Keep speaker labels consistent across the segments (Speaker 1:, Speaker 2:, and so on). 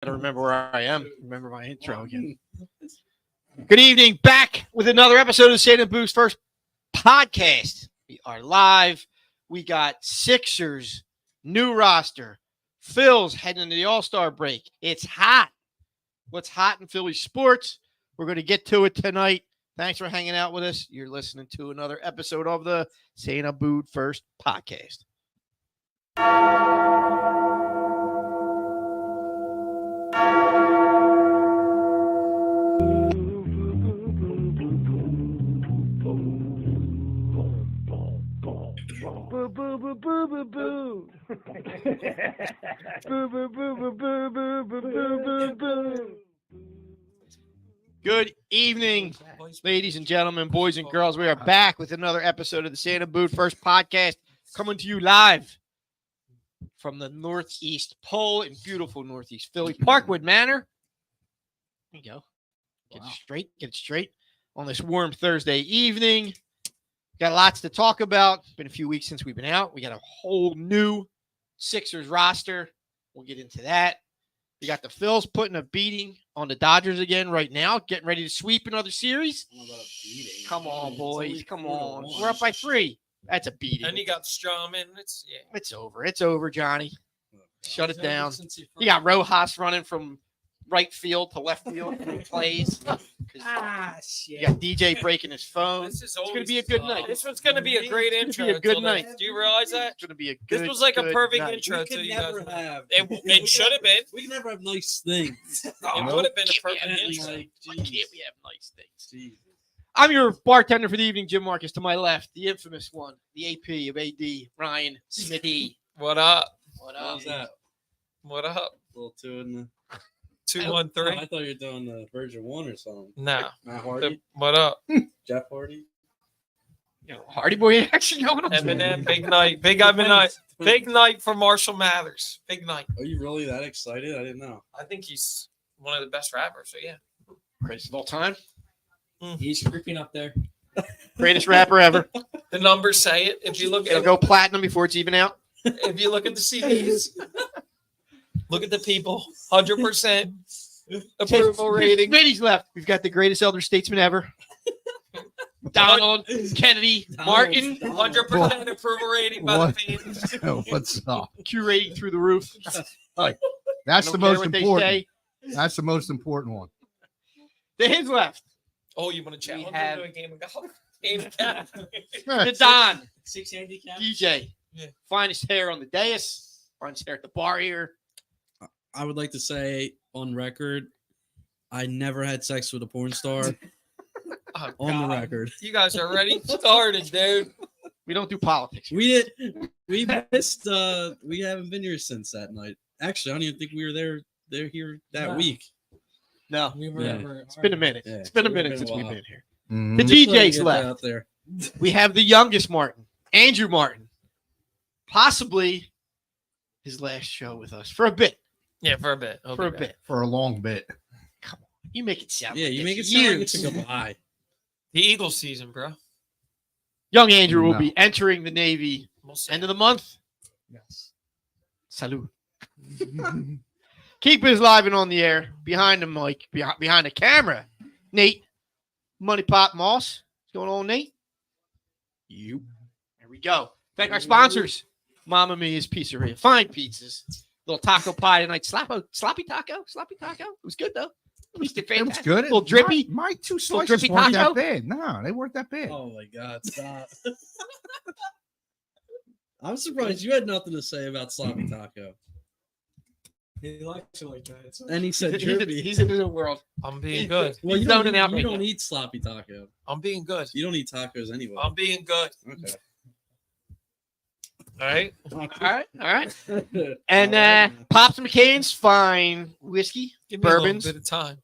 Speaker 1: I don't remember where I am. Remember my intro again. Good evening. Back with another episode of the Santa Boost First podcast. We are live. We got Sixers, new roster. Phil's heading into the All-Star break. It's hot. What's hot in Philly sports? We're going to get to it tonight. Thanks for hanging out with us. You're listening to another episode of the Santa Boost First podcast.
Speaker 2: Boo boo boo boo boo boo. Boo boo boo boo boo boo boo boo boo.
Speaker 1: Good evening, ladies and gentlemen, boys and girls. We are back with another episode of the Santa Boost First podcast, coming to you live from the Northeast Pole in beautiful Northeast Philly, Parkwood Manor. There you go. Get it straight on this warm Thursday evening. Got lots to talk about. It's been a few weeks since we've been out. We got a whole new Sixers roster. We'll get into that. We got the Phils putting a beating on the Dodgers again right now, getting ready to sweep another series. Come on, boys. Come on. We're up by 3. That's a beating.
Speaker 3: And you got Stroman.
Speaker 1: It's over. It's over, Johnny. Shut it down. You got Rojas running from right field to left field when he plays.
Speaker 2: Shit.
Speaker 1: You got DJ breaking his phone.
Speaker 3: It's
Speaker 1: going to be a good night.
Speaker 3: This one's going to be a great
Speaker 1: It's
Speaker 3: intro.
Speaker 1: gonna be a good night.
Speaker 3: Do you realize that?
Speaker 1: It's going to be a good
Speaker 3: This was like a perfect
Speaker 1: night.
Speaker 3: intro
Speaker 4: We
Speaker 3: to
Speaker 4: could
Speaker 3: you
Speaker 4: never
Speaker 3: guys.
Speaker 4: have.
Speaker 3: It should have been.
Speaker 4: We can never have nice things.
Speaker 3: It would have been a perfect
Speaker 4: And,
Speaker 3: intro.
Speaker 4: like,
Speaker 1: Why can't we have nice things?
Speaker 4: Jesus.
Speaker 1: I'm your bartender for the evening, Jim Marcus. To my left, the infamous one, the AP of AD, Ryan Smithy.
Speaker 3: What up?
Speaker 1: What
Speaker 4: What
Speaker 1: up?
Speaker 4: was that?
Speaker 3: What up?
Speaker 4: Little 2 in the.
Speaker 3: 213.
Speaker 4: I thought you were doing the version 1 or something.
Speaker 3: No.
Speaker 4: Matt Hardy,
Speaker 3: What up?
Speaker 4: Jeff Hardy.
Speaker 1: You know, Hardy Boy action going on.
Speaker 3: Eminem. Big night. Big night. Big night for Marshall Mathers. Big night.
Speaker 4: Are you really that excited? I didn't know.
Speaker 3: I think he's one of the best rappers. So yeah.
Speaker 1: Greatest of all time.
Speaker 2: He's creeping up there.
Speaker 1: Greatest rapper ever.
Speaker 3: The numbers say it. If you look
Speaker 1: It'll
Speaker 3: at
Speaker 1: go platinum before it's even out.
Speaker 3: if you look at the CDs, look at the people. 100% approval rating.
Speaker 1: Smitty's left. We've got the greatest elder statesman ever. Donald Kennedy Martin.
Speaker 3: 100% approval rating by the fans.
Speaker 5: What's up?
Speaker 1: Q rating through the roof.
Speaker 5: That's
Speaker 1: Don't
Speaker 5: the
Speaker 1: care
Speaker 5: most
Speaker 1: what they
Speaker 5: important.
Speaker 1: say.
Speaker 5: That's the most important one.
Speaker 1: To his left,
Speaker 3: Oh, you want to challenge
Speaker 1: We
Speaker 3: him
Speaker 1: have-
Speaker 3: to a game of golf? Game of golf.
Speaker 1: the Don
Speaker 2: 6 handicap.
Speaker 1: DJ.
Speaker 3: Yeah.
Speaker 1: Finest hair on the dais. Finest hair at the bar here.
Speaker 4: I would like to say on record, I never had sex with a porn star.
Speaker 3: Oh,
Speaker 4: On the
Speaker 3: God.
Speaker 4: record,
Speaker 3: You guys are already started, dude.
Speaker 1: We don't do politics. Here.
Speaker 4: we missed. We haven't been here since that night. Actually, I don't even think we were there. They're here that
Speaker 2: No.
Speaker 4: week.
Speaker 1: No,
Speaker 2: We were
Speaker 4: Yeah.
Speaker 2: ever.
Speaker 1: it's been a minute.
Speaker 4: Yeah,
Speaker 1: It's been a
Speaker 4: it's
Speaker 1: minute
Speaker 4: been a
Speaker 1: since we've
Speaker 4: while.
Speaker 1: been here.
Speaker 5: Mhm.
Speaker 1: The
Speaker 4: Just wanted to
Speaker 1: DJ's
Speaker 4: get that
Speaker 1: left.
Speaker 4: out there.
Speaker 1: We have the youngest Martin, Andrew Martin. Possibly his last show with us for a bit.
Speaker 3: Yeah, for a bit.
Speaker 1: For a bit.
Speaker 5: For a long bit.
Speaker 1: Come on. You make it sound
Speaker 4: Yeah,
Speaker 1: like
Speaker 4: you
Speaker 1: it's
Speaker 4: make it sound like it's
Speaker 1: years.
Speaker 4: a goodbye.
Speaker 3: The Eagles season, bro.
Speaker 1: Young Andrew will
Speaker 5: No.
Speaker 1: be entering the Navy
Speaker 3: We'll see.
Speaker 1: end of the month.
Speaker 2: Yes.
Speaker 1: Salute. Keep us live and on the air, behind the mic, behind the camera. Nate, Money Pop Moss. What's going on, Nate? You. There we go. Thank our sponsors. Mama Mia's Pizzeria. Fine pizzas. Little taco pie tonight. Sloppy taco. It was good, though. It was
Speaker 5: It was
Speaker 1: fantastic.
Speaker 5: good.
Speaker 1: little drippy.
Speaker 5: My 2
Speaker 1: Little
Speaker 5: slices
Speaker 1: drippy
Speaker 5: weren't
Speaker 1: taco?
Speaker 5: that bad. No, they weren't that bad.
Speaker 4: Oh my God! Stop. I'm surprised you had nothing to say about sloppy taco.
Speaker 2: He likes it like that. So.
Speaker 4: And he said
Speaker 1: He's
Speaker 4: drippy.
Speaker 1: in his own world.
Speaker 3: I'm being good.
Speaker 4: Well,
Speaker 1: He's
Speaker 4: you don't,
Speaker 1: zoning out
Speaker 4: you
Speaker 1: right
Speaker 4: don't
Speaker 1: now.
Speaker 4: eat sloppy taco.
Speaker 3: I'm being good.
Speaker 4: You don't eat tacos anyway.
Speaker 3: I'm being good.
Speaker 4: Okay.
Speaker 3: All right.
Speaker 1: All right. And Pops McCain's fine whiskey,
Speaker 3: Give me a
Speaker 1: bourbons.
Speaker 3: little bit of time.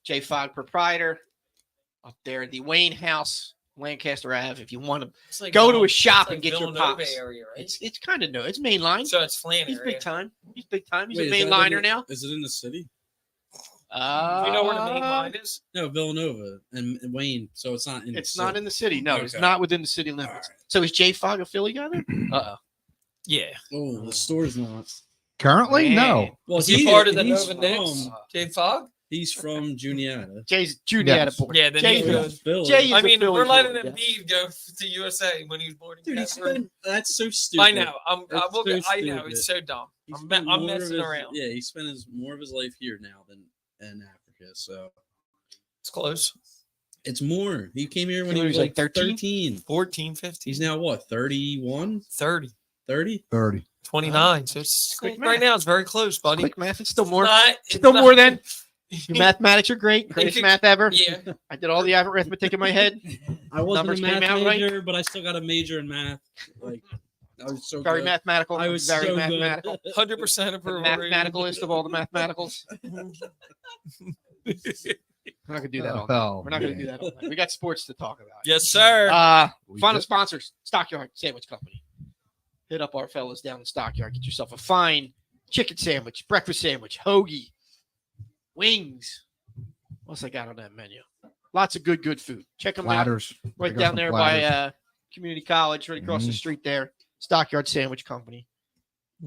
Speaker 1: J. Fogg proprietor up there at the Wayne House, Lancaster Ave. If you want to
Speaker 3: It's like
Speaker 1: go to
Speaker 3: Villan-
Speaker 1: a shop
Speaker 3: it's like
Speaker 1: and get your
Speaker 3: Villanova
Speaker 1: pops.
Speaker 3: area, right?
Speaker 1: It's kind of no. It's mainline.
Speaker 3: So it's Flannery.
Speaker 1: He's big time. He's big time. He's
Speaker 4: Wait,
Speaker 1: a
Speaker 4: is that
Speaker 1: mainliner
Speaker 4: in the-
Speaker 1: now.
Speaker 4: Is it in the city?
Speaker 3: You know where the main line is?
Speaker 4: No, Villanova and Wayne. So it's not in.
Speaker 1: It's
Speaker 4: the
Speaker 1: not
Speaker 4: city.
Speaker 1: in the city. No, it's
Speaker 4: Okay.
Speaker 1: not within the city limits.
Speaker 4: All right.
Speaker 1: So is J. Fogg a Philly guy then? Uh-oh.
Speaker 3: Yeah.
Speaker 4: Oh, the store's not.
Speaker 5: Currently,
Speaker 1: Man.
Speaker 5: no.
Speaker 4: Well,
Speaker 3: Was he part of the
Speaker 4: he's
Speaker 3: Nova Knicks? Jay Fogg?
Speaker 4: He's from Juniata.
Speaker 1: Jay's Junior
Speaker 5: Yes.
Speaker 1: boy.
Speaker 3: Yeah, then
Speaker 1: Jay's
Speaker 3: he
Speaker 1: a-
Speaker 3: goes.
Speaker 4: Philly.
Speaker 1: Jay is
Speaker 3: I
Speaker 1: a
Speaker 3: mean,
Speaker 1: Philly
Speaker 3: we're letting
Speaker 1: boy,
Speaker 3: Embiid go to USA when he was born in
Speaker 4: Dude, he
Speaker 3: Pittsburgh.
Speaker 4: spent, that's so stupid.
Speaker 3: I know.
Speaker 4: That's
Speaker 3: I know.
Speaker 4: stupid.
Speaker 3: It's so dumb.
Speaker 4: He
Speaker 3: I'm
Speaker 4: spent more of
Speaker 3: messing
Speaker 4: his-
Speaker 3: around.
Speaker 4: Yeah, he spent more of his life here now than in Africa. So
Speaker 3: It's close.
Speaker 4: it's more. He came here when
Speaker 1: He
Speaker 4: he
Speaker 1: was
Speaker 4: was
Speaker 1: like
Speaker 4: like
Speaker 1: 13?
Speaker 4: 13.
Speaker 3: 14, 15.
Speaker 4: He's now what, 31?
Speaker 3: 30,
Speaker 4: 30?
Speaker 5: 30.
Speaker 3: 29. So it's
Speaker 1: Quick
Speaker 3: right
Speaker 1: math.
Speaker 3: now. It's very close, buddy.
Speaker 1: Quick math. It's still more.
Speaker 3: It's
Speaker 1: Still
Speaker 3: not-
Speaker 1: more than. Your mathematics are great. Greatest
Speaker 3: could-
Speaker 1: math ever.
Speaker 3: Yeah.
Speaker 1: I did all the arithmetic in my head.
Speaker 4: I wasn't
Speaker 1: Numbers
Speaker 4: a
Speaker 1: came
Speaker 4: math
Speaker 1: out right.
Speaker 4: major, but I still got a major in math. Like, I was so
Speaker 1: Very
Speaker 4: good.
Speaker 1: mathematical.
Speaker 4: I was
Speaker 1: very
Speaker 4: so
Speaker 1: mathematical.
Speaker 4: good.
Speaker 3: 100%
Speaker 1: The
Speaker 3: approval.
Speaker 1: mathematicalist of all the mathematicals. We're not gonna do that all night.
Speaker 5: Oh,
Speaker 1: We're not gonna
Speaker 5: man.
Speaker 1: do that all night. We got sports to talk about.
Speaker 3: Yes, sir.
Speaker 5: We
Speaker 1: Final
Speaker 5: did-
Speaker 1: sponsors, Stockyard Sandwich Company. Hit up our fellas down in Stockyard. Get yourself a fine chicken sandwich, breakfast sandwich, hoagie, wings. What's I got on that menu? Lots of good food. Check them out.
Speaker 5: Ladders.
Speaker 1: Right
Speaker 5: Pick up
Speaker 1: down
Speaker 5: some
Speaker 1: there
Speaker 5: platters.
Speaker 1: by Community College, right across the
Speaker 5: Mhm.
Speaker 1: street there. Stockyard Sandwich Company.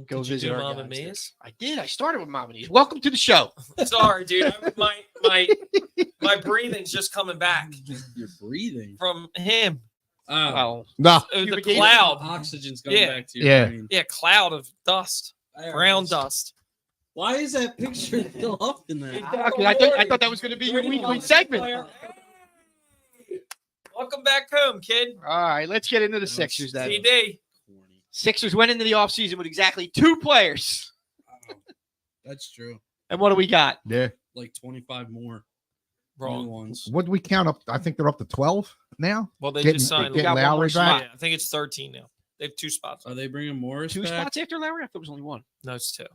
Speaker 1: Go
Speaker 3: Did you
Speaker 1: visit
Speaker 3: do
Speaker 1: our
Speaker 3: Mom and
Speaker 1: guys there.
Speaker 3: Me's?
Speaker 1: I did. I started with Mom and E's. Welcome to the show.
Speaker 3: Sorry, dude. My breathing's just coming back
Speaker 4: You're breathing.
Speaker 3: from him.
Speaker 4: Oh,
Speaker 1: Well,
Speaker 5: No.
Speaker 3: The
Speaker 1: Fumigation.
Speaker 3: cloud.
Speaker 4: oxygen's going
Speaker 3: Yeah.
Speaker 4: back to your
Speaker 5: Yeah.
Speaker 4: brain.
Speaker 3: Yeah, cloud of dust. Brown dust.
Speaker 4: Why is that picture still up in there?
Speaker 1: I thought that was going to be your weekly segment.
Speaker 3: Welcome back home, kid.
Speaker 1: All right, let's get into the Sixers then.
Speaker 3: TD.
Speaker 1: Sixers went into the offseason with exactly 2 players.
Speaker 4: That's true.
Speaker 1: And what do we got?
Speaker 5: Yeah.
Speaker 4: Like 25 more new
Speaker 3: Wrong.
Speaker 4: ones.
Speaker 5: What do we count up? I think they're up to 12 now.
Speaker 3: Well, they
Speaker 5: Getting-
Speaker 3: just signed.
Speaker 5: getting
Speaker 1: got one
Speaker 5: Lowry
Speaker 1: more spot.
Speaker 5: back.
Speaker 3: Yeah, I think it's 13 now. They have 2 spots.
Speaker 4: Are they bringing Morris
Speaker 1: 2
Speaker 4: back?
Speaker 1: spots after Lowry? I thought it was only 1.
Speaker 3: No, it's 2.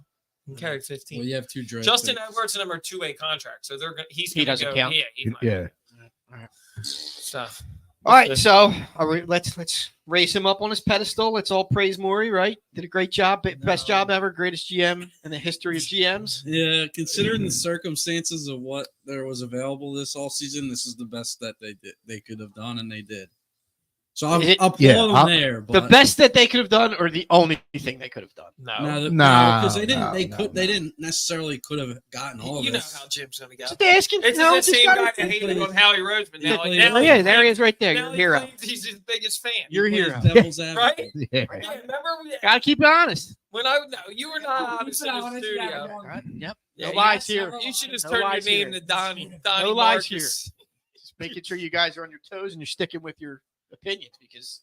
Speaker 3: He carried 15.
Speaker 4: Well, you have 2 draft
Speaker 3: Justin
Speaker 4: picks.
Speaker 3: Edwards and him are 2-way contract, so they're he's
Speaker 1: He
Speaker 3: gonna
Speaker 1: doesn't
Speaker 3: go,
Speaker 1: count.
Speaker 3: Yeah, he might.
Speaker 5: Yeah.
Speaker 3: Stuff.
Speaker 1: All right, so let's raise him up on his pedestal. Let's all praise Morey, right? Did a great job, best job ever, greatest GM in the history of GMs.
Speaker 4: Yeah, considering the circumstances of what there was available this all season, this is the best that they could have done, and they did. So I'll
Speaker 1: Is it-
Speaker 4: applaud
Speaker 5: Yeah,
Speaker 4: them
Speaker 5: I'll-
Speaker 4: there.
Speaker 1: The
Speaker 4: But
Speaker 1: best that they could have done, or the only thing they could have done.
Speaker 3: No.
Speaker 5: Nah,
Speaker 4: because they didn't.
Speaker 5: no,
Speaker 4: they
Speaker 5: no,
Speaker 4: could.
Speaker 5: no.
Speaker 4: They didn't necessarily could have gotten all of
Speaker 3: You know
Speaker 4: this.
Speaker 3: how Jim's gonna go.
Speaker 1: Just asking.
Speaker 3: It's
Speaker 1: no,
Speaker 3: the
Speaker 1: just
Speaker 3: same
Speaker 1: gotta-
Speaker 3: guy that hated on Howie Roseman. Now,
Speaker 4: Exactly.
Speaker 3: now
Speaker 1: Oh,
Speaker 3: he
Speaker 1: yeah, there he
Speaker 3: claims-
Speaker 1: is right there.
Speaker 3: now
Speaker 1: Your
Speaker 3: he
Speaker 1: hero.
Speaker 3: claims he's his biggest fan.
Speaker 1: You're a
Speaker 4: Plays
Speaker 1: hero.
Speaker 4: devil's
Speaker 3: Right?
Speaker 4: advocate.
Speaker 5: Yeah.
Speaker 3: Yeah, remember
Speaker 1: Gotta keep it honest.
Speaker 3: when you were not honest in the studio.
Speaker 1: Right? Yep.
Speaker 3: Yeah,
Speaker 1: No
Speaker 3: you-
Speaker 1: lies here.
Speaker 3: You should just
Speaker 1: No
Speaker 3: turn your
Speaker 1: lies
Speaker 3: name
Speaker 1: here.
Speaker 3: to Donnie
Speaker 1: No lies
Speaker 3: Marcus.
Speaker 1: here. Just making sure you guys are on your toes and you're sticking with your opinions because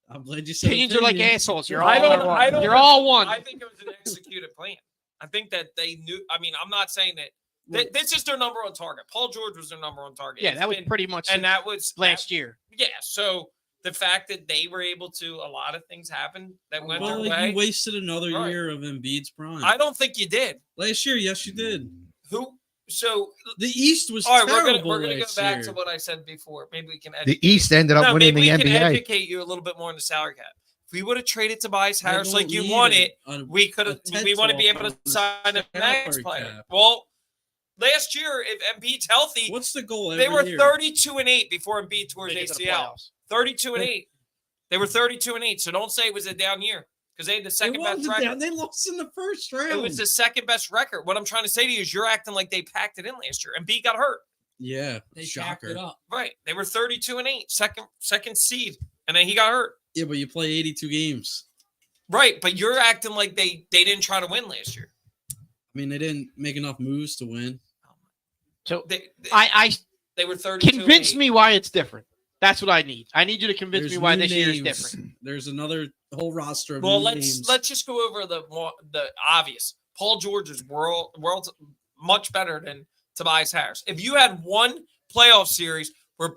Speaker 4: I'm glad you said
Speaker 1: opinions are like
Speaker 4: opinion.
Speaker 1: assholes. You're
Speaker 3: I
Speaker 1: all
Speaker 3: don't- I don't-
Speaker 1: you're all one.
Speaker 3: I think it was an executed plan. I think that they knew. I mean, I'm not saying that this is their number one target. Paul George was their number one target.
Speaker 1: Yeah,
Speaker 3: It's
Speaker 1: that was
Speaker 3: been-
Speaker 1: pretty much
Speaker 3: and that was
Speaker 1: last year.
Speaker 3: Yeah, so the fact that they were able to, a lot of things happened that went
Speaker 4: Well,
Speaker 3: their
Speaker 4: like,
Speaker 3: way.
Speaker 4: you wasted another
Speaker 3: Right.
Speaker 4: year of Embiid's prime.
Speaker 3: I don't think you did.
Speaker 4: Last year, yes, you did.
Speaker 3: Who? So
Speaker 4: The East was
Speaker 3: all right,
Speaker 4: terrible
Speaker 3: we're gonna go
Speaker 4: last
Speaker 3: back
Speaker 4: year.
Speaker 3: to what I said before. Maybe we can
Speaker 5: The East ended up winning
Speaker 3: maybe
Speaker 5: the
Speaker 3: we can
Speaker 5: NBA.
Speaker 3: educate you a little bit more on the salary cap. If we would have traded Tobias
Speaker 4: They
Speaker 3: Harris
Speaker 4: don't
Speaker 3: like you
Speaker 4: need
Speaker 3: wanted,
Speaker 4: a-
Speaker 3: we could have.
Speaker 4: a TED
Speaker 3: We want to
Speaker 4: talk
Speaker 3: be able
Speaker 4: on
Speaker 3: to
Speaker 4: the
Speaker 3: sign a
Speaker 4: salary
Speaker 3: max player.
Speaker 4: cap.
Speaker 3: Well, last year, if Embiid's healthy,
Speaker 4: What's the goal?
Speaker 3: they
Speaker 4: every
Speaker 3: were
Speaker 4: year?
Speaker 3: 32-8 before Embiid tore his
Speaker 1: Make it to the
Speaker 3: ACL.
Speaker 1: playoffs.
Speaker 3: 32-8. They were 32-8. So don't say it was a down year because they had the
Speaker 4: It
Speaker 3: second best
Speaker 4: wasn't
Speaker 3: record.
Speaker 4: down. They lost in the first round.
Speaker 3: It was the second best record. What I'm trying to say to you is you're acting like they packed it in last year. Embiid got hurt.
Speaker 4: Yeah,
Speaker 6: They
Speaker 4: shocker.
Speaker 6: capped it up.
Speaker 3: Right. They were 32-8, second seed, and then he got hurt.
Speaker 4: Yeah, but you play 82 games.
Speaker 3: Right, but you're acting like they didn't try to win last year.
Speaker 4: I mean, they didn't make enough moves to win.
Speaker 1: So
Speaker 3: They
Speaker 1: I
Speaker 3: were 32.
Speaker 1: convince me why it's different. That's what I need. I need you to convince
Speaker 4: There's
Speaker 1: me why
Speaker 4: new
Speaker 1: this year is
Speaker 4: names.
Speaker 1: different.
Speaker 4: There's another whole roster of
Speaker 3: Well,
Speaker 4: new
Speaker 3: let's
Speaker 4: names.
Speaker 3: just go over the obvious. Paul George is world's much better than Tobias Harris. If you had one playoff series where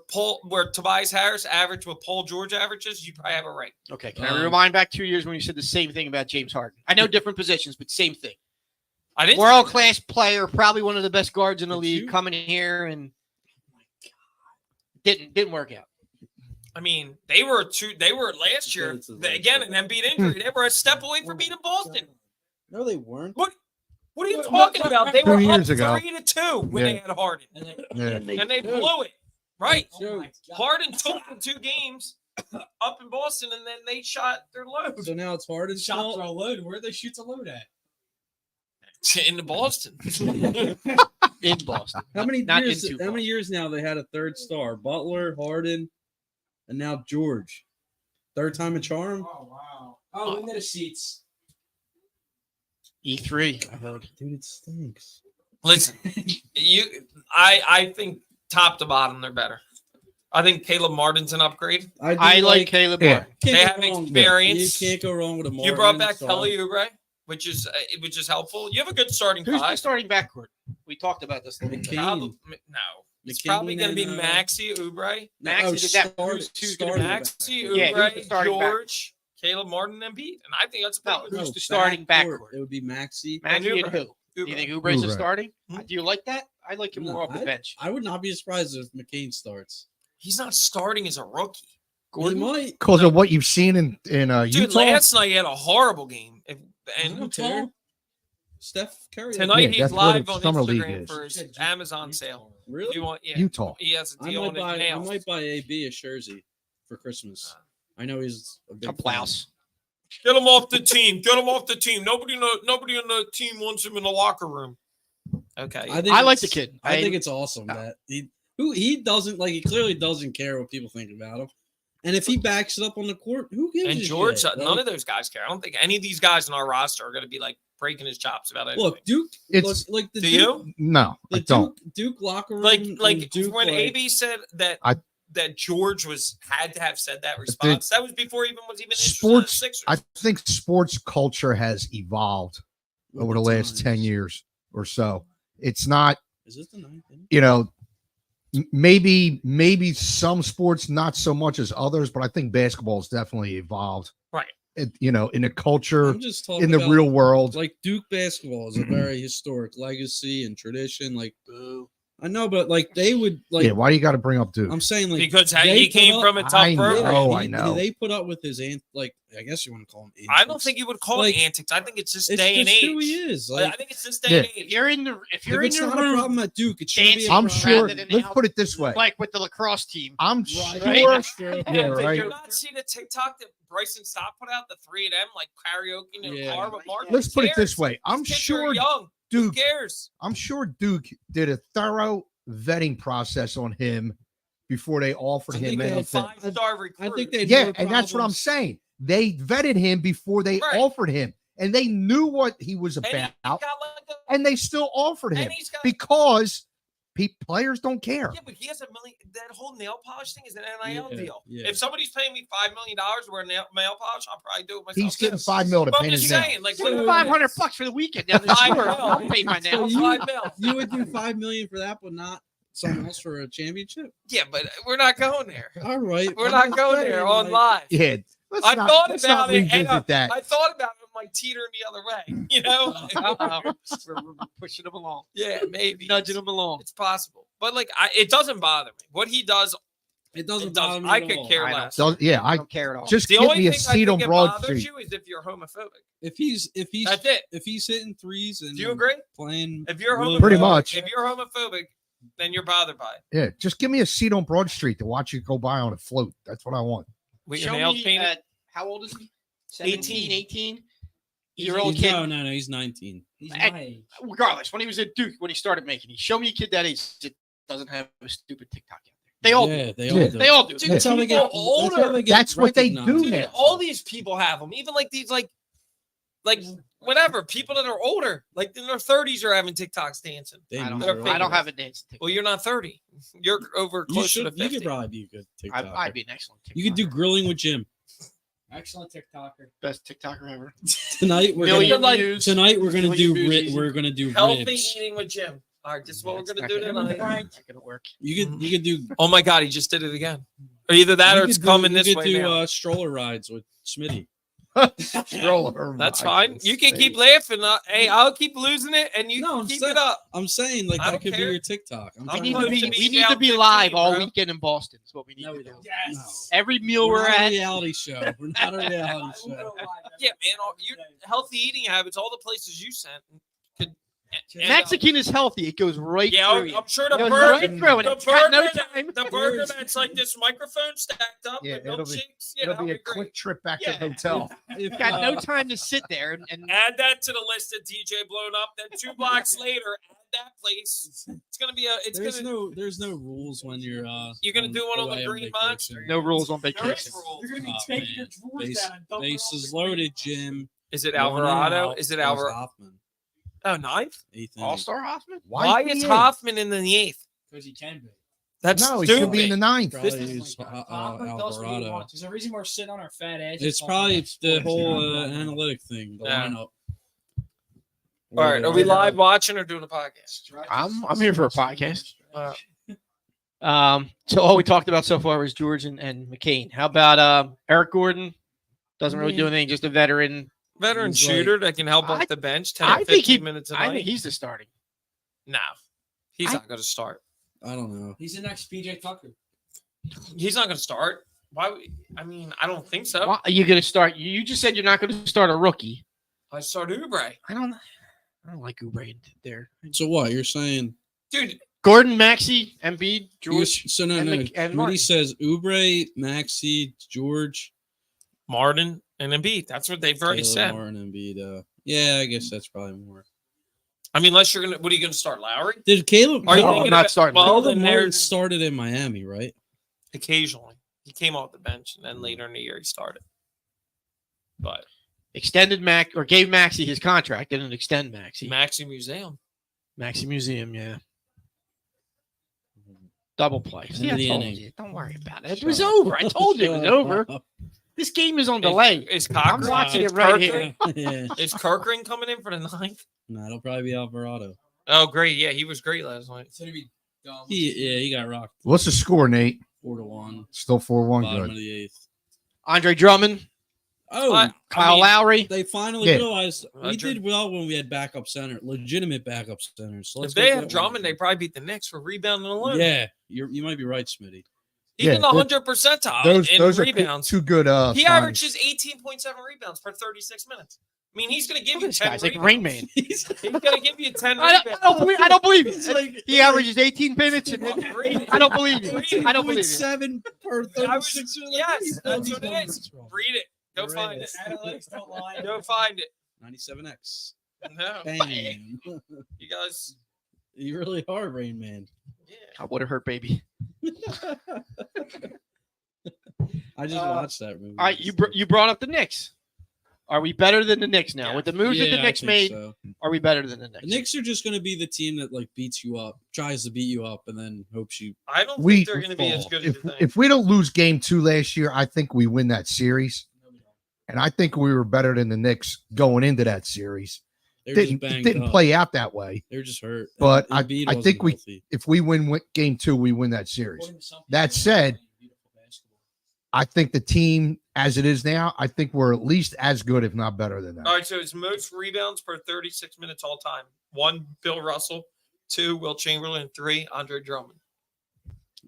Speaker 3: Tobias Harris averaged what Paul George averages, you probably have it right.
Speaker 1: Okay, can I rewind back 2 years when you said the same thing about James Harden? I know different positions, but same thing.
Speaker 3: I didn't
Speaker 1: World class player, probably one of the best guards in the
Speaker 4: Did
Speaker 1: league,
Speaker 4: you?
Speaker 1: coming in here and didn't work out.
Speaker 3: I mean, they were last year. Again, an Embiid injury. They were a step away from beating Boston.
Speaker 4: No, they weren't.
Speaker 3: What are you talking about? They
Speaker 5: 2
Speaker 3: were
Speaker 5: years
Speaker 3: up
Speaker 5: ago.
Speaker 3: 3-2 when they had Harden,
Speaker 5: Yeah.
Speaker 3: and they blew it. Right?
Speaker 6: Oh my God.
Speaker 3: Harden took the 2 games up in Boston, and then they shot their load.
Speaker 4: So now it's Harden's
Speaker 6: Shots
Speaker 4: fault.
Speaker 6: are loaded. Where they shoot the load at?
Speaker 3: In Boston.
Speaker 1: In Boston.
Speaker 4: How many
Speaker 1: Not
Speaker 4: years?
Speaker 1: into
Speaker 4: How many years now they had a third star? Butler, Harden, and now George. Third time a charm.
Speaker 6: Oh wow! Oh, into the seats.
Speaker 1: E3. I heard.
Speaker 4: Dude, it stinks.
Speaker 3: Listen, I think top to bottom they're better. I think Caleb Martin's an upgrade.
Speaker 1: I like Caleb
Speaker 5: Yeah.
Speaker 1: Martin.
Speaker 3: They have experience.
Speaker 4: You can't go wrong with a Martin.
Speaker 3: You brought back
Speaker 4: so-
Speaker 3: Kelly Oubre, which is helpful. You have a good starting
Speaker 1: Who's the
Speaker 3: five.
Speaker 1: starting backcourt? We talked about this. a little bit.
Speaker 4: McKee.
Speaker 3: Probably, no, it's
Speaker 4: McKinnon
Speaker 3: probably going to be
Speaker 4: and,
Speaker 3: Maxey Oubre,
Speaker 1: Maxey did that. Who's gonna be
Speaker 3: Maxey
Speaker 1: Yeah, who's the
Speaker 3: Oubre,
Speaker 1: starting back?
Speaker 3: George, Caleb Martin, and Embiid, and I think that's
Speaker 1: No,
Speaker 3: pretty good.
Speaker 1: who's the starting backcourt?
Speaker 4: It would be Maxey.
Speaker 1: Maxey and
Speaker 3: Oubre.
Speaker 1: who? Do you
Speaker 3: Oubre.
Speaker 1: think Oubre's
Speaker 5: Oubre.
Speaker 1: starting?
Speaker 3: Hmm?
Speaker 1: Do you like that? I like him
Speaker 4: No,
Speaker 1: more off the bench.
Speaker 4: I would not be surprised if McCain starts.
Speaker 3: He's not starting as a rookie.
Speaker 1: Gordon?
Speaker 4: He might.
Speaker 5: Because of what you've seen in
Speaker 3: Dude,
Speaker 5: Utah.
Speaker 3: last night he had a horrible game.
Speaker 4: I
Speaker 3: And
Speaker 4: don't care. Steph Curry.
Speaker 3: tonight
Speaker 5: Yeah,
Speaker 3: he's
Speaker 5: that's what
Speaker 3: live
Speaker 5: the
Speaker 3: on
Speaker 5: summer league
Speaker 3: Instagram
Speaker 5: is.
Speaker 3: for his Amazon sale. If
Speaker 4: Really?
Speaker 3: you want, yeah.
Speaker 5: Utah.
Speaker 3: He has a
Speaker 4: I
Speaker 3: deal
Speaker 4: might
Speaker 3: on his
Speaker 4: buy. I
Speaker 3: nails.
Speaker 4: might buy AB a jersey for Christmas. I know he's a big
Speaker 1: A blouse.
Speaker 3: Get him off the team. Get him off the team. Nobody on the team wants him in the locker room. Okay.
Speaker 4: Fan.
Speaker 1: I like
Speaker 4: it's-
Speaker 1: the kid.
Speaker 4: I think it's awesome
Speaker 1: No.
Speaker 4: that he doesn't like. He clearly doesn't care what people think about him. And if he backs it up on the court, who gives
Speaker 3: And
Speaker 4: a
Speaker 3: George,
Speaker 4: shit?
Speaker 3: none of those guys care. I don't think any of these guys on our roster are going to be like breaking his chops about anything.
Speaker 4: Look, Duke.
Speaker 5: It's
Speaker 4: like the
Speaker 3: Do
Speaker 4: Duke,
Speaker 3: you?
Speaker 5: no, I
Speaker 4: the
Speaker 5: don't.
Speaker 4: Duke locker room.
Speaker 3: Like
Speaker 4: and Duke,
Speaker 3: when
Speaker 4: like,
Speaker 3: AB said that
Speaker 5: I-
Speaker 3: that George had to have said that response. That was before he was even interested in the
Speaker 5: Sports.
Speaker 3: Sixers.
Speaker 5: I think sports culture has evolved
Speaker 4: with
Speaker 5: over the last 10
Speaker 4: times.
Speaker 5: years or so. It's not,
Speaker 4: Is this the ninth inning?
Speaker 5: you know, maybe some sports not so much as others, but I think basketball has definitely evolved.
Speaker 3: Right.
Speaker 5: In the culture,
Speaker 4: I'm just talking
Speaker 5: in the
Speaker 4: about,
Speaker 5: real world.
Speaker 4: like Duke basketball is a very historic legacy and tradition. Like, I know, but like they would like.
Speaker 5: Yeah, why do you got to bring up Duke?
Speaker 4: I'm saying like
Speaker 3: because
Speaker 4: they
Speaker 3: he
Speaker 4: put
Speaker 3: came
Speaker 4: up-
Speaker 3: from a tough
Speaker 5: I
Speaker 3: program.
Speaker 5: know. I know.
Speaker 4: They put up with his like I guess you want to call him.
Speaker 3: I don't
Speaker 4: antics.
Speaker 3: think you would call
Speaker 4: Like,
Speaker 3: it antics. I think it's just
Speaker 4: it's
Speaker 3: day and
Speaker 4: just
Speaker 3: age.
Speaker 4: who he is.
Speaker 3: I
Speaker 4: Like,
Speaker 3: think it's just day and
Speaker 1: If
Speaker 3: age.
Speaker 1: you're in
Speaker 4: if
Speaker 1: your
Speaker 4: it's not a
Speaker 1: room,
Speaker 4: problem at Duke, it should be.
Speaker 1: dancing
Speaker 4: a
Speaker 5: I'm
Speaker 1: around
Speaker 4: problem.
Speaker 5: sure.
Speaker 1: it in the
Speaker 5: Let's
Speaker 1: house.
Speaker 5: put it this way.
Speaker 1: like with the lacrosse team.
Speaker 5: I'm
Speaker 4: Right,
Speaker 5: sure.
Speaker 4: that's true.
Speaker 5: Yeah,
Speaker 3: Did
Speaker 5: right.
Speaker 3: you not see the TikTok that Bryson Stott put out? The three of them like karaoke in the
Speaker 4: Yeah.
Speaker 3: car with Mark.
Speaker 5: Let's
Speaker 3: Who
Speaker 5: put it this
Speaker 3: cares?
Speaker 5: way. I'm
Speaker 3: These kids are
Speaker 5: sure
Speaker 3: young. Who
Speaker 5: Duke.
Speaker 3: cares?
Speaker 5: I'm sure Duke did a thorough vetting process on him before they offered
Speaker 4: I
Speaker 5: him
Speaker 4: think they had
Speaker 5: anything.
Speaker 3: Five-star recruit.
Speaker 4: I think they.
Speaker 5: Yeah, and that's what I'm saying. They vetted him before they
Speaker 3: Right.
Speaker 5: offered him, and they knew what he was
Speaker 3: And he
Speaker 5: about,
Speaker 3: got like
Speaker 5: and they still offered him
Speaker 3: and he's got
Speaker 5: because players don't care.
Speaker 3: yeah, but he has $1 million. That whole nail polish thing is an NIL
Speaker 4: Yeah,
Speaker 3: deal.
Speaker 4: yeah.
Speaker 3: If somebody's paying me $5 million to wear nail polish, I'll probably do it myself.
Speaker 5: He's getting
Speaker 3: too.
Speaker 5: $5 million to
Speaker 3: But I'm
Speaker 5: paint
Speaker 3: just
Speaker 5: his nails.
Speaker 3: saying, like,
Speaker 1: Give me
Speaker 3: what-
Speaker 1: $500 for the weekend down the
Speaker 3: I
Speaker 1: store.
Speaker 3: know.
Speaker 1: I'll pay my nails.
Speaker 4: you-
Speaker 3: $5 million.
Speaker 4: You would do $5 million for that, but not someone else for a championship.
Speaker 3: Yeah, but we're not going there.
Speaker 4: All right,
Speaker 3: We're
Speaker 4: I'm
Speaker 3: not
Speaker 4: just
Speaker 3: going
Speaker 4: saying,
Speaker 3: there on
Speaker 4: like,
Speaker 3: live.
Speaker 5: Yeah, let's
Speaker 3: I
Speaker 5: not,
Speaker 3: thought
Speaker 5: let's
Speaker 3: about
Speaker 5: not
Speaker 3: it, and
Speaker 5: revisit that.
Speaker 3: I thought about it like teetering the other way. You know?
Speaker 1: We're pushing them along,
Speaker 3: Yeah, maybe.
Speaker 1: nudging them along.
Speaker 3: It's possible. But like it doesn't bother me. What he does,
Speaker 4: It doesn't
Speaker 3: it
Speaker 4: bother
Speaker 3: does.
Speaker 4: me
Speaker 3: I
Speaker 4: at
Speaker 3: could
Speaker 4: all.
Speaker 3: care
Speaker 1: I don't-
Speaker 3: less.
Speaker 5: Yeah,
Speaker 1: I
Speaker 5: I
Speaker 1: don't care at all.
Speaker 5: just
Speaker 3: The
Speaker 5: give
Speaker 3: only
Speaker 5: me a
Speaker 3: thing I
Speaker 5: seat
Speaker 3: think
Speaker 5: on
Speaker 3: it
Speaker 5: Broad
Speaker 3: bothers
Speaker 5: Street.
Speaker 3: you is if you're homophobic.
Speaker 4: If he's
Speaker 3: That's it.
Speaker 4: if he's hitting threes and
Speaker 3: Do you agree?
Speaker 4: playing,
Speaker 3: If you're
Speaker 4: really
Speaker 3: homophobic,
Speaker 5: Pretty
Speaker 4: well,
Speaker 5: much.
Speaker 3: If you're homophobic, then you're bothered by it.
Speaker 5: Yeah, just give me a seat on Broad Street to watch you go by on a float. That's what I want.
Speaker 3: With your
Speaker 1: Show
Speaker 3: nails
Speaker 1: me
Speaker 3: painted.
Speaker 1: at, how old is he? 17, 18? Year
Speaker 4: he's-
Speaker 1: old kid.
Speaker 4: No, he's 19.
Speaker 6: He's
Speaker 1: And-
Speaker 6: my age.
Speaker 1: Regardless, when he was at Duke, when he started making, show me a kid that age that doesn't have a stupid TikTok out there. They all do.
Speaker 4: Yeah, they
Speaker 5: Yeah.
Speaker 4: all do.
Speaker 1: They all do.
Speaker 3: Dude,
Speaker 4: That's how they get.
Speaker 3: people older.
Speaker 4: That's, how they get
Speaker 5: That's what they
Speaker 4: recognized.
Speaker 5: do
Speaker 3: Dude,
Speaker 5: now.
Speaker 3: all these people have them. Even like these, like whatever people that are older, like in their 30s, are having TikToks dancing.
Speaker 4: They
Speaker 1: I don't,
Speaker 4: know
Speaker 3: They're
Speaker 4: they're
Speaker 3: famous.
Speaker 1: I don't
Speaker 4: older.
Speaker 1: have a dance TikTok.
Speaker 3: Well, you're not 30. You're over
Speaker 4: You
Speaker 3: closer
Speaker 4: should.
Speaker 3: to 50.
Speaker 4: You could probably be a good TikToker.
Speaker 1: I'd be an excellent TikToker.
Speaker 4: You could do grilling with Jim
Speaker 6: Excellent TikToker.
Speaker 1: best TikToker ever.
Speaker 4: tonight. We're
Speaker 1: Million
Speaker 4: gonna
Speaker 1: views.
Speaker 4: tonight. We're gonna
Speaker 1: Million
Speaker 4: do
Speaker 1: views
Speaker 4: ri-
Speaker 1: easy.
Speaker 4: we're gonna do
Speaker 3: Healthy
Speaker 4: ribs.
Speaker 3: eating with Jim. All right, this is what we're
Speaker 1: It's
Speaker 3: gonna
Speaker 1: not
Speaker 3: do
Speaker 1: gonna-
Speaker 3: tonight.
Speaker 1: It's not gonna work.
Speaker 4: You could do.
Speaker 3: Oh my God, he just did it again. Or either that or
Speaker 4: you
Speaker 3: it's
Speaker 4: could
Speaker 3: coming
Speaker 4: do,
Speaker 3: this
Speaker 4: you could
Speaker 3: way
Speaker 4: do
Speaker 3: now.
Speaker 4: stroller rides with Smitty.
Speaker 5: Stroller
Speaker 3: That's
Speaker 5: ride.
Speaker 3: fine. You can keep laughing. Hey, I'll keep losing it, and you
Speaker 4: No, I'm
Speaker 3: keep
Speaker 4: saying-
Speaker 3: it up.
Speaker 4: I'm saying like
Speaker 3: I
Speaker 4: that
Speaker 3: don't
Speaker 4: could
Speaker 3: care.
Speaker 4: be your TikTok. I'm
Speaker 3: I'm
Speaker 1: We need
Speaker 4: trying
Speaker 1: to
Speaker 3: close
Speaker 1: be,
Speaker 3: to
Speaker 1: we
Speaker 3: being
Speaker 1: need to be
Speaker 3: 15,
Speaker 1: live all
Speaker 3: bro.
Speaker 1: weekend in Boston. Is what we need
Speaker 4: No,
Speaker 1: to
Speaker 4: we
Speaker 1: do.
Speaker 4: don't.
Speaker 6: Yes.
Speaker 1: Every meal
Speaker 4: We're
Speaker 1: we're
Speaker 4: not a
Speaker 1: at.
Speaker 4: reality show. We're not a reality show.
Speaker 3: Yeah, man. Your healthy eating habits, all the places you sent, could
Speaker 1: Mexican is healthy. It goes right
Speaker 3: Yeah,
Speaker 1: through you.
Speaker 3: I'm sure the
Speaker 1: It goes
Speaker 3: burger,
Speaker 1: right through it.
Speaker 3: the
Speaker 1: It's got no
Speaker 3: burger,
Speaker 1: time.
Speaker 3: the burger that's like this microphone stacked up
Speaker 5: Yeah,
Speaker 3: with
Speaker 5: it'll be-
Speaker 3: milkshakes.
Speaker 5: It'll be a
Speaker 3: great.
Speaker 5: quick trip back
Speaker 3: Yeah.
Speaker 5: to the hotel.
Speaker 1: You've got no time to sit there and
Speaker 3: Add that to the list of DJ blown up. Then 2 blocks later, add that place. It's gonna be a. It's gonna.
Speaker 4: There's no rules when you're
Speaker 3: You're gonna do one on the
Speaker 4: away
Speaker 3: Green
Speaker 4: vacation.
Speaker 3: Monster?
Speaker 1: no rules on
Speaker 3: There is
Speaker 1: vacation.
Speaker 3: rules.
Speaker 6: You're gonna be
Speaker 4: Oh,
Speaker 6: taking your
Speaker 4: man.
Speaker 6: drawers down and dumping
Speaker 4: Bases
Speaker 6: all the
Speaker 4: loaded, Jim.
Speaker 3: Is it
Speaker 4: Going in and
Speaker 3: Alvarado?
Speaker 4: out.
Speaker 3: Is it
Speaker 4: That was
Speaker 3: Alvarado?
Speaker 4: Hoffman.
Speaker 3: Oh, ninth.
Speaker 4: Eighth inning.
Speaker 1: All-Star Hoffman?
Speaker 3: Why is Hoffman in the 8th?
Speaker 6: because he can be.
Speaker 3: That's
Speaker 5: No, he
Speaker 3: stupid.
Speaker 5: should be in the ninth.
Speaker 4: Probably
Speaker 6: This
Speaker 4: use
Speaker 6: is Hoffman does what he
Speaker 4: Alvarado.
Speaker 6: wants. There's a reason we're sitting on our fat ass.
Speaker 4: It's probably the whole analytic thing, the
Speaker 3: Yeah.
Speaker 4: lineup.
Speaker 3: All right, are we live watching or doing a podcast?
Speaker 1: I'm here for a podcast.
Speaker 3: Uh,
Speaker 1: So all we talked about so far was George and McCain. How about Eric Gordon? Doesn't really do anything, just a veteran.
Speaker 3: Veteran
Speaker 4: He's like-
Speaker 3: shooter that can help
Speaker 1: I-
Speaker 3: off the bench 10
Speaker 1: I
Speaker 3: or
Speaker 1: think
Speaker 3: 15 minutes a
Speaker 1: I
Speaker 3: night.
Speaker 1: think he's the starting.
Speaker 3: No, he's
Speaker 1: I-
Speaker 3: not going to start.
Speaker 4: I don't know.
Speaker 6: He's the next PJ Tucker.
Speaker 3: He's not going to start. Why? I mean, I don't think so.
Speaker 1: Why are you going to start? You just said you're not going to start a rookie.
Speaker 3: I start Oubre.
Speaker 1: I don't like Oubre there.
Speaker 4: So what you're saying?
Speaker 3: Dude,
Speaker 1: Gordon, Maxey, Embiid,
Speaker 4: You-
Speaker 1: George.
Speaker 4: so no,
Speaker 1: and
Speaker 4: no.
Speaker 1: Mc- and
Speaker 4: What he
Speaker 1: Martin.
Speaker 4: says: Oubre, Maxey, George,
Speaker 3: Martin, and Embiid. That's what they've already
Speaker 4: Taylor,
Speaker 3: said.
Speaker 4: Martin, Embiid. Yeah, I guess that's probably more.
Speaker 3: I mean, unless you're going to, what are you going to start, Lowry?
Speaker 4: Did Caleb?
Speaker 3: Are you
Speaker 1: No,
Speaker 3: thinking
Speaker 1: I'm not
Speaker 3: about-
Speaker 1: starting.
Speaker 3: Well,
Speaker 4: Caleb
Speaker 3: then
Speaker 4: Martin
Speaker 3: there's
Speaker 4: started in Miami, right?
Speaker 3: occasionally. He came off the bench, and then later in the year he started. But
Speaker 1: Extended Mac or gave Maxey his contract, didn't extend Maxey.
Speaker 3: Maxi Museum.
Speaker 1: Maxey Museum, yeah. Double play.
Speaker 4: End
Speaker 1: See,
Speaker 4: of
Speaker 1: I
Speaker 4: the
Speaker 1: told
Speaker 4: inning.
Speaker 1: you. Don't worry about it. It
Speaker 4: Shut
Speaker 1: was
Speaker 4: up.
Speaker 1: over. I told you it was over. This game is on delay.
Speaker 3: Is
Speaker 1: I'm
Speaker 3: Cochran,
Speaker 1: watching
Speaker 3: is
Speaker 1: it right
Speaker 3: Kirkland-
Speaker 1: here.
Speaker 4: Yeah.
Speaker 3: Is Kirkland coming in for the 9th?
Speaker 4: No, it'll probably be Alvarado.
Speaker 3: Oh, great. Yeah, he was great last night.
Speaker 6: It's gonna be dumb.
Speaker 4: He got rocked
Speaker 5: What's the score, Nate?
Speaker 4: 4-1.
Speaker 5: Still 4-1.
Speaker 4: Bottom
Speaker 5: Good.
Speaker 4: of the 8th.
Speaker 1: Andre Drummond,
Speaker 4: Oh,
Speaker 3: I
Speaker 1: Kyle
Speaker 3: mean,
Speaker 1: Lowry.
Speaker 4: they finally
Speaker 5: Yeah.
Speaker 4: realized we
Speaker 3: Drum-
Speaker 4: did well when we had backup center, legitimate backup centers. So
Speaker 3: If
Speaker 4: let's
Speaker 3: they
Speaker 4: make
Speaker 3: have
Speaker 4: that
Speaker 3: Drummond, they
Speaker 4: work.
Speaker 3: probably beat the Knicks for rebounding alone.
Speaker 4: Yeah, you might be right, Smitty.
Speaker 3: He's
Speaker 5: Yeah,
Speaker 3: in the 100 percentile
Speaker 5: Those
Speaker 3: in
Speaker 5: are
Speaker 3: rebounds.
Speaker 5: two good.
Speaker 3: He
Speaker 5: times.
Speaker 3: averages 18.7 rebounds per 36 minutes. I mean, he's going to give
Speaker 1: Look
Speaker 3: you
Speaker 1: at this
Speaker 3: 10
Speaker 1: guy's like
Speaker 3: rebounds.
Speaker 1: Rain Man.
Speaker 3: He's going to give you 10
Speaker 1: I
Speaker 3: rebounds.
Speaker 1: don't believe
Speaker 4: It's
Speaker 1: it.
Speaker 4: like-
Speaker 1: He averages 18 minutes. And
Speaker 3: Read it.
Speaker 1: I don't believe you. I don't believe it.
Speaker 4: 7 per
Speaker 3: I was-
Speaker 4: 36.
Speaker 3: yes, that's what it is. Read it. Go
Speaker 4: You're
Speaker 3: find
Speaker 4: right.
Speaker 3: it.
Speaker 6: Analytics don't lie.
Speaker 3: Go find it.
Speaker 4: 97X.
Speaker 3: No.
Speaker 4: Bang.
Speaker 3: You guys.
Speaker 4: You really are, Rain Man.
Speaker 3: Yeah.
Speaker 1: I would have hurt, baby.
Speaker 4: I just watched that movie.
Speaker 1: All right, you brought up the Knicks. Are we better than the Knicks now?
Speaker 3: Yeah.
Speaker 1: With the moves that the
Speaker 4: I
Speaker 1: Knicks
Speaker 4: think
Speaker 1: made,
Speaker 4: so.
Speaker 1: are we better than the Knicks?
Speaker 4: The Knicks are just going to be the team that like beats you up, tries to beat you up, and then hopes you.
Speaker 3: I don't
Speaker 5: We
Speaker 3: think they're going to be as good as
Speaker 5: if
Speaker 3: you think.
Speaker 5: if we don't lose game 2 last year, I think we win that series. And I think we were better than the Knicks going into that series.
Speaker 4: They're just
Speaker 5: Didn't
Speaker 4: banged
Speaker 5: didn't
Speaker 4: up.
Speaker 5: play out that way.
Speaker 4: They're just hurt.
Speaker 5: But
Speaker 4: And
Speaker 5: I
Speaker 4: Embiid
Speaker 5: think
Speaker 4: wasn't
Speaker 5: we-
Speaker 4: healthy.
Speaker 5: If we win game 2, we win that series. That said, I think the team as it is now, I think we're at least as good, if not better than that.
Speaker 3: All right, so it's most rebounds per 36 minutes all time. 1, Bill Russell. 2, Will Chamberlain. 3, Andre Drummond.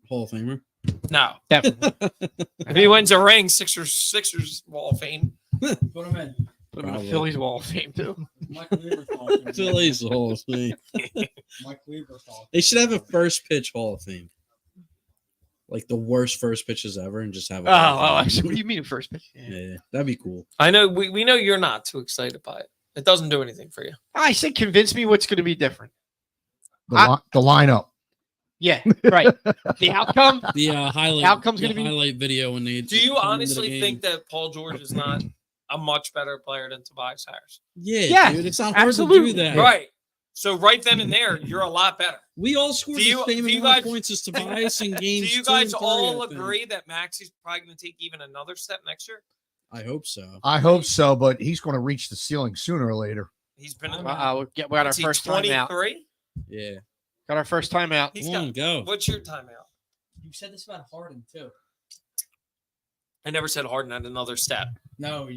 Speaker 4: Hall of Famer.
Speaker 3: No.
Speaker 1: Definitely.
Speaker 3: If he wins a ring, Sixers Wall of Fame.
Speaker 6: Put him in.
Speaker 1: Put him in the
Speaker 4: Probably.
Speaker 1: Phillies Wall of Fame too.
Speaker 6: Mike Weaver thought.
Speaker 4: Phillies Hall of Fame.
Speaker 6: Mike Weaver thought.
Speaker 4: They should have a first pitch Hall of Fame. Like the worst first pitches ever, and just have.
Speaker 1: Oh, actually, what do you mean first pitch? Yeah.
Speaker 4: Yeah, that'd be cool.
Speaker 3: I know we know you're not too excited by it. It doesn't do anything for you.
Speaker 1: I said, convince me what's going to be different.
Speaker 5: The lineup.
Speaker 1: Yeah, right. The outcome.
Speaker 4: The highlight
Speaker 1: Outcome's
Speaker 4: the
Speaker 1: gonna be-
Speaker 4: highlight video when they.
Speaker 3: Do you
Speaker 4: come into the
Speaker 3: honestly
Speaker 4: game.
Speaker 3: think that Paul George is not a much better player than Tobias Harris?
Speaker 4: Yeah,
Speaker 1: Yeah,
Speaker 4: dude, it's not hard
Speaker 1: absolutely.
Speaker 4: to do that.
Speaker 3: Right. So right then and there, you're a lot better.
Speaker 4: We all scored
Speaker 3: Do you-
Speaker 4: the same
Speaker 3: do you
Speaker 4: amount
Speaker 3: guys-
Speaker 4: of points as Tobias in
Speaker 3: Do
Speaker 4: games.
Speaker 3: you
Speaker 4: 2
Speaker 3: guys
Speaker 4: and 3,
Speaker 3: all
Speaker 4: I think.
Speaker 3: agree that Maxey's probably going to take even another step next year?
Speaker 4: I hope so.
Speaker 5: I hope so, but he's going to reach the ceiling sooner or later.
Speaker 3: He's been
Speaker 1: We got our
Speaker 3: Is he
Speaker 1: first time out.
Speaker 3: 23?
Speaker 4: Yeah.
Speaker 1: Got our first time out.
Speaker 3: He's
Speaker 4: Come
Speaker 3: got.
Speaker 4: on, go.
Speaker 3: What's your timeout?
Speaker 6: You said this about Harden too.
Speaker 3: I never said Harden had another step.
Speaker 6: No.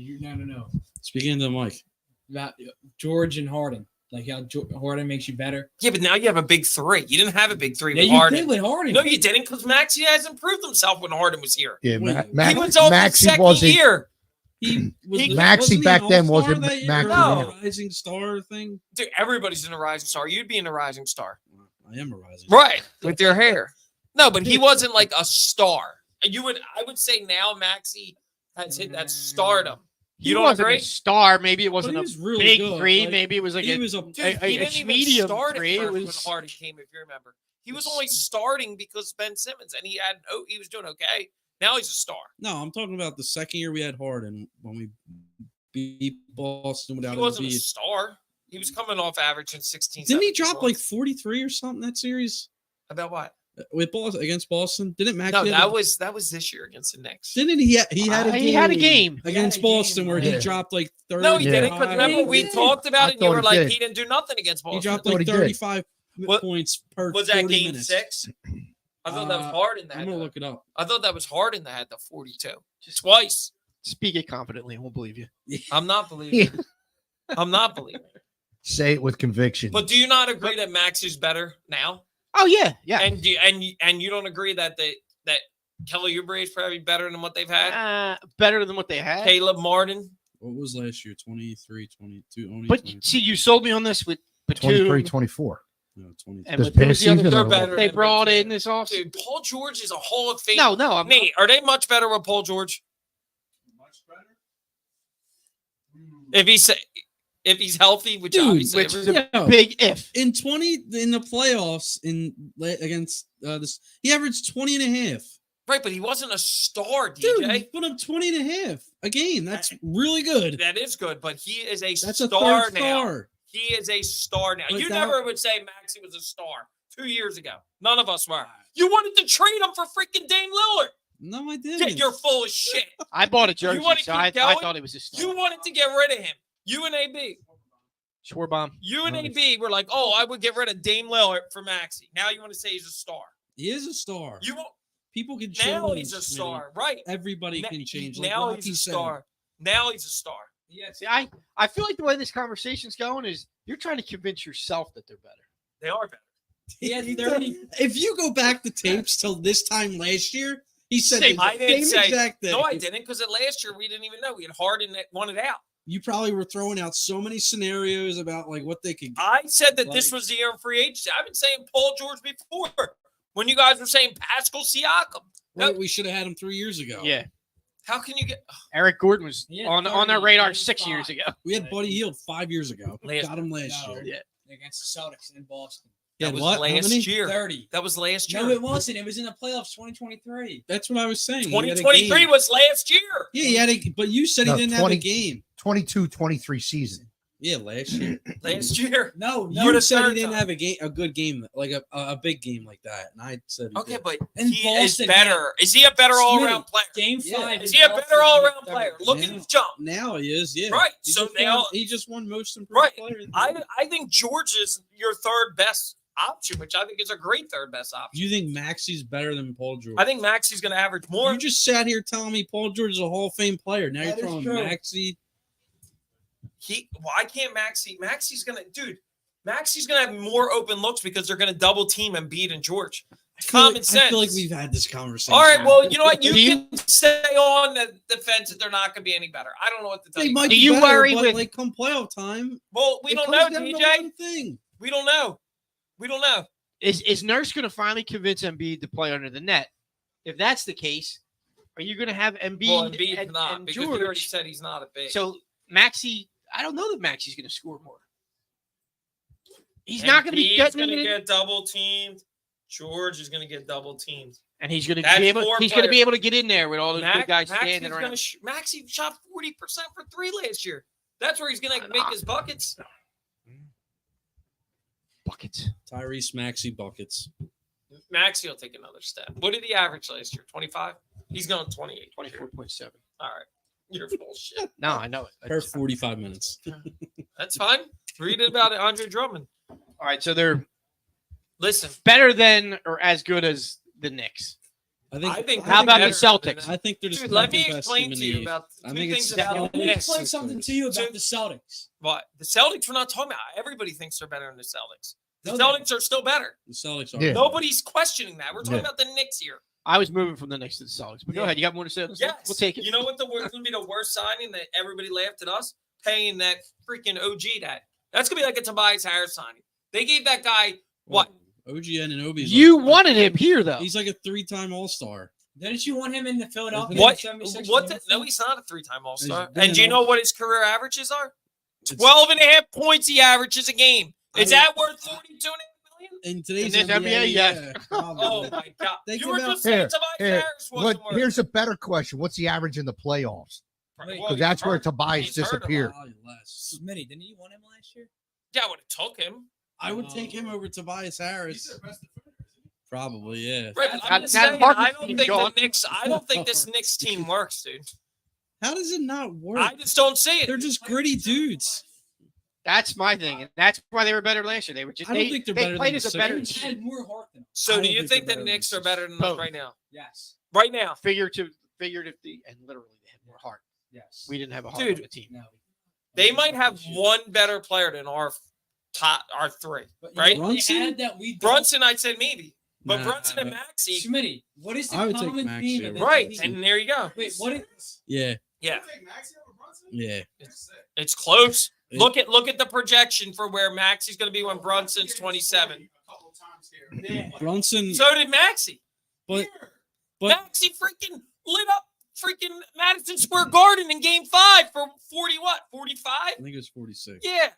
Speaker 4: Speaking to Mike.
Speaker 6: About George and Harden. Like how Harden makes you better.
Speaker 3: Yeah, but now you have a big 3. You didn't have a big 3
Speaker 6: Yeah,
Speaker 3: with
Speaker 6: you
Speaker 3: Harden.
Speaker 6: did with Harden.
Speaker 3: No, you didn't, because Maxey has improved himself when Harden was here.
Speaker 5: Yeah,
Speaker 4: Wait,
Speaker 3: He was on his
Speaker 5: Maxey
Speaker 3: second
Speaker 5: wasn't.
Speaker 3: year.
Speaker 4: He was
Speaker 5: Maxey
Speaker 4: wasn't he
Speaker 5: back
Speaker 4: an
Speaker 5: then
Speaker 4: all-star
Speaker 5: wasn't
Speaker 4: that year?
Speaker 5: Maxey.
Speaker 3: No.
Speaker 4: A rising star thing.
Speaker 3: Dude, everybody's in a rising star. You'd be in a rising star.
Speaker 4: I am a rising.
Speaker 3: Right. With your hair. No, but he wasn't like a star. And I would say now Maxey has hit that stardom.
Speaker 1: He
Speaker 3: You don't
Speaker 1: wasn't
Speaker 3: agree?
Speaker 1: a star. Maybe it
Speaker 4: But
Speaker 1: wasn't
Speaker 4: he
Speaker 1: a
Speaker 4: was really
Speaker 1: big
Speaker 4: good.
Speaker 1: three.
Speaker 4: Like,
Speaker 1: Maybe it was like
Speaker 4: he
Speaker 1: a,
Speaker 4: was a
Speaker 3: Dude,
Speaker 1: a
Speaker 3: he didn't even
Speaker 1: medium
Speaker 3: start
Speaker 1: three.
Speaker 3: at
Speaker 1: It
Speaker 3: first when
Speaker 1: was
Speaker 3: Harden came, if you remember. He was only starting because Ben Simmons, and he was doing okay. Now he's a star.
Speaker 4: No, I'm talking about the second year we had Harden when we beat Boston without
Speaker 3: He wasn't a
Speaker 4: Embiid.
Speaker 3: star. He was coming off averaging 16.
Speaker 4: Didn't he
Speaker 3: 17
Speaker 4: drop like
Speaker 3: points.
Speaker 4: 43 or something that series
Speaker 3: About what?
Speaker 4: with Boston against Boston? Didn't Maxey?
Speaker 3: No,
Speaker 4: have
Speaker 3: that was this year against the Knicks.
Speaker 4: Didn't he? He had a game.
Speaker 1: he had a game.
Speaker 4: against
Speaker 6: He had a game,
Speaker 4: Boston where
Speaker 5: yeah.
Speaker 4: he dropped like 30.
Speaker 3: No, he didn't.
Speaker 4: 35.
Speaker 3: Because remember, we
Speaker 6: did.
Speaker 3: talked about
Speaker 5: I
Speaker 3: it, and you
Speaker 5: thought
Speaker 3: were
Speaker 5: he
Speaker 3: like,
Speaker 5: did.
Speaker 3: he didn't do nothing against Boston.
Speaker 4: He dropped
Speaker 5: thought
Speaker 4: like
Speaker 5: he did.
Speaker 4: 35
Speaker 3: What-
Speaker 4: points per
Speaker 3: Was that
Speaker 4: 40
Speaker 3: game
Speaker 4: minutes.
Speaker 3: 6? I thought that was Harden that
Speaker 4: I'm
Speaker 3: had
Speaker 4: gonna
Speaker 3: the-
Speaker 4: look it up.
Speaker 3: I thought that was Harden that had the 42. Just twice.
Speaker 1: Speak it confidently. I won't believe you.
Speaker 3: I'm not believing it. I'm not believing it.
Speaker 5: Say it with conviction.
Speaker 3: But do you not agree that Max is better now?
Speaker 1: Oh yeah, yeah.
Speaker 3: And you don't agree that that Kelly Oubre is probably better than what they've had?
Speaker 1: Better than what they had.
Speaker 3: Caleb Martin?
Speaker 4: What was last year? 23, 22, only
Speaker 1: But
Speaker 4: 23.
Speaker 1: see, you sold me on this with
Speaker 5: 23,
Speaker 1: Batum
Speaker 5: 24.
Speaker 4: No, 23.
Speaker 1: and
Speaker 5: This
Speaker 1: with who was
Speaker 5: past
Speaker 1: the other
Speaker 5: season
Speaker 3: They're
Speaker 5: or
Speaker 1: third
Speaker 5: what?
Speaker 3: better
Speaker 1: they
Speaker 3: than
Speaker 1: brought
Speaker 3: Batum.
Speaker 1: in this offseason.
Speaker 3: Dude, Paul George is a Hall of Fame.
Speaker 1: No, I'm
Speaker 3: Nate, are they much better with Paul George? If he's healthy, which
Speaker 4: Dude,
Speaker 3: obviously
Speaker 1: which is a
Speaker 4: Yo,
Speaker 1: big if.
Speaker 4: in the playoffs against this, he averaged 20 and a half.
Speaker 3: right, but he wasn't a star,
Speaker 4: Dude,
Speaker 3: DJ.
Speaker 4: he put up 20 and a half a game. That's really good.
Speaker 3: That is good, but he is a
Speaker 4: That's a
Speaker 3: star
Speaker 4: third
Speaker 3: now.
Speaker 4: star.
Speaker 3: He is a star now.
Speaker 4: But
Speaker 3: You
Speaker 4: that-
Speaker 3: never would say Maxey was a star 2 years ago. None of us were. You wanted to trade him for freaking Dame Lillard.
Speaker 4: No, I
Speaker 3: Yeah,
Speaker 4: didn't.
Speaker 3: you're full of shit.
Speaker 1: I bought a jersey,
Speaker 3: wanna
Speaker 1: so
Speaker 3: keep
Speaker 1: I
Speaker 3: going?
Speaker 1: thought it was a star.
Speaker 3: You wanted to get rid of him. You and AB.
Speaker 1: Schwarbaum.
Speaker 3: You and AB were like, oh, I would get rid of Dame Lillard for Maxey. Now you want to say he's a star.
Speaker 4: He is a star.
Speaker 3: You won't.
Speaker 4: People can change.
Speaker 3: Now he's a
Speaker 4: Smitty.
Speaker 3: star, right?
Speaker 4: Everybody can change. Like
Speaker 3: Now
Speaker 4: Rocky
Speaker 3: he's a
Speaker 4: said.
Speaker 3: star. Now he's a star.
Speaker 1: Yeah, see, I feel like the way this conversation's going is you're trying to convince yourself that they're better.
Speaker 3: They are better.
Speaker 6: He had
Speaker 4: He
Speaker 6: 30.
Speaker 4: done- If you go back the tapes till this time last year, he said
Speaker 1: Same-
Speaker 4: the
Speaker 3: I didn't
Speaker 4: same
Speaker 3: say-
Speaker 4: exact thing.
Speaker 3: No, I didn't, because last year we didn't even know. We had Harden that won it out.
Speaker 4: You probably were throwing out so many scenarios about like what they could get.
Speaker 3: I said that this
Speaker 4: Like-
Speaker 3: was the year of free agency. I've been saying Paul George before when you guys were saying Pascal Siakam.
Speaker 4: Right, we should have had him 3 years ago.
Speaker 1: Yeah,
Speaker 3: How can you get
Speaker 1: Eric Gordon was
Speaker 6: Yeah,
Speaker 1: on our
Speaker 6: 30,
Speaker 1: radar 6
Speaker 6: 35.
Speaker 1: years ago.
Speaker 4: We had Buddy Hield 5 years ago.
Speaker 3: Last-
Speaker 4: Got him last
Speaker 6: No.
Speaker 4: year.
Speaker 1: Yeah.
Speaker 6: Against the Celtics in Boston.
Speaker 4: Yeah,
Speaker 3: that was
Speaker 4: what? How
Speaker 3: last
Speaker 4: many?
Speaker 3: year?
Speaker 6: 30.
Speaker 3: That was last year.
Speaker 6: No, it wasn't. It was in the playoffs 2023.
Speaker 4: That's what I was saying. He had a
Speaker 3: 2023
Speaker 4: game.
Speaker 3: was last year.
Speaker 4: Yeah, he had a. But you said
Speaker 5: No,
Speaker 4: he didn't
Speaker 5: 20
Speaker 4: have a game.
Speaker 5: 22-23 season.
Speaker 4: Yeah, last year.
Speaker 3: Last year.
Speaker 6: No,
Speaker 3: For
Speaker 4: You
Speaker 3: the
Speaker 4: said
Speaker 3: third
Speaker 4: he didn't
Speaker 3: time.
Speaker 4: have a good game, like a big game like that, and I said he
Speaker 3: Okay,
Speaker 4: did.
Speaker 3: but
Speaker 6: In
Speaker 3: he is
Speaker 6: Boston,
Speaker 3: better. Is he a better all-around player?
Speaker 6: Game
Speaker 4: Yeah.
Speaker 6: 5.
Speaker 3: Is
Speaker 6: in
Speaker 3: he a
Speaker 6: Boston,
Speaker 3: better
Speaker 6: he
Speaker 3: all-around
Speaker 6: had
Speaker 3: player?
Speaker 6: 30.
Speaker 3: Look at
Speaker 4: Yeah.
Speaker 3: his jump.
Speaker 4: Now he is, yeah.
Speaker 3: Right,
Speaker 4: He
Speaker 3: so
Speaker 4: just
Speaker 3: now-
Speaker 4: won, he just won most improved
Speaker 3: Right.
Speaker 4: player.
Speaker 3: I think George is your third best option, which I think is a great third best option.
Speaker 4: You think Maxey's better than Paul George?
Speaker 3: I think Maxey's going to average more.
Speaker 4: You just sat here telling me Paul George is a Hall of Fame player. Now
Speaker 6: That
Speaker 4: you're
Speaker 6: is
Speaker 4: throwing
Speaker 6: true.
Speaker 4: Maxey.
Speaker 3: Why can't Maxey? Maxey's going to have more open looks because they're going to double team Embiid and George. Common sense.
Speaker 4: I feel like we've had this conversation.
Speaker 3: All right, well, you know what? You
Speaker 1: Do you-
Speaker 3: can stay on the defense that they're not going to be any better. I don't know what to tell
Speaker 4: They
Speaker 3: you.
Speaker 4: might
Speaker 1: Do
Speaker 4: be
Speaker 1: you
Speaker 4: better,
Speaker 1: worry
Speaker 4: but
Speaker 1: with-
Speaker 4: like come playoff time?
Speaker 3: Well, we
Speaker 4: it
Speaker 3: don't
Speaker 4: comes
Speaker 3: know,
Speaker 4: down to
Speaker 3: DJ.
Speaker 4: one thing.
Speaker 3: We don't know. We don't know.
Speaker 1: Is Nurse going to finally convince Embiid to play under the net? If that's the case, are you going to have Embiid,
Speaker 3: Well, Embiid's
Speaker 1: and,
Speaker 3: not
Speaker 1: and
Speaker 3: because we already
Speaker 1: George?
Speaker 3: said he's not a big.
Speaker 1: So Maxey, I don't know that Maxey's going to score more. He's not going to be
Speaker 3: Embiid's
Speaker 1: getting
Speaker 3: going to
Speaker 1: in,
Speaker 3: get double teamed. George is going to get double teamed.
Speaker 1: and he's going to
Speaker 3: That's
Speaker 1: be able.
Speaker 3: four
Speaker 1: He's going to be
Speaker 3: players.
Speaker 1: able to get in there with all those good guys standing around.
Speaker 3: Maxey shot 40% for three last year. That's where he's going to make his buckets.
Speaker 1: Buckets.
Speaker 4: Tyrese Maxey buckets.
Speaker 3: Maxey will take another step. What did he average last year? 25? He's going 28.
Speaker 1: 24.7.
Speaker 3: All right. You're bullshit.
Speaker 1: No, I know it.
Speaker 4: Per 45 minutes.
Speaker 3: That's fine. Read it about Andre Drummond.
Speaker 1: All right, so they're
Speaker 3: Listen.
Speaker 1: better than or as good as the Knicks.
Speaker 3: I think
Speaker 1: How about the
Speaker 3: better
Speaker 1: Celtics?
Speaker 3: than-
Speaker 4: I think they're just
Speaker 3: Dude,
Speaker 4: the
Speaker 3: let me
Speaker 4: best
Speaker 3: explain
Speaker 4: team in
Speaker 3: to
Speaker 4: the
Speaker 3: you
Speaker 4: East.
Speaker 3: about
Speaker 4: I
Speaker 3: two
Speaker 4: think it's
Speaker 3: things about
Speaker 6: Let
Speaker 3: the
Speaker 6: me
Speaker 3: Knicks.
Speaker 6: explain something to you about the Celtics.
Speaker 3: What? The Celtics, we're not talking about. Everybody thinks they're better than the Celtics. The
Speaker 6: No,
Speaker 3: Celtics are still better.
Speaker 4: The Celtics are.
Speaker 5: Yeah.
Speaker 3: Nobody's questioning that. We're talking
Speaker 5: Yeah.
Speaker 3: about the Knicks here.
Speaker 1: I was moving from the Knicks to the Celtics. But go ahead. You got more to say on this?
Speaker 3: Yes.
Speaker 1: We'll take it.
Speaker 3: You know what the going to be the worst signing that everybody laughed at us? Paying that freaking OG that. That's going to be like a Tobias Harris signing. They gave that guy what?
Speaker 4: OG Anunoby.
Speaker 1: You wanted him here, though.
Speaker 4: He's like a 3-time All-Star.
Speaker 6: Didn't you want him in the Philadelphia?
Speaker 3: What?
Speaker 6: 76ers
Speaker 3: No, he's not a 3-time All-Star.
Speaker 4: He's been
Speaker 3: And do you
Speaker 4: an
Speaker 3: know what his career averages are? 12 and a half points he averages a game. Is that worth 42 million?
Speaker 4: In today's
Speaker 1: In this NBA, yes.
Speaker 4: probably.
Speaker 3: Oh my God!
Speaker 4: Think
Speaker 3: You were
Speaker 4: about-
Speaker 3: just saying
Speaker 5: Here,
Speaker 3: Tobias
Speaker 5: here,
Speaker 3: Harris wasn't worth
Speaker 5: Here's a better question. What's the average in the playoffs?
Speaker 3: Well,
Speaker 5: Because
Speaker 3: he's
Speaker 5: that's where
Speaker 3: hurt.
Speaker 5: Tobias
Speaker 3: He's hurt a
Speaker 5: disappeared.
Speaker 4: Probably less.
Speaker 6: Smitty, didn't you want him last year?
Speaker 3: Yeah, I would have took him.
Speaker 4: I would take him over Tobias Harris. Probably, yeah.
Speaker 3: Right, but
Speaker 1: Not-
Speaker 3: I'm just
Speaker 1: not
Speaker 3: saying,
Speaker 1: Harden's
Speaker 3: I don't
Speaker 1: team,
Speaker 3: think
Speaker 1: John.
Speaker 3: the Knicks. I don't think this Knicks team works, dude.
Speaker 4: How does it not work?
Speaker 3: I just don't see it.
Speaker 4: They're just gritty dudes.
Speaker 1: That's my thing. And that's why they were better last year. They were just
Speaker 4: I don't
Speaker 1: they,
Speaker 4: think they're
Speaker 1: they
Speaker 4: better
Speaker 1: played
Speaker 4: than
Speaker 1: as
Speaker 4: the
Speaker 1: a better
Speaker 4: Sixers.
Speaker 6: He
Speaker 1: team.
Speaker 6: had more heart than him.
Speaker 3: So
Speaker 4: I
Speaker 3: do
Speaker 4: don't
Speaker 3: you
Speaker 4: think
Speaker 3: think
Speaker 4: they're
Speaker 3: the
Speaker 4: better than
Speaker 3: Knicks
Speaker 4: the
Speaker 3: are better than us
Speaker 1: Both.
Speaker 3: right now?
Speaker 6: Yes.
Speaker 3: Right now,
Speaker 1: Figuratively, and literally, they had more heart.
Speaker 6: Yes.
Speaker 1: We didn't have a heart
Speaker 3: Dude.
Speaker 1: on the team.
Speaker 6: No.
Speaker 3: they might have one better player than our three.
Speaker 6: But
Speaker 3: Right?
Speaker 6: Brunson? Had that we don't-
Speaker 3: Brunson, I'd say maybe, but
Speaker 4: Nah.
Speaker 3: Brunson and Maxey,
Speaker 6: Smitty, what is the
Speaker 4: I would take
Speaker 6: common
Speaker 4: Maxey
Speaker 6: theme of
Speaker 4: over
Speaker 6: this
Speaker 3: right?
Speaker 6: team?
Speaker 3: And there you go.
Speaker 6: Wait, what is?
Speaker 4: Yeah,
Speaker 3: Yeah,
Speaker 4: yeah.
Speaker 3: it's close.
Speaker 4: It-
Speaker 3: Look at the projection for where Maxey's going to be when Brunson's 27.
Speaker 4: Brunson,
Speaker 3: So did Maxey.
Speaker 4: but
Speaker 3: Maxey freaking lit up freaking Madison Square Garden in Game 5 for 40 what? 45?
Speaker 4: I think it was 46.
Speaker 3: Yeah.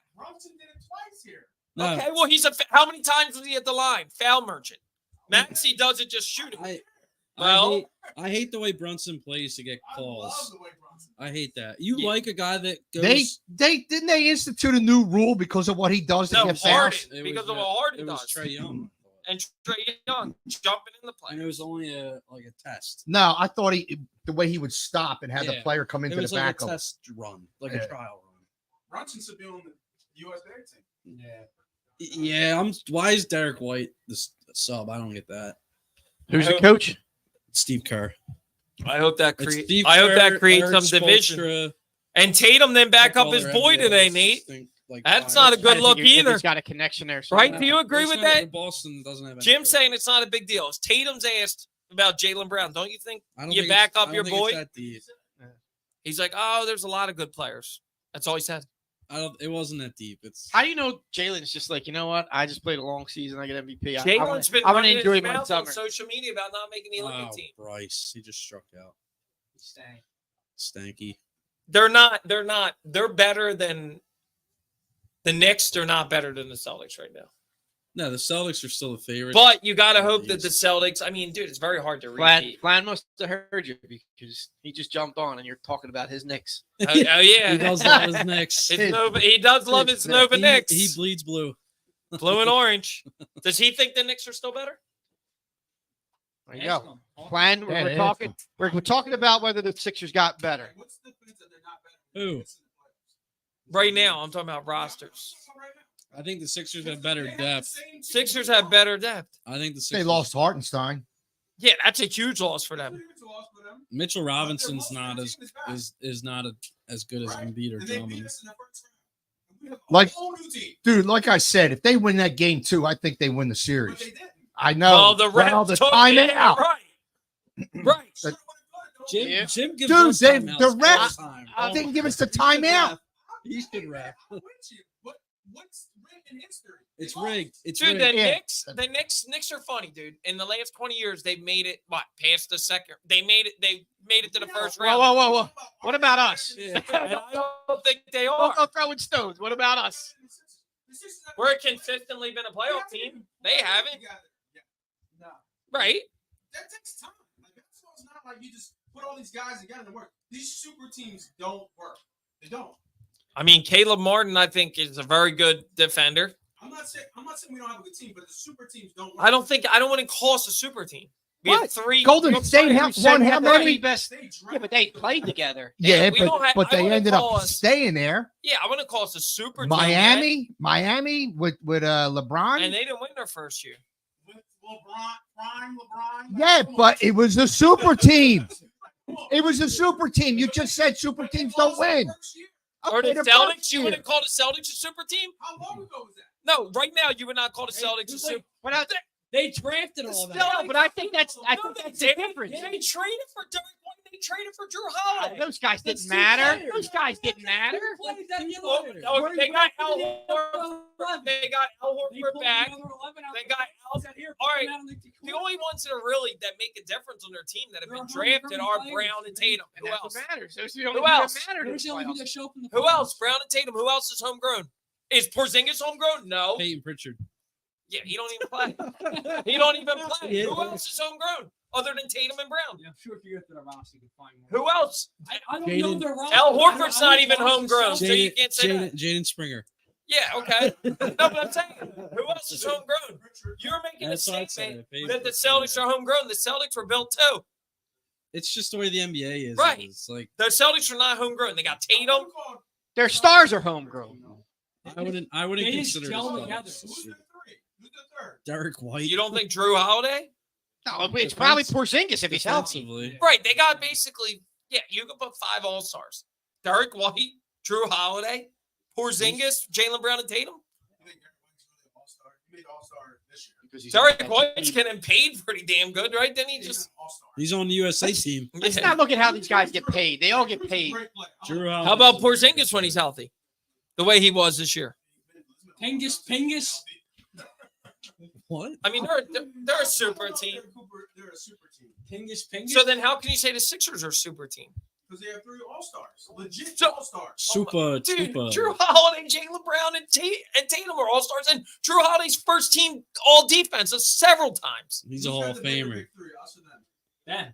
Speaker 4: No,
Speaker 3: Okay. Well, how many times was he at the line? Foul merchant. Maxey does it just shooting. Well-
Speaker 4: I hate the way Brunson plays to get calls. I hate that. You
Speaker 3: Yeah.
Speaker 4: like a guy that goes.
Speaker 5: They didn't they institute a new rule because of what he does to
Speaker 3: No,
Speaker 5: get
Speaker 3: Harden,
Speaker 5: fouls?
Speaker 4: It
Speaker 3: because
Speaker 4: was,
Speaker 3: of what Harden
Speaker 4: it was
Speaker 3: does.
Speaker 4: Trae Young,
Speaker 3: And Trae Young jumping in the
Speaker 4: and
Speaker 3: play.
Speaker 4: it was only a test.
Speaker 5: No, I thought the way he would stop and have the
Speaker 4: Yeah.
Speaker 5: player come
Speaker 4: It
Speaker 5: into the
Speaker 4: was like
Speaker 5: back
Speaker 4: a
Speaker 5: of
Speaker 4: test run, like
Speaker 5: Yeah.
Speaker 4: a trial run.
Speaker 2: Brunson should be on the U.S. team.
Speaker 6: Yeah.
Speaker 4: Yeah, why is Derek White the sub? I don't get that.
Speaker 1: Who's
Speaker 3: I
Speaker 1: the
Speaker 3: hope-
Speaker 1: coach?
Speaker 4: Steve Kerr.
Speaker 3: I hope that
Speaker 4: It's
Speaker 3: creates.
Speaker 4: Steve
Speaker 3: I hope that
Speaker 4: Kerr,
Speaker 3: creates
Speaker 4: Eric
Speaker 3: some division.
Speaker 4: Spoelstra,
Speaker 3: And Tatum then back
Speaker 4: like
Speaker 3: up
Speaker 4: all
Speaker 3: his
Speaker 4: their
Speaker 3: boy
Speaker 4: NBA
Speaker 3: today,
Speaker 4: assistants
Speaker 3: Nate.
Speaker 4: think, like,
Speaker 3: That's
Speaker 4: fine.
Speaker 3: not a good look either.
Speaker 1: He's got a connection there.
Speaker 3: Right?
Speaker 4: Yeah.
Speaker 3: Do you agree
Speaker 4: It's
Speaker 3: with
Speaker 4: not-
Speaker 3: that?
Speaker 4: Boston doesn't have. any
Speaker 3: Jim
Speaker 4: coach.
Speaker 3: saying it's not a big deal. Tatum's asked about Jalen Brown. Don't you think
Speaker 4: I don't
Speaker 3: you
Speaker 4: think
Speaker 3: back
Speaker 4: it's-
Speaker 3: up
Speaker 4: I don't
Speaker 3: your
Speaker 4: think it's
Speaker 3: boy?
Speaker 4: that deep.
Speaker 3: He's like, oh, there's a lot of good players. That's all he said.
Speaker 4: It wasn't that deep. It's
Speaker 1: How do you know Jalen's just like, you know what? I just played a long season. I get MVP.
Speaker 3: Jalen's been
Speaker 1: I'm gonna
Speaker 3: running
Speaker 1: enjoy
Speaker 3: his
Speaker 1: my
Speaker 3: mouth
Speaker 1: summer.
Speaker 3: on social media about not making the Olympic team.
Speaker 4: Bryce. He just struck out.
Speaker 6: Stank.
Speaker 4: Stanky.
Speaker 3: They're not. They're better than the Knicks. They're not better than the Celtics right now.
Speaker 4: No, the Celtics are still the favorite.
Speaker 3: But you got to hope that the Celtics. I mean, dude, it's very hard to repeat.
Speaker 1: Flan must have heard you because he just jumped on and you're talking about his Knicks.
Speaker 3: Oh, yeah,
Speaker 4: he does love his Knicks.
Speaker 3: He does love his Nova Knicks.
Speaker 4: He bleeds blue.
Speaker 3: Blue and orange. Does he think the Knicks are still better?
Speaker 1: There you go.
Speaker 6: Ask him.
Speaker 1: Flan,
Speaker 5: Yeah,
Speaker 1: we're
Speaker 5: yeah.
Speaker 1: talking. We're talking about whether the Sixers got better.
Speaker 2: What's the difference that they're not better?
Speaker 4: Who?
Speaker 3: Right now, I'm talking about rosters.
Speaker 4: I think the Sixers have better depth.
Speaker 3: Sixers have better depth.
Speaker 4: I think the
Speaker 5: They
Speaker 4: Sixers.
Speaker 5: lost Hartenstein.
Speaker 3: Yeah, that's a huge loss for them.
Speaker 4: Mitchell Robinson's not as as good as Embiid or Drummond.
Speaker 5: Like, dude, like I said, if they win that game too, I think they win the series. I know.
Speaker 3: Well, the refs
Speaker 5: the
Speaker 3: took
Speaker 5: timeout.
Speaker 3: Right. Right.
Speaker 4: Jim,
Speaker 1: Yeah.
Speaker 4: Jim gives
Speaker 5: Dude,
Speaker 4: us
Speaker 5: they-
Speaker 4: timeouts
Speaker 5: the
Speaker 4: all
Speaker 5: refs-
Speaker 4: time.
Speaker 5: Didn't give us the
Speaker 4: He should
Speaker 5: timeout.
Speaker 4: ref. He should ref.
Speaker 2: What's rigged in history?
Speaker 4: It's rigged. It's
Speaker 3: Dude,
Speaker 4: rigged.
Speaker 3: the Knicks are funny, dude. In the last 20 years, they've made it past the second. They made it to the first round.
Speaker 1: Whoa. What about us?
Speaker 4: Yeah.
Speaker 3: And I don't think they
Speaker 1: Don't
Speaker 3: are.
Speaker 1: go throwing stones. What about us?
Speaker 3: We're consistently been a playoff team. They haven't.
Speaker 2: No.
Speaker 3: Right.
Speaker 2: That takes time. Like, basketball's not like you just put all these guys together to work. These super teams don't work. They don't.
Speaker 3: I mean, Caleb Martin, I think, is a very good defender.
Speaker 2: I'm not saying we don't have a good team, but the super teams don't work.
Speaker 3: I don't want to call us a super team. We have
Speaker 5: What?
Speaker 3: three.
Speaker 5: Golden
Speaker 3: good
Speaker 5: State
Speaker 3: players.
Speaker 5: won how
Speaker 1: Three
Speaker 5: many?
Speaker 1: best.
Speaker 2: They
Speaker 1: Yeah, but they played together.
Speaker 5: Yeah,
Speaker 3: we don't have-
Speaker 5: but
Speaker 3: I
Speaker 5: they
Speaker 3: wouldn't
Speaker 5: ended
Speaker 3: call
Speaker 5: up
Speaker 3: us-
Speaker 5: staying there.
Speaker 3: Yeah, I want to call us a super team.
Speaker 5: Miami with LeBron.
Speaker 3: And they didn't win their first year.
Speaker 2: With LeBron.
Speaker 5: Yeah, but it was a super team. It was a super team. You just said super teams don't win.
Speaker 3: Or
Speaker 5: Okay,
Speaker 3: the
Speaker 5: the
Speaker 3: Celtics?
Speaker 5: first
Speaker 3: You
Speaker 5: year.
Speaker 3: wouldn't call the Celtics a super team?
Speaker 2: How long ago was that?
Speaker 3: No, right now you would not call the Celtics a super.
Speaker 1: What else?
Speaker 6: They drafted all that.
Speaker 1: No, but I think that's the difference.
Speaker 3: They traded for Derek White. They traded for Drew Holiday.
Speaker 1: Those guys
Speaker 6: That's
Speaker 1: didn't
Speaker 6: two
Speaker 1: matter.
Speaker 6: players.
Speaker 1: Those guys didn't matter.
Speaker 6: Who played that year
Speaker 3: Oh,
Speaker 6: later?
Speaker 3: no,
Speaker 6: Where
Speaker 3: they
Speaker 6: he
Speaker 3: got
Speaker 6: went
Speaker 3: Al
Speaker 6: to
Speaker 3: Horford.
Speaker 6: the 11.
Speaker 3: They got Al
Speaker 6: They
Speaker 3: Horford
Speaker 6: pulled
Speaker 3: back.
Speaker 6: the other 11 out
Speaker 3: They
Speaker 6: the
Speaker 3: got Al.
Speaker 6: Said, "Here,
Speaker 3: All
Speaker 6: put
Speaker 3: right.
Speaker 6: them out on the
Speaker 3: The only ones that are really that make a difference on their team that have been
Speaker 6: They're
Speaker 3: drafted
Speaker 6: homegrown
Speaker 3: are
Speaker 6: players,
Speaker 3: Brown and
Speaker 6: man.
Speaker 3: Tatum.
Speaker 1: And
Speaker 3: Who
Speaker 1: that's
Speaker 3: else?
Speaker 1: what matters. Those are the
Speaker 3: Who
Speaker 1: only people
Speaker 3: else?
Speaker 1: that matter.
Speaker 6: There's the only people that show up in the
Speaker 3: Who else?
Speaker 6: playoffs.
Speaker 3: Brown and Tatum. Who else is homegrown? Is Porzingis homegrown? No.
Speaker 4: Peyton Pritchard.
Speaker 3: Yeah, he don't even play. He don't even play.
Speaker 4: Yeah.
Speaker 3: Who else is homegrown other than Tatum and Brown?
Speaker 6: Yeah, I'm sure if you go to the roster, you can find more.
Speaker 3: Who else?
Speaker 6: I don't know
Speaker 4: Jaden-
Speaker 6: their roster.
Speaker 3: Al Horford's
Speaker 6: I
Speaker 3: not
Speaker 6: don't
Speaker 3: even
Speaker 6: know
Speaker 3: homegrown,
Speaker 6: the
Speaker 3: so you can't say that.
Speaker 4: Jaden Springer.
Speaker 3: Yeah, okay. No, but I'm saying, who else is homegrown? You're making a
Speaker 4: That's what I'd
Speaker 3: statement
Speaker 4: say.
Speaker 3: that the Celtics are homegrown. The Celtics were built too.
Speaker 4: It's just the way the NBA is.
Speaker 3: Right.
Speaker 4: It's like
Speaker 3: The Celtics are not homegrown. They got Tatum.
Speaker 1: Their stars are homegrown.
Speaker 4: I wouldn't
Speaker 6: They just
Speaker 4: consider
Speaker 6: gel
Speaker 4: it
Speaker 6: together.
Speaker 2: Who's the three? Who's the third?
Speaker 4: Derek White.
Speaker 3: You don't think Drew Holiday?
Speaker 1: No, it's probably Porzingis if he's healthy.
Speaker 4: defensively.
Speaker 3: Right. They got basically, yeah, you can put 5 All-Stars. Derek White, Drew Holiday, Porzingis, Jaylen Brown, and Tatum.
Speaker 2: You think everybody's really an all-star? He made all-star this year.
Speaker 1: Because he's
Speaker 3: Derek
Speaker 1: a-
Speaker 3: White's getting paid pretty damn good, right? Didn't he
Speaker 2: He's
Speaker 3: just?
Speaker 2: an all-star.
Speaker 4: He's on the USA team.
Speaker 1: Let's
Speaker 3: Yeah.
Speaker 1: not look at how these guys get paid. They all get
Speaker 2: He's a
Speaker 1: paid.
Speaker 2: great player.
Speaker 4: Drew
Speaker 3: How about Porzingis when he's healthy? The way he was this year.
Speaker 6: Pingus.
Speaker 4: What?
Speaker 3: I mean, they're a super team.
Speaker 2: They're a super team
Speaker 6: Pingus.
Speaker 3: So then how can you say the Sixers are a super team?
Speaker 2: because they have 3 all-stars, legit
Speaker 3: So-
Speaker 2: all-stars.
Speaker 4: Super,
Speaker 3: Dude,
Speaker 4: super.
Speaker 3: Drew Holiday, Jaylen Brown, and Tatum are all-stars, and Drew Holiday's first team all defenses several times.
Speaker 4: He's a Hall of Famer.
Speaker 6: Yeah,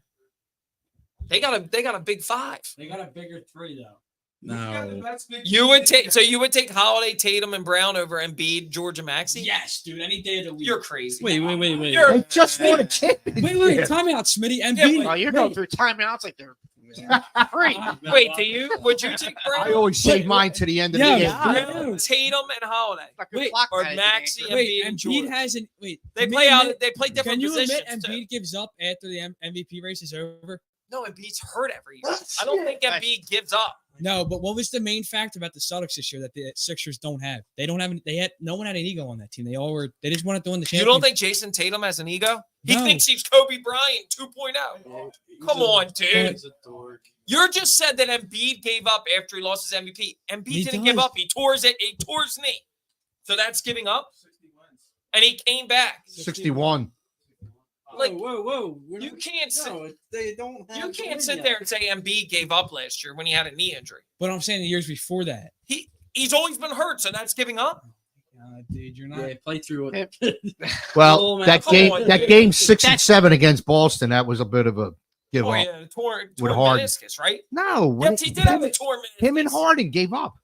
Speaker 3: They got a big 5.
Speaker 6: they got a bigger 3 though.
Speaker 4: No.
Speaker 3: You would take Holiday, Tatum, and Brown over Embiid, George, and Maxey?
Speaker 6: Yes, dude. Any day of the week.
Speaker 3: You're crazy.
Speaker 4: Wait.
Speaker 3: You're-
Speaker 5: They just won a championship.
Speaker 6: Wait. Time out, Smitty.
Speaker 3: Yeah,
Speaker 6: Embiid.
Speaker 1: Oh, you're going through timeouts like they're free.
Speaker 3: Wait, would you take
Speaker 5: I
Speaker 3: Brown,
Speaker 5: always save mine to the end of
Speaker 6: Yeah,
Speaker 5: the
Speaker 6: yeah.
Speaker 5: game.
Speaker 3: Brown, Tatum, and Holiday?
Speaker 1: Fucking
Speaker 6: Wait,
Speaker 1: clock
Speaker 3: or
Speaker 1: management,
Speaker 3: Maxey
Speaker 1: Andrew.
Speaker 3: and
Speaker 6: Wait,
Speaker 3: Embiid and
Speaker 6: Embiid
Speaker 3: George.
Speaker 6: hasn't. Wait,
Speaker 3: They
Speaker 6: can
Speaker 3: play
Speaker 6: you
Speaker 3: out.
Speaker 6: admit-
Speaker 3: They play
Speaker 6: Can
Speaker 3: different
Speaker 6: you
Speaker 3: positions.
Speaker 6: admit
Speaker 3: too.
Speaker 6: Embiid gives up after the MVP race is over?
Speaker 3: No, Embiid's hurt every year. I don't think Embiid gives up.
Speaker 6: No, but what was the main factor about the Celtics this year that the Sixers don't have? They don't have. No one had an ego on that team. They all were. They just wanted to win the
Speaker 3: You
Speaker 6: championship.
Speaker 3: don't think Jason Tatum has an ego? He
Speaker 6: No.
Speaker 3: thinks he's Kobe Bryant 2.0. Come on, dude. You just said that Embiid gave up after he lost his MVP. Embiid
Speaker 6: He
Speaker 3: didn't give
Speaker 6: does.
Speaker 3: up. He tore his knee. So that's giving up. And he came back.
Speaker 5: 61.
Speaker 3: Like,
Speaker 4: whoa.
Speaker 3: you can't sit,
Speaker 4: They don't
Speaker 3: you can't sit there and say Embiid gave up last year when he had a knee injury.
Speaker 6: But I'm saying the years before that.
Speaker 3: He's always been hurt, so that's giving up.
Speaker 6: Dude, you're not.
Speaker 4: play through it.
Speaker 5: Well,
Speaker 4: Oh, man.
Speaker 5: that
Speaker 3: Come
Speaker 5: game,
Speaker 3: on,
Speaker 5: that
Speaker 3: dude.
Speaker 5: game 6 and 7 against Boston, that was a bit of a give
Speaker 3: Oh,
Speaker 5: up.
Speaker 3: yeah, torn
Speaker 5: With Harden.
Speaker 3: meniscus, right?
Speaker 5: No,
Speaker 3: Yes, he did have a torn meniscus.
Speaker 5: him and Harden gave up.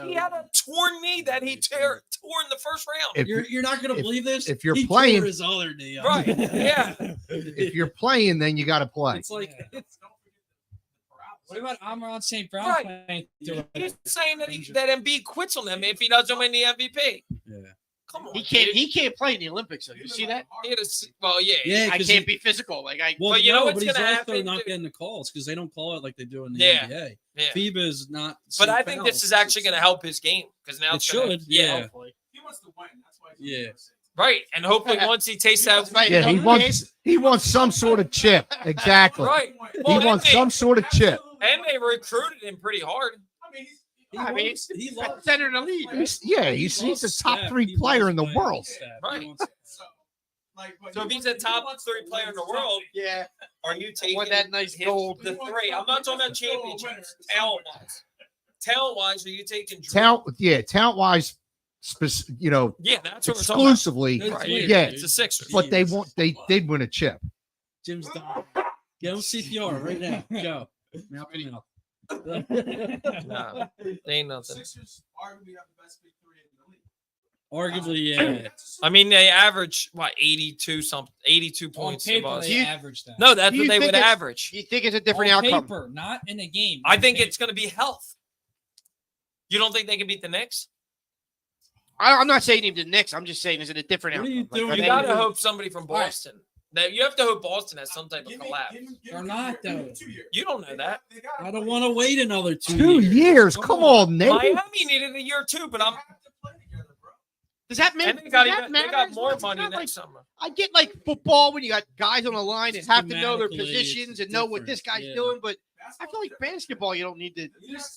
Speaker 3: He had a torn knee that he tore in the first round.
Speaker 5: If,
Speaker 4: You're not gonna
Speaker 5: if-
Speaker 4: believe this.
Speaker 5: if you're
Speaker 4: He
Speaker 5: playing-
Speaker 4: tore his other knee.
Speaker 3: Right, yeah.
Speaker 5: if you're playing, then you got to play.
Speaker 4: It's like
Speaker 6: What about Amron St. Brown
Speaker 3: Right.
Speaker 6: playing?
Speaker 3: He's saying that Embiid quits on them if he doesn't win the MVP.
Speaker 4: Yeah.
Speaker 3: Come on,
Speaker 1: He can't.
Speaker 3: dude.
Speaker 1: He can't play in the Olympics. Though. You see that?
Speaker 3: He had a, well, yeah.
Speaker 4: Yeah,
Speaker 1: I
Speaker 4: 'cause
Speaker 1: can't be physical. Like I.
Speaker 4: Well,
Speaker 3: But you know
Speaker 4: no,
Speaker 3: what's
Speaker 4: but he's
Speaker 3: gonna
Speaker 4: also
Speaker 3: happen,
Speaker 4: not
Speaker 3: dude?
Speaker 4: getting the calls because they don't call it like they do in the
Speaker 3: Yeah.
Speaker 4: NBA.
Speaker 3: Yeah.
Speaker 4: FIBA is not.
Speaker 3: But I think this is actually going to help his game because now
Speaker 4: It
Speaker 3: it's gonna-
Speaker 4: should, yeah.
Speaker 1: Hopefully.
Speaker 2: He wants to win. That's why.
Speaker 4: Yeah.
Speaker 3: right. And hopefully once he tastes that,
Speaker 1: Right.
Speaker 5: Yeah, he
Speaker 1: Okay.
Speaker 5: wants some sort of chip. Exactly.
Speaker 3: right.
Speaker 5: He
Speaker 3: Well,
Speaker 5: wants
Speaker 3: and
Speaker 5: some sort of chip.
Speaker 3: they recruited him pretty hard.
Speaker 2: I mean, he's.
Speaker 1: I mean,
Speaker 4: he
Speaker 1: At
Speaker 4: loves.
Speaker 1: center in the league.
Speaker 5: He's a top 3 player in the world.
Speaker 3: Right.
Speaker 2: So, like, but
Speaker 3: So
Speaker 2: he
Speaker 3: if he's
Speaker 2: wants-
Speaker 3: a top
Speaker 2: he wants
Speaker 3: 3
Speaker 2: to
Speaker 3: player
Speaker 2: win
Speaker 3: in the
Speaker 2: something.
Speaker 3: world,
Speaker 1: Yeah.
Speaker 3: are you taking
Speaker 1: Won that nice
Speaker 3: him
Speaker 1: gold.
Speaker 3: the 3? I'm not talking about championships. Talent-wise. Talent-wise, are you taking Drew?
Speaker 5: Talent wise,
Speaker 3: Yeah, that's what we're talking
Speaker 5: exclusively.
Speaker 6: That's
Speaker 3: about.
Speaker 6: weird,
Speaker 5: Yeah.
Speaker 3: It's the Sixers.
Speaker 5: But they did win a chip.
Speaker 4: Jim's done. Get him CPR right now. Go. Mouth to mouth.
Speaker 3: Nah, they ain't nothing.
Speaker 2: Sixers arguably have the best big 3 in the league.
Speaker 4: Arguably, yeah.
Speaker 3: I mean, they average, 82
Speaker 6: On
Speaker 3: points.
Speaker 6: paper,
Speaker 3: above.
Speaker 6: they average that.
Speaker 3: No, that's
Speaker 1: Do
Speaker 3: what
Speaker 1: you
Speaker 3: they
Speaker 1: think
Speaker 3: would
Speaker 1: it's-
Speaker 3: average.
Speaker 1: You think it's a different
Speaker 6: On
Speaker 1: outcome?
Speaker 6: paper, not in a game.
Speaker 3: I
Speaker 6: On
Speaker 3: think
Speaker 6: paper.
Speaker 3: it's going to be health. You don't think they can beat the Knicks?
Speaker 1: I'm not saying even the Knicks. I'm just saying, is it a different
Speaker 4: What are
Speaker 1: outcome?
Speaker 4: you
Speaker 1: Like,
Speaker 4: doing?
Speaker 1: are
Speaker 3: You
Speaker 1: they-
Speaker 3: got to hope somebody from
Speaker 6: All right.
Speaker 3: Boston. Now, you have to hope Boston has some type of
Speaker 2: Give me-
Speaker 3: collab.
Speaker 2: give me- give
Speaker 6: They're
Speaker 2: me
Speaker 6: not,
Speaker 2: 2 years.
Speaker 6: though.
Speaker 2: 2 years.
Speaker 3: You don't know that.
Speaker 2: They gotta
Speaker 4: I don't
Speaker 2: play.
Speaker 4: want to wait another 2
Speaker 5: 2 years. Come on, Nate.
Speaker 3: Miami needed a year too, but
Speaker 2: They
Speaker 3: I'm
Speaker 2: have to play together, bro.
Speaker 1: Does that make?
Speaker 3: And they got
Speaker 1: does that
Speaker 3: they
Speaker 1: matter
Speaker 3: got
Speaker 1: as
Speaker 3: more
Speaker 1: much?
Speaker 3: money
Speaker 1: Not
Speaker 3: next
Speaker 1: like,
Speaker 3: summer.
Speaker 1: I get like football when you got guys on the line and have to know their
Speaker 4: Schematically,
Speaker 1: positions
Speaker 4: it's
Speaker 1: and know what
Speaker 4: different.
Speaker 1: this guy's
Speaker 4: Yeah.
Speaker 1: doing, but I feel like basketball, you don't need to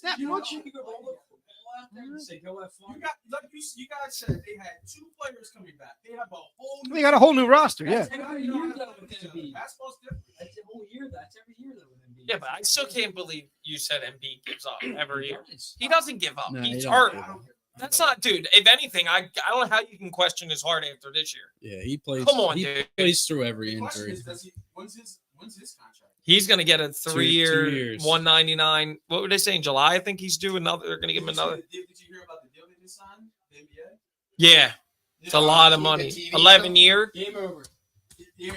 Speaker 1: that much.
Speaker 6: You go roll the football out there and say, go have fun.
Speaker 2: You got, like you guys said, they had 2 players coming back. They have a whole.
Speaker 1: They got a whole new roster. Yeah.
Speaker 6: That's every year though with Embiid.
Speaker 2: Basketball's different.
Speaker 6: That's the whole year. That's every year though with Embiid.
Speaker 3: Yeah, but I still can't believe you said Embiid gives up every year. He doesn't give up.
Speaker 4: No,
Speaker 3: He's
Speaker 4: he don't
Speaker 3: hurt.
Speaker 4: give up.
Speaker 3: That's not, dude. If anything, I don't know how you can question his heart after this year.
Speaker 4: Yeah, he plays.
Speaker 3: Come on,
Speaker 4: he
Speaker 3: dude.
Speaker 4: plays through every
Speaker 2: The question
Speaker 4: injury.
Speaker 2: is, when's his contract?
Speaker 3: He's gonna get a 3-year,
Speaker 4: 2 years.
Speaker 3: 199. What were they saying? July, I think he's due another. They're gonna give him another.
Speaker 2: Did you hear about the deal they just signed? The NBA?
Speaker 3: Yeah, it's a lot of money. 11-year.
Speaker 6: Game over.
Speaker 2: Yeah,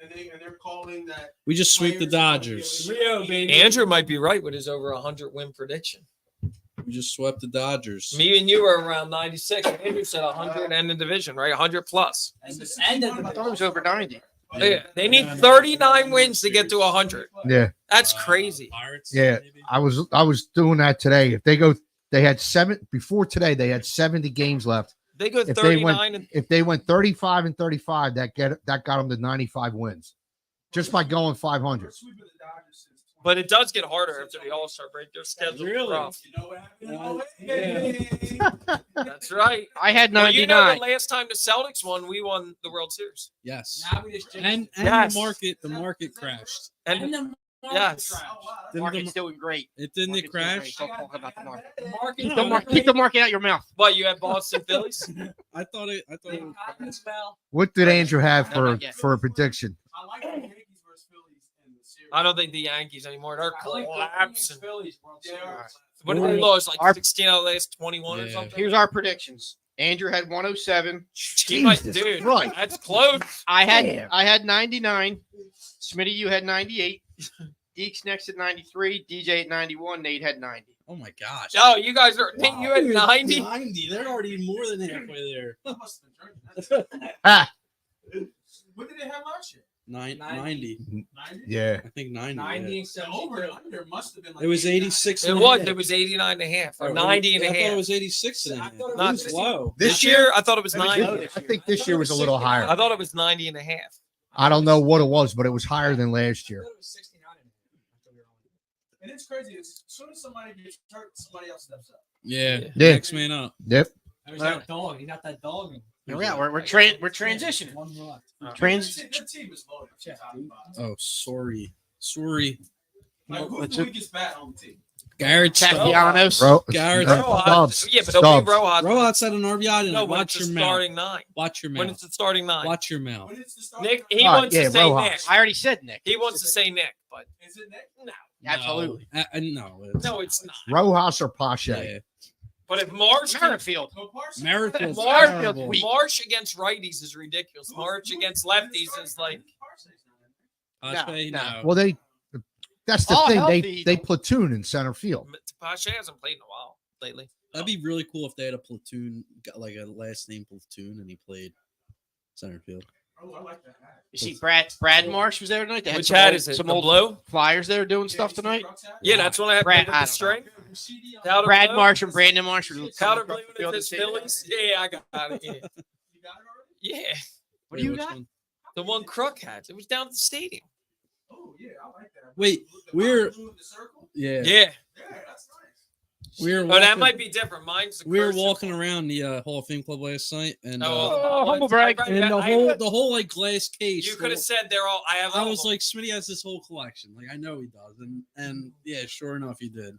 Speaker 2: and they're calling that.
Speaker 4: We just sweep the
Speaker 2: players-
Speaker 4: Dodgers.
Speaker 6: Rio, baby.
Speaker 3: Andrew might be right with his over 100 win prediction.
Speaker 4: We just swept the Dodgers.
Speaker 3: Me and you were around 96. Andrew said 100 and the division, right? 100 plus.
Speaker 6: And
Speaker 1: I thought it was over 90.
Speaker 3: They need 39 wins to get to 100.
Speaker 5: Yeah.
Speaker 3: That's crazy.
Speaker 4: Pirates.
Speaker 5: Yeah.
Speaker 4: maybe?
Speaker 5: I was doing that today. If they had 7 before today, they had 70 games left.
Speaker 3: They go
Speaker 5: If they
Speaker 3: 39
Speaker 5: went,
Speaker 3: and
Speaker 5: if they went 35 and 35, that got them to 95 wins, just by going 500.
Speaker 3: but it does get harder after the All-Star break. Their schedule
Speaker 4: Really?
Speaker 3: rough.
Speaker 2: You know what happened?
Speaker 4: Yeah.
Speaker 3: That's right.
Speaker 1: I had
Speaker 3: Well,
Speaker 1: 99.
Speaker 3: you know the last time the Celtics won, we won the World Series.
Speaker 4: Yes.
Speaker 6: Now we just
Speaker 4: And
Speaker 3: Yes.
Speaker 4: the market crashed.
Speaker 3: And
Speaker 6: the
Speaker 3: yes.
Speaker 1: The market's doing great.
Speaker 4: It didn't
Speaker 1: Market's
Speaker 4: it
Speaker 1: doing great.
Speaker 4: crash?
Speaker 1: Don't talk about the market.
Speaker 6: market.
Speaker 1: Keep the market out your mouth.
Speaker 3: What, you have Boston Phillies?
Speaker 4: I thought it.
Speaker 5: What did Andrew have
Speaker 1: No, not yet.
Speaker 5: for a prediction?
Speaker 2: I like the Yankees versus Phillies in the series.
Speaker 3: I don't think the Yankees anymore. They're collapsing.
Speaker 6: Phillies World
Speaker 2: They
Speaker 6: Series.
Speaker 2: are.
Speaker 3: What did they lose? Like
Speaker 1: Our-
Speaker 3: 16 out of the last 21 or
Speaker 4: Yeah.
Speaker 3: something?
Speaker 1: Here's our predictions. Andrew had 107.
Speaker 3: He might,
Speaker 5: Jesus
Speaker 3: dude,
Speaker 5: Christ.
Speaker 3: that's close.
Speaker 1: I
Speaker 5: Damn.
Speaker 1: had 99. Smitty, you had 98. Deeks next at 93. DJ at 91. Nate had 90.
Speaker 4: Oh my gosh.
Speaker 3: Oh, you guys are. Wow. You had 90.
Speaker 4: 90. They're already more than halfway there.
Speaker 2: I must have been drinking.
Speaker 5: Ah,
Speaker 2: What did they have last year?
Speaker 4: 90.
Speaker 2: 90?
Speaker 5: yeah.
Speaker 4: I think 90.
Speaker 6: 90 and
Speaker 2: The over
Speaker 6: 72.
Speaker 2: and under must have been like
Speaker 4: It was
Speaker 2: 89.
Speaker 4: 86.
Speaker 3: It was. It was 89 and a half or 90 and a
Speaker 4: I thought it
Speaker 3: half.
Speaker 4: was 86 and a
Speaker 6: I
Speaker 4: half.
Speaker 6: thought it
Speaker 3: Not
Speaker 6: was
Speaker 3: this
Speaker 4: low.
Speaker 3: This year, I thought it was
Speaker 1: It was
Speaker 3: 90.
Speaker 1: low.
Speaker 5: I think this year was a little higher.
Speaker 3: I thought it was 90 and a half.
Speaker 5: I don't know what it was, but it was higher than last
Speaker 6: I
Speaker 5: year.
Speaker 6: thought it was 69 and a half.
Speaker 2: And it's crazy. As soon as somebody gets hurt, somebody else steps up.
Speaker 4: Yeah.
Speaker 5: Yeah.
Speaker 4: Next man up.
Speaker 5: Yep.
Speaker 6: There's that dog. He got that dog. In.
Speaker 1: Here we are. We're transitioning.
Speaker 6: One left.
Speaker 2: Their team is loaded.
Speaker 6: Yeah,
Speaker 2: Top to
Speaker 6: dude.
Speaker 2: bottom.
Speaker 4: Oh, sorry. Sorry.
Speaker 2: Like, who's
Speaker 1: What's
Speaker 2: the
Speaker 1: it?
Speaker 2: weakest bat on the team?
Speaker 4: Garrett Stubbs.
Speaker 1: Castellanos.
Speaker 5: Stubbs.
Speaker 4: Garrett
Speaker 3: Rojas. Yeah, but they'll be Rojas.
Speaker 4: Rojas had an RBI tonight.
Speaker 3: No, when
Speaker 4: Watch
Speaker 3: it's
Speaker 4: your
Speaker 3: the
Speaker 4: mouth.
Speaker 3: starting 9.
Speaker 4: Watch your
Speaker 3: When
Speaker 4: mouth.
Speaker 3: it's the starting 9.
Speaker 4: Watch your mouth.
Speaker 2: When it's the starting
Speaker 3: Nick, he
Speaker 5: Oh,
Speaker 3: wants
Speaker 5: yeah,
Speaker 3: to say
Speaker 5: Rojas.
Speaker 3: Nick.
Speaker 1: I already said Nick.
Speaker 3: He wants to say Nick, but
Speaker 2: Is it Nick?
Speaker 3: no.
Speaker 1: Absolutely.
Speaker 4: No. It's,
Speaker 3: No, it's not.
Speaker 5: Rojas or Pache?
Speaker 4: Yeah.
Speaker 3: But if Marsh can,
Speaker 1: Merrifield.
Speaker 2: No Parsons?
Speaker 4: Merrifield's
Speaker 3: Marsh,
Speaker 4: terrible.
Speaker 1: weak.
Speaker 3: Marsh against righties is ridiculous. Marsh against lefties is like
Speaker 2: Parsons not in there.
Speaker 4: Pache,
Speaker 1: No,
Speaker 4: no.
Speaker 5: Well, that's the
Speaker 1: All
Speaker 5: thing.
Speaker 1: healthy.
Speaker 5: They platoon in center field.
Speaker 3: Pache hasn't played in a while lately.
Speaker 4: That'd be really cool if they had a platoon, got like a last name platoon, and he played center field.
Speaker 2: Oh, I like that hat.
Speaker 1: You see, Brad Marsh was there tonight. They had
Speaker 3: Which
Speaker 1: some
Speaker 3: hat
Speaker 1: old-
Speaker 3: is it?
Speaker 1: Some
Speaker 3: The
Speaker 1: old
Speaker 3: blue?
Speaker 1: Flyers there doing
Speaker 2: Yeah,
Speaker 1: stuff
Speaker 2: you see
Speaker 1: tonight.
Speaker 2: Brooks' hat?
Speaker 3: Yeah, that's when I have
Speaker 1: Brad-
Speaker 3: with
Speaker 1: I
Speaker 3: the
Speaker 1: don't
Speaker 3: string.
Speaker 2: CD on
Speaker 3: Powder
Speaker 1: Brad
Speaker 3: blue?
Speaker 1: Marsh and Brandon Marsh were
Speaker 3: Powder
Speaker 1: coming
Speaker 3: blue
Speaker 1: across the field
Speaker 3: with his
Speaker 1: to say that.
Speaker 3: Phillies. Yeah, I got it. Yeah.
Speaker 2: You got it already?
Speaker 3: Yeah,
Speaker 1: What do you
Speaker 4: Which
Speaker 1: got?
Speaker 4: one?
Speaker 3: the one Crook had. It was down at the stadium.
Speaker 2: Oh, yeah, I like that.
Speaker 4: Wait,
Speaker 2: The
Speaker 4: we're-
Speaker 2: blue in the circle?
Speaker 4: Yeah.
Speaker 3: Yeah.
Speaker 2: Yeah, that's nice.
Speaker 4: We were
Speaker 3: Oh, that
Speaker 4: walking-
Speaker 3: might be different. Mine's the
Speaker 4: We were
Speaker 3: cursive.
Speaker 4: walking around the Hall of Fame Club last night, and
Speaker 1: Oh, humble brag.
Speaker 4: and the whole like glass case.
Speaker 3: You could have said they're all. I have.
Speaker 4: I
Speaker 3: all
Speaker 4: was
Speaker 3: of them.
Speaker 4: like, Smitty has this whole collection. Like I know he does, and yeah, sure enough, he did.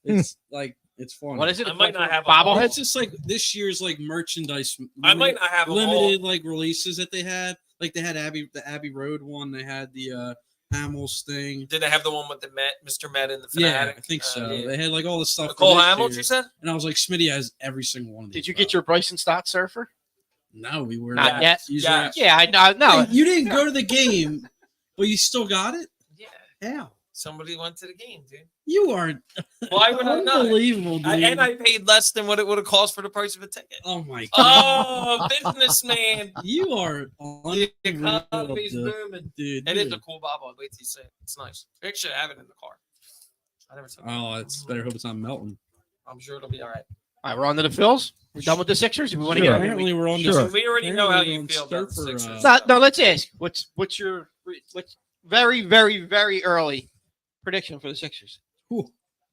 Speaker 4: It's like it's fun.
Speaker 1: What is it?
Speaker 3: I might not have all.
Speaker 4: It's just like this year's like merchandise.
Speaker 3: I might not have them all.
Speaker 4: limited like releases that they had. Like they had the Abbey Road one. They had the Hamels thing.
Speaker 3: Did they have the one with the Mr. Met and the
Speaker 4: Yeah,
Speaker 3: fanatic?
Speaker 4: I think so.
Speaker 3: Yeah.
Speaker 4: They had like all the stuff. for
Speaker 3: Nicole
Speaker 4: this
Speaker 3: Hamels,
Speaker 4: year.
Speaker 3: you said?
Speaker 4: And I was like, Smitty has every single one of these.
Speaker 1: Did you get your Bryson Stott surfer?
Speaker 4: No, we were
Speaker 1: Not yet.
Speaker 4: These
Speaker 3: Yeah.
Speaker 4: are-
Speaker 1: Yeah, I know. No,
Speaker 4: Wait, you didn't go to the game, but you still got it.
Speaker 3: Yeah.
Speaker 4: How?
Speaker 3: Somebody went to the game, dude.
Speaker 4: You are
Speaker 3: Why would I not?
Speaker 4: unbelievable, dude.
Speaker 3: And I paid less than what it would have cost for the price of a ticket.
Speaker 4: Oh my god.
Speaker 3: Oh, businessman.
Speaker 4: You are
Speaker 3: The
Speaker 4: unreal,
Speaker 3: economy's
Speaker 4: dude.
Speaker 3: booming.
Speaker 4: dude.
Speaker 3: It is a cool bobblehead. Wait till you see it. It's nice. Rick should have it in the car. I never saw it.
Speaker 4: Oh, it's better hope it's not melting.
Speaker 3: I'm sure it'll be all right.
Speaker 1: All right, we're on to the Phils. We're done with the Sixers. We want to
Speaker 5: Sure.
Speaker 1: get
Speaker 4: Apparently, we're on.
Speaker 5: Sure.
Speaker 4: This,
Speaker 3: We already know how you
Speaker 4: apparently
Speaker 3: feel
Speaker 4: we're on
Speaker 3: about the
Speaker 4: Stir for,
Speaker 3: Sixers.
Speaker 1: No, let's ask. What's your very, very, very early prediction for the Sixers?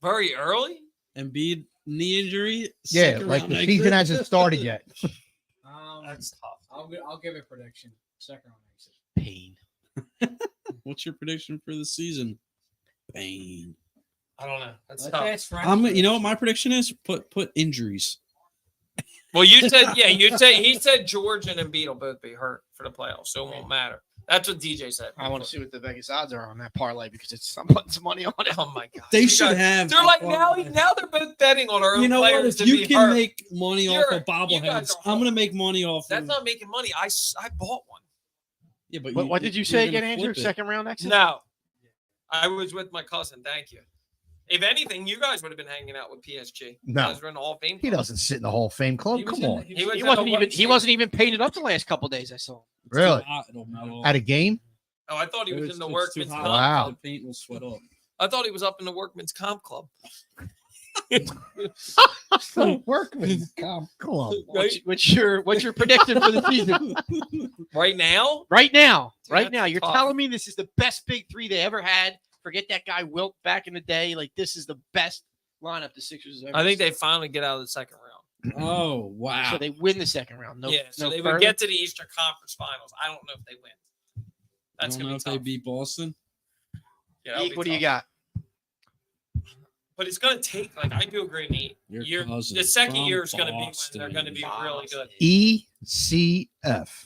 Speaker 3: Very early?
Speaker 4: Embiid knee injury.
Speaker 5: Yeah,
Speaker 4: second
Speaker 5: like
Speaker 4: round
Speaker 5: the
Speaker 4: exit.
Speaker 5: season hasn't started yet.
Speaker 3: That's tough.
Speaker 6: I'll give a prediction. Second round exit.
Speaker 1: Pain.
Speaker 4: What's your prediction for the season? Pain.
Speaker 3: I don't know. That's
Speaker 6: Let's
Speaker 3: tough.
Speaker 6: ask Frank.
Speaker 4: You know what my prediction is? Put injuries.
Speaker 3: Well, you said he said George and Embiid will both be hurt for the playoffs, so it won't matter. That's what DJ said.
Speaker 1: I want to see what the Vegas odds are on that parlay because I'm putting some money on it.
Speaker 3: Oh my god,
Speaker 4: They
Speaker 3: You
Speaker 4: should
Speaker 3: guys-
Speaker 4: have.
Speaker 3: They're like now they're both betting on our own
Speaker 4: You know what?
Speaker 3: players
Speaker 4: If
Speaker 3: to
Speaker 4: you
Speaker 3: be
Speaker 4: can
Speaker 3: hurt.
Speaker 4: make money off
Speaker 3: You're-
Speaker 4: of
Speaker 3: you guys
Speaker 4: bobbleheads,
Speaker 3: are
Speaker 4: I'm gonna make money off.
Speaker 3: That's
Speaker 4: of,
Speaker 3: not making money. I bought one.
Speaker 4: Yeah, but
Speaker 1: What did you
Speaker 4: you're
Speaker 1: say
Speaker 4: gonna
Speaker 1: again, Andrew?
Speaker 4: flip it.
Speaker 1: Second round exit?
Speaker 3: No, I was with my cousin. Thank you. If anything, you guys would have been hanging out with PSG.
Speaker 5: No.
Speaker 3: You guys were in the Hall of Fame.
Speaker 5: He doesn't sit in the Hall of Fame club.
Speaker 6: He was
Speaker 5: Come
Speaker 6: in-
Speaker 5: on.
Speaker 3: He
Speaker 1: He
Speaker 3: was
Speaker 1: wasn't even painted up the last couple days. I saw him.
Speaker 4: It's too
Speaker 5: Really?
Speaker 4: hot, it'll melt
Speaker 5: At
Speaker 4: off.
Speaker 5: a game?
Speaker 3: Oh, I thought he was
Speaker 4: It's-
Speaker 3: in the
Speaker 4: it's
Speaker 3: workman's
Speaker 4: too
Speaker 3: comp.
Speaker 4: hot.
Speaker 5: Wow.
Speaker 4: The paint will sweat up.
Speaker 3: I thought he was up in the workman's comp club.
Speaker 5: Workman's comp club.
Speaker 1: What's your prediction for the season?
Speaker 3: Right now,
Speaker 1: Right now.
Speaker 3: Dude,
Speaker 1: Right
Speaker 3: that's
Speaker 1: now. You're
Speaker 3: tough.
Speaker 1: telling me this is the best big three they ever had. Forget that guy Wilt back in the day. Like this is the best lineup the Sixers have ever
Speaker 3: I think they
Speaker 1: seen.
Speaker 3: finally get out of the second round.
Speaker 4: Oh wow!
Speaker 1: So they win the second round. No,
Speaker 3: yeah, so
Speaker 1: no
Speaker 3: they
Speaker 1: further?
Speaker 3: would get to the Eastern Conference Finals. I don't know if they win. That's
Speaker 4: I don't
Speaker 3: gonna
Speaker 4: know
Speaker 3: be
Speaker 4: if
Speaker 3: tough.
Speaker 4: they beat Boston.
Speaker 3: Yeah, that'll
Speaker 1: Eek,
Speaker 3: be
Speaker 1: what do you
Speaker 3: tough.
Speaker 1: got?
Speaker 3: But it's gonna take. Like I do agree, Nate.
Speaker 4: Your cousin
Speaker 3: The second
Speaker 4: from
Speaker 3: year is gonna be when they're gonna be
Speaker 4: Boston.
Speaker 3: really good.
Speaker 5: ECF.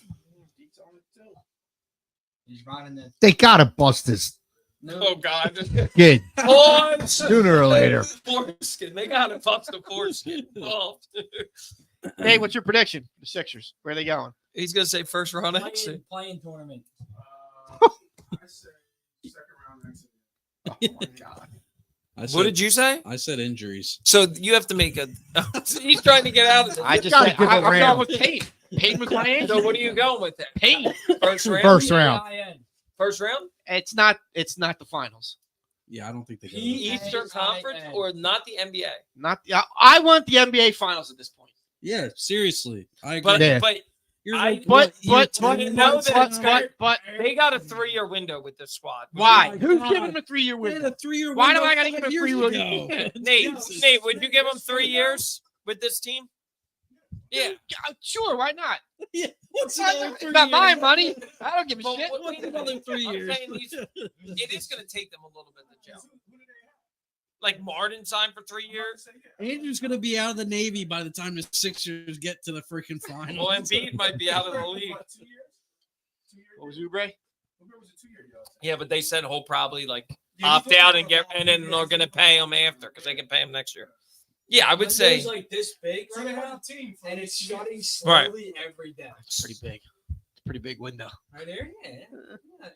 Speaker 6: He's running the
Speaker 5: They gotta bust this
Speaker 3: Oh God!
Speaker 5: kid
Speaker 3: Oh,
Speaker 5: sooner or later.
Speaker 3: foreskin. They gotta bust the foreskin off.
Speaker 1: Hey, what's your prediction? The Sixers. Where are they going?
Speaker 3: He's gonna say first round exit.
Speaker 6: playing tournament.
Speaker 2: I say second round exit.
Speaker 1: Oh my God.
Speaker 4: I said,
Speaker 3: What did you say?
Speaker 4: I said injuries.
Speaker 3: So you have to make a. He's trying to get out of this.
Speaker 1: I just
Speaker 5: gotta
Speaker 1: said,
Speaker 5: give
Speaker 1: I'm
Speaker 5: a
Speaker 1: going
Speaker 5: round.
Speaker 1: with Payne. Payne was my answer.
Speaker 3: So what are you going with there?
Speaker 1: Payne.
Speaker 3: First round.
Speaker 5: First round.
Speaker 3: First round.
Speaker 1: It's not the finals.
Speaker 4: Yeah, I don't think they go.
Speaker 3: Eastern Conference or not the NBA?
Speaker 1: Not the, I want the NBA finals at this point.
Speaker 4: Yeah, seriously, I agree.
Speaker 3: But
Speaker 5: Yeah.
Speaker 3: but
Speaker 4: You're
Speaker 3: I-
Speaker 4: like,
Speaker 1: But
Speaker 4: what,
Speaker 1: but
Speaker 4: you're
Speaker 1: but
Speaker 3: you know
Speaker 4: months
Speaker 3: that it's
Speaker 4: out?
Speaker 3: gonna-
Speaker 1: but
Speaker 3: they got a 3-year window with this squad.
Speaker 1: why?
Speaker 4: my
Speaker 1: Who's
Speaker 4: God.
Speaker 1: giving him a 3-year
Speaker 4: They had
Speaker 1: window?
Speaker 4: a 3-year
Speaker 1: Why do
Speaker 4: window
Speaker 1: I gotta
Speaker 4: 5
Speaker 1: give him a
Speaker 4: years
Speaker 1: 3-year
Speaker 4: ago.
Speaker 1: window?
Speaker 3: Nate, would you give him 3 years with this team? Yeah.
Speaker 1: Sure, why not?
Speaker 4: Yeah, what's
Speaker 1: It's
Speaker 4: another 3
Speaker 1: not my
Speaker 4: years?
Speaker 1: money. I don't give a
Speaker 3: Well,
Speaker 1: shit.
Speaker 3: what-
Speaker 4: What's another 3
Speaker 3: I'm
Speaker 4: years?
Speaker 3: saying it is going to take them a little bit to gel. Like Martin signed for 3 years.
Speaker 4: Andrew's gonna be out of the Navy by the time the Sixers get to the freaking final.
Speaker 3: Well, Embiid might be out of the league.
Speaker 2: What, 2 years? 2 years?
Speaker 1: What was Oubre?
Speaker 2: Uber was a 2-year deal.
Speaker 3: Yeah, but they said he'll probably like
Speaker 2: Yeah,
Speaker 3: opt
Speaker 2: he's
Speaker 3: out
Speaker 2: only
Speaker 3: and get,
Speaker 2: for a
Speaker 3: and then they're going to pay him after because they can pay him next year. Yeah, I would say
Speaker 6: like this big
Speaker 2: So they have a team for
Speaker 6: and it's
Speaker 2: this year.
Speaker 6: shutting
Speaker 3: Right.
Speaker 6: slowly every day.
Speaker 1: It's pretty big. It's a pretty big window.
Speaker 6: Right there, yeah.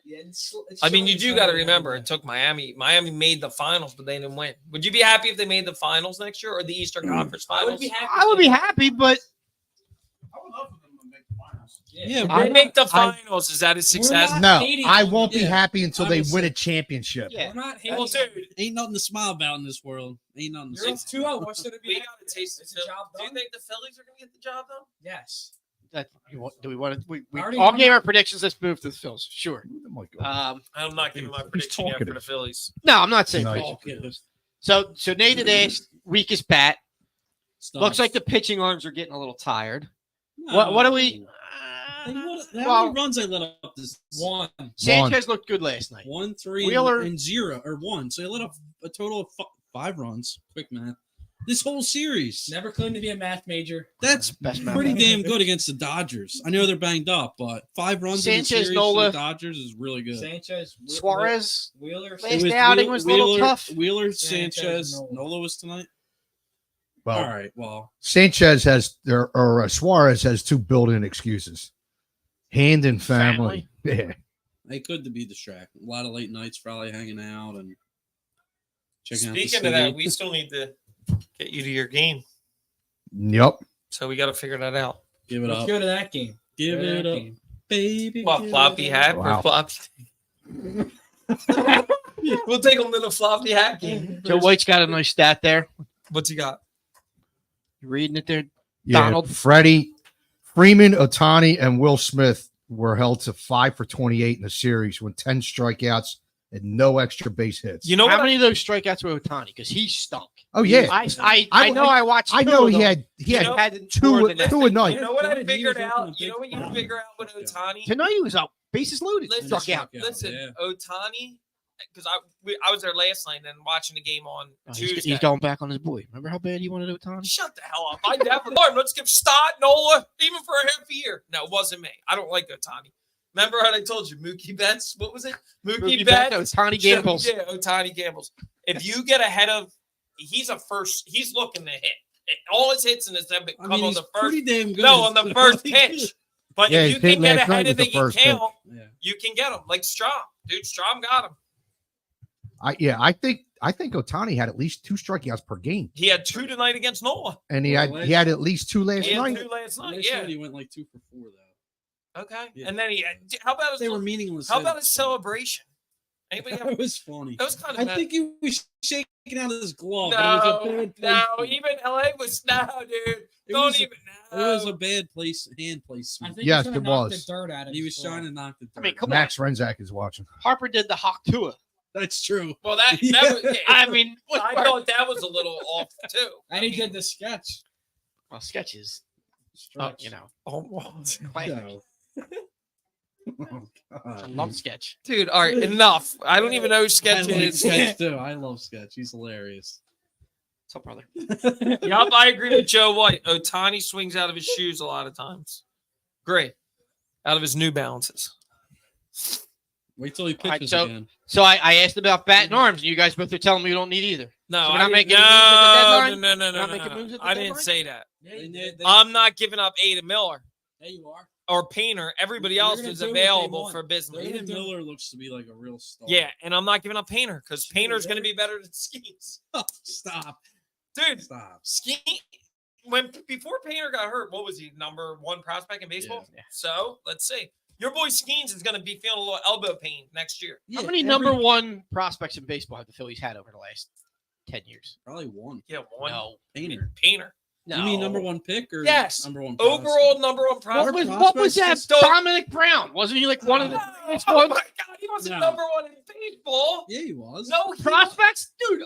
Speaker 6: It's
Speaker 3: I mean, you
Speaker 6: shutting
Speaker 3: do got to
Speaker 6: slowly
Speaker 3: remember
Speaker 6: every
Speaker 3: it
Speaker 6: day.
Speaker 3: took Miami. Miami made the finals, but they didn't win. Would you be happy if they made the finals next year or the Eastern Conference
Speaker 6: I would
Speaker 3: Finals?
Speaker 6: be happy.
Speaker 1: I would be happy, but
Speaker 2: I would love for them to make the finals.
Speaker 4: Yeah,
Speaker 3: If
Speaker 4: but
Speaker 3: they make the finals. Is that a success?
Speaker 6: not-
Speaker 5: No,
Speaker 6: hating
Speaker 5: I
Speaker 6: on
Speaker 5: won't be
Speaker 4: Yeah,
Speaker 5: happy until they
Speaker 4: obviously.
Speaker 5: win a championship.
Speaker 1: yeah.
Speaker 6: We're not
Speaker 3: Well,
Speaker 6: hating.
Speaker 3: dude,
Speaker 4: ain't nothing to smile about in this world. Ain't nothing. To
Speaker 6: You're
Speaker 4: smile
Speaker 6: up 2-0. What's going to be?
Speaker 3: we got to taste
Speaker 6: It's
Speaker 3: the
Speaker 6: a job
Speaker 3: Do you
Speaker 6: done.
Speaker 3: think the Phillies are going to get the job done?
Speaker 6: Yes.
Speaker 1: Do we want to? We
Speaker 6: Already
Speaker 1: all
Speaker 6: won
Speaker 1: gave
Speaker 6: that.
Speaker 1: our predictions. Let's move to the Phils. Sure.
Speaker 5: Oh my God.
Speaker 3: I'm not giving my
Speaker 5: He's
Speaker 3: prediction yet for
Speaker 5: talkative.
Speaker 3: the Phillies.
Speaker 1: No, I'm not saying.
Speaker 5: Nice.
Speaker 1: Phils. So Nate had asked weakest bat.
Speaker 4: Stuff.
Speaker 1: Looks like the pitching arms are getting a little tired.
Speaker 4: No.
Speaker 1: What do we?
Speaker 4: How
Speaker 1: Well,
Speaker 4: many runs they let up this?
Speaker 6: One.
Speaker 1: Sanchez looked good last night.
Speaker 4: 1, 3,
Speaker 1: Wheeler-
Speaker 4: and 0 or 1. So they let up a total of 5 runs. Quick math. This whole series.
Speaker 6: Never claimed to be a math major.
Speaker 4: That's
Speaker 1: Best man.
Speaker 4: pretty damn good against the Dodgers. I know they're banged up, but 5 runs in the
Speaker 1: Sanchez,
Speaker 4: series
Speaker 1: Nola.
Speaker 4: for the Dodgers is really good.
Speaker 6: Sanchez.
Speaker 1: Suarez.
Speaker 6: Wheeler.
Speaker 1: Last outing was a little tough.
Speaker 4: Wheeler,
Speaker 6: Sanchez,
Speaker 4: Sanchez,
Speaker 6: Nola.
Speaker 4: Nola was tonight.
Speaker 5: Well,
Speaker 4: All right. Well,
Speaker 5: Sanchez has Suarez has 2 built-in excuses: hand and family. Yeah.
Speaker 4: they could be distracted. A lot of late nights, probably hanging out and checking out the
Speaker 3: Speaking of that,
Speaker 4: city.
Speaker 3: we still need to get you to your game.
Speaker 5: Yep.
Speaker 3: So we got to figure that out.
Speaker 4: Give it
Speaker 6: Let's
Speaker 4: up.
Speaker 6: go to that game.
Speaker 4: Give
Speaker 6: Go to
Speaker 4: it
Speaker 6: that
Speaker 4: up,
Speaker 6: game.
Speaker 4: baby.
Speaker 3: What,
Speaker 4: give
Speaker 3: floppy
Speaker 4: it
Speaker 3: hat
Speaker 4: up.
Speaker 5: Wow.
Speaker 3: or floppy? We'll take them to the floppy hat game.
Speaker 1: Joe White's got a nice stat there.
Speaker 3: What's he got?
Speaker 1: You reading it there?
Speaker 5: Yeah,
Speaker 1: Donald.
Speaker 5: Freddie, Freeman, Otani, and Will Smith were held to 5 for 28 in the series with 10 strikeouts and no extra base hits.
Speaker 3: You know
Speaker 1: How
Speaker 3: what?
Speaker 1: many of those strikeouts were Otani? Because he stunk.
Speaker 5: Oh yeah,
Speaker 1: I know. I watched.
Speaker 5: I
Speaker 1: two
Speaker 5: know
Speaker 1: of
Speaker 5: he
Speaker 1: them.
Speaker 5: had
Speaker 1: had
Speaker 5: two
Speaker 1: more than that.
Speaker 5: a night.
Speaker 3: You know what I
Speaker 4: He
Speaker 3: figured
Speaker 4: was
Speaker 3: out?
Speaker 4: looking
Speaker 3: You know what you figure out with Otani?
Speaker 1: Tonight he was up, bases loaded,
Speaker 3: Listen,
Speaker 1: struck out.
Speaker 3: Listen,
Speaker 4: yeah.
Speaker 3: Otani, because I was there last night and watching the game on
Speaker 1: Oh,
Speaker 3: Tuesday.
Speaker 1: he's going back on his boy. Remember how bad he wanted Otani?
Speaker 3: Shut the hell up! I definitely let's give Stott, Nola, even for a half a year. No, it wasn't me. I don't like Otani. Remember how I told you Mookie Betts? What was it? Mookie Betts.
Speaker 1: Otani gambles.
Speaker 3: Yeah, Otani gambles. If you get ahead of, he's looking to hit. All his hits in his come on
Speaker 4: he's
Speaker 3: the first.
Speaker 4: pretty damn good.
Speaker 3: No, on the first pitch. But
Speaker 5: Yeah,
Speaker 3: if
Speaker 5: he
Speaker 3: you
Speaker 5: hit
Speaker 3: can get
Speaker 5: last night
Speaker 3: ahead of
Speaker 5: with
Speaker 3: the
Speaker 5: the first
Speaker 3: count,
Speaker 4: Yeah.
Speaker 3: you can get him. Like Strom, dude. Strom got him.
Speaker 5: I think Otani had at least 2 strikeouts per game,
Speaker 3: He had 2 tonight against Nola.
Speaker 5: and he
Speaker 4: Well,
Speaker 5: had at least 2 last
Speaker 3: He had
Speaker 5: night.
Speaker 3: 2 last night.
Speaker 4: Last
Speaker 3: Yeah.
Speaker 4: night he went like 2 for 4 though.
Speaker 3: Okay.
Speaker 4: Yeah.
Speaker 3: And then how about his
Speaker 4: They were meaningless.
Speaker 3: how about
Speaker 4: hits.
Speaker 3: his celebration? Anybody have,
Speaker 4: That was funny.
Speaker 3: that was kind of
Speaker 4: I
Speaker 3: mad.
Speaker 4: think he was shaking out his glove.
Speaker 3: No,
Speaker 4: It was a bad
Speaker 3: no,
Speaker 4: placement.
Speaker 3: even LA was dude.
Speaker 4: It
Speaker 3: Don't
Speaker 4: was a-
Speaker 3: even
Speaker 4: It was
Speaker 3: know.
Speaker 4: a bad hand
Speaker 6: I
Speaker 4: placement.
Speaker 6: think
Speaker 5: Yes,
Speaker 6: he's
Speaker 5: it
Speaker 6: gonna knock
Speaker 5: was.
Speaker 6: the dirt out of
Speaker 4: He
Speaker 6: his
Speaker 4: was
Speaker 6: glove.
Speaker 4: trying to knock the dirt.
Speaker 1: I mean, come
Speaker 5: Max Renzak is watching.
Speaker 1: Harper did the hawk to it.
Speaker 4: That's true.
Speaker 3: Well, that
Speaker 4: Yeah.
Speaker 3: was. Yeah,
Speaker 1: I mean,
Speaker 3: I thought that was a little off too.
Speaker 6: And he did the sketch.
Speaker 1: well, sketches.
Speaker 4: Stretch.
Speaker 1: You know,
Speaker 3: Almost.
Speaker 1: classic.
Speaker 4: No. Oh,
Speaker 1: I
Speaker 4: God.
Speaker 1: love sketch.
Speaker 3: Dude, all right, enough. I don't even know who
Speaker 4: I
Speaker 3: sketch
Speaker 4: like
Speaker 3: is.
Speaker 4: Sketch too. I love Sketch. He's hilarious.
Speaker 1: What's up, brother?
Speaker 3: Yup, I agree with Joe White. Otani swings out of his shoes a lot of times. Great. Out of his New Balances.
Speaker 4: Wait till he
Speaker 1: All right,
Speaker 4: pitches
Speaker 1: so-
Speaker 4: again.
Speaker 1: So I asked about batting arms, and you guys both are telling me you don't need either.
Speaker 3: No,
Speaker 1: So we're
Speaker 3: I
Speaker 1: not
Speaker 3: didn't-
Speaker 1: making moves at the deadline?
Speaker 3: no,
Speaker 1: We're not
Speaker 3: no,
Speaker 1: making
Speaker 3: no.
Speaker 1: moves at the
Speaker 3: I didn't
Speaker 1: deadline?
Speaker 3: say that.
Speaker 6: There
Speaker 3: I'm not giving up Ada Miller
Speaker 6: you are.
Speaker 3: or Painter. Everybody
Speaker 6: They're
Speaker 3: else
Speaker 6: gonna
Speaker 3: is
Speaker 6: do what they
Speaker 3: available
Speaker 6: want.
Speaker 3: for business.
Speaker 6: They're
Speaker 4: Aiden Miller looks to be like a real star.
Speaker 3: Yeah, and I'm not giving up Painter because Painter's going to be better than Skeens.
Speaker 4: Stop.
Speaker 3: Dude,
Speaker 4: Stop.
Speaker 3: Skeens, before Painter got hurt, what was he, number 1 prospect in baseball?
Speaker 1: Yeah.
Speaker 3: So let's see. Your boy Skeens is going to be feeling a little elbow pain next year.
Speaker 1: How many number 1 prospects in baseball have the Phillies had over the last 10 years?
Speaker 4: Probably one.
Speaker 3: Yeah, one.
Speaker 1: No.
Speaker 4: Painter.
Speaker 3: Painter.
Speaker 1: No.
Speaker 4: You mean number 1 pick or
Speaker 3: Yes.
Speaker 4: number 1
Speaker 3: Overall number 1
Speaker 1: What
Speaker 3: prospect.
Speaker 1: was that?
Speaker 3: prospects just don't-
Speaker 1: Dominic Brown. Wasn't he like one of the biggest
Speaker 3: Oh
Speaker 1: ones?
Speaker 3: my God, he wasn't
Speaker 4: No.
Speaker 3: number 1 in baseball.
Speaker 4: Yeah, he was.
Speaker 3: No, he
Speaker 1: Prospects? Dude,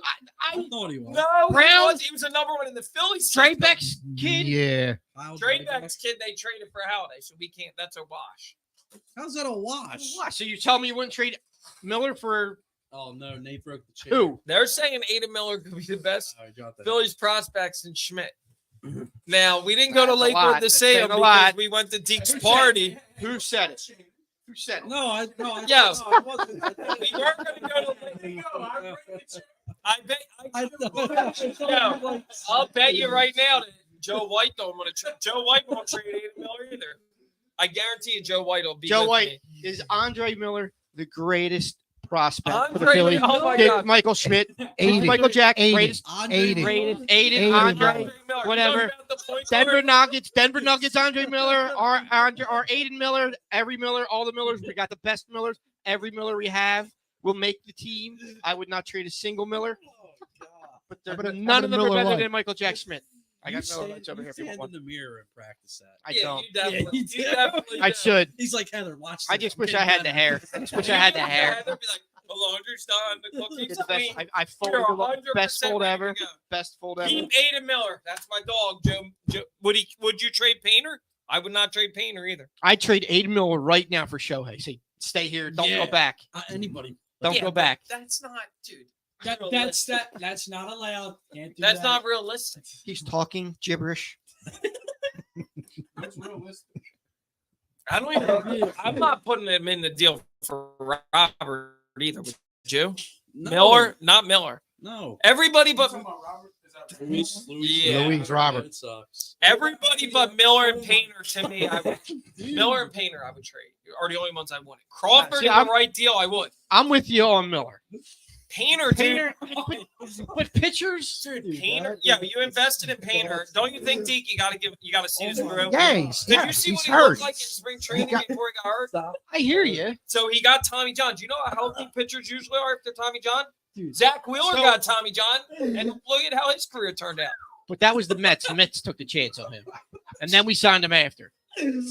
Speaker 4: I thought he was.
Speaker 3: No,
Speaker 1: Brown?
Speaker 3: he was a number 1 in the Phillies.
Speaker 1: Trey
Speaker 3: system.
Speaker 1: Beck's kid?
Speaker 5: Yeah,
Speaker 4: Kyle
Speaker 3: Trey
Speaker 4: Drake.
Speaker 3: Beck's kid they traded for Halliday, so we can't. That's a wash.
Speaker 4: How's that a wash?
Speaker 1: What? So you tell me you wouldn't trade Miller for
Speaker 4: Oh no, Nate broke the chair.
Speaker 1: who?
Speaker 3: They're saying Ada Miller could be the best
Speaker 4: Oh, I got that.
Speaker 3: Phillies prospects in Schmidt. Now we didn't go to
Speaker 1: That's a
Speaker 3: Lakewood
Speaker 1: lot.
Speaker 3: to
Speaker 1: That's
Speaker 3: see
Speaker 1: saying
Speaker 3: him
Speaker 1: a
Speaker 3: because
Speaker 1: lot.
Speaker 3: we went to Deke's party.
Speaker 1: Who said it? Who said it?
Speaker 4: No, I
Speaker 3: Yo.
Speaker 4: I wasn't.
Speaker 3: We weren't going to go to Lakewood. I bet. Yo, I'll bet you right now that Joe White don't want to trade. Joe White won't trade Ada Miller either. I guarantee you, Joe White will be.
Speaker 1: Joe
Speaker 3: with
Speaker 1: White,
Speaker 3: me.
Speaker 1: is Andre Miller the greatest prospect for the
Speaker 3: Andre
Speaker 1: Phillies?
Speaker 3: Miller, oh my
Speaker 1: Did
Speaker 3: God.
Speaker 1: Michael Schmidt,
Speaker 5: Aiden.
Speaker 1: Michael Jack,
Speaker 5: Aiden.
Speaker 1: greatest,
Speaker 5: Aiden.
Speaker 1: greatest,
Speaker 5: Aiden
Speaker 1: Aiden, Andre,
Speaker 3: Andre Miller.
Speaker 1: whatever.
Speaker 3: You know about the point
Speaker 1: Denver
Speaker 3: guard?
Speaker 1: Nuggets, Andre Miller, or Aiden Miller, every Miller, all the Millers. We got the best Millers. Every Miller we have will make the team. I would not trade a single Miller, but none of them are
Speaker 5: Miller
Speaker 1: better
Speaker 5: light.
Speaker 1: than Michael Jack Schmidt. I got
Speaker 4: You
Speaker 1: Miller
Speaker 4: stand-
Speaker 1: lights over
Speaker 4: you
Speaker 1: here. People
Speaker 4: stand
Speaker 1: want.
Speaker 4: in the mirror and practice that.
Speaker 1: I
Speaker 3: Yeah,
Speaker 1: don't.
Speaker 3: you definitely.
Speaker 4: you
Speaker 3: You
Speaker 4: do.
Speaker 3: definitely
Speaker 1: I
Speaker 3: do.
Speaker 1: should.
Speaker 4: He's like Heather. Watch.
Speaker 1: I
Speaker 4: this.
Speaker 1: just
Speaker 4: I'm
Speaker 1: wish
Speaker 4: getting
Speaker 1: I had the
Speaker 4: better."
Speaker 1: hair. I just wish I had the hair.
Speaker 3: They'd be like, the laundry's done. The cooking's
Speaker 1: It's the best.
Speaker 3: clean.
Speaker 1: I folded
Speaker 3: You're
Speaker 1: the best
Speaker 3: 100%
Speaker 1: fold
Speaker 3: ready to
Speaker 1: ever.
Speaker 3: go.
Speaker 1: Best fold ever.
Speaker 3: Keep Ada Miller. That's my dog, Joe. Would you trade Painter? I would not trade Painter either.
Speaker 1: I trade Aiden Miller right now for Shohei. Say, stay here. Don't
Speaker 3: Yeah.
Speaker 1: go back.
Speaker 4: Anybody.
Speaker 1: Don't
Speaker 3: Yeah,
Speaker 1: go
Speaker 3: but
Speaker 1: back.
Speaker 3: That's not, dude.
Speaker 6: That's not allowed. Can't do
Speaker 3: That's
Speaker 6: that.
Speaker 3: not realistic.
Speaker 1: He's talking gibberish.
Speaker 2: That's realistic.
Speaker 3: I don't even. I'm not putting him in the deal for Robert either. Would you?
Speaker 4: No.
Speaker 3: Miller, not Miller.
Speaker 4: No.
Speaker 3: Everybody
Speaker 2: You
Speaker 3: but
Speaker 2: talking about Robert? Is that
Speaker 4: Luis,
Speaker 3: Yeah.
Speaker 5: Luis Robert.
Speaker 4: It sucks.
Speaker 3: everybody but Miller and Painter to me. Miller and Painter, I would trade. Are the only ones I wouldn't. Crawford
Speaker 1: See,
Speaker 3: in
Speaker 1: I'm-
Speaker 3: the right deal, I would.
Speaker 1: I'm with you on Miller.
Speaker 3: Painter, dude.
Speaker 1: Painter, but pitchers.
Speaker 3: Painter. Yeah, but you invested in Painter. Don't you think, Deke? You got to see this through.
Speaker 5: Yeah,
Speaker 3: Did you see what
Speaker 5: he's
Speaker 3: he
Speaker 5: hurt.
Speaker 3: looked like in spring training
Speaker 5: got-
Speaker 3: before he got hurt?
Speaker 1: I hear you.
Speaker 3: So he got Tommy John. Do you know how healthy pitchers usually are after Tommy John?
Speaker 6: Dude.
Speaker 3: Zach Wheeler
Speaker 1: So-
Speaker 3: got Tommy John, and look at how his career turned out.
Speaker 1: But that was the Mets. The Mets took the chance on him, and then we signed him after.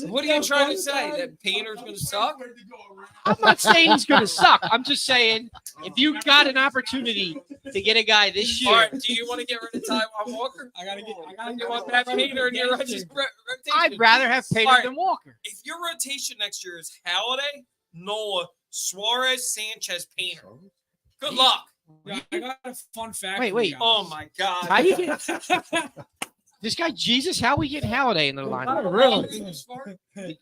Speaker 3: What are you trying to say? That Painter's going to suck?
Speaker 1: I'm not saying he's going to suck. I'm just saying if you got an opportunity to get a guy this year,
Speaker 3: All right, do you want to get rid of Taiwan Walker?
Speaker 6: I gotta get.
Speaker 3: You want that Painter in your rotation?
Speaker 1: I'd rather have Painter
Speaker 3: All right.
Speaker 1: than Walker.
Speaker 3: If your rotation next year is Halladay, Nola, Suarez, Sanchez, Painter, good luck.
Speaker 6: I got a fun fact.
Speaker 1: Wait,
Speaker 6: for
Speaker 1: wait.
Speaker 6: you guys.
Speaker 3: Oh my God.
Speaker 1: How you get this guy Jesus? How we get Halladay in the lineup?
Speaker 3: Really?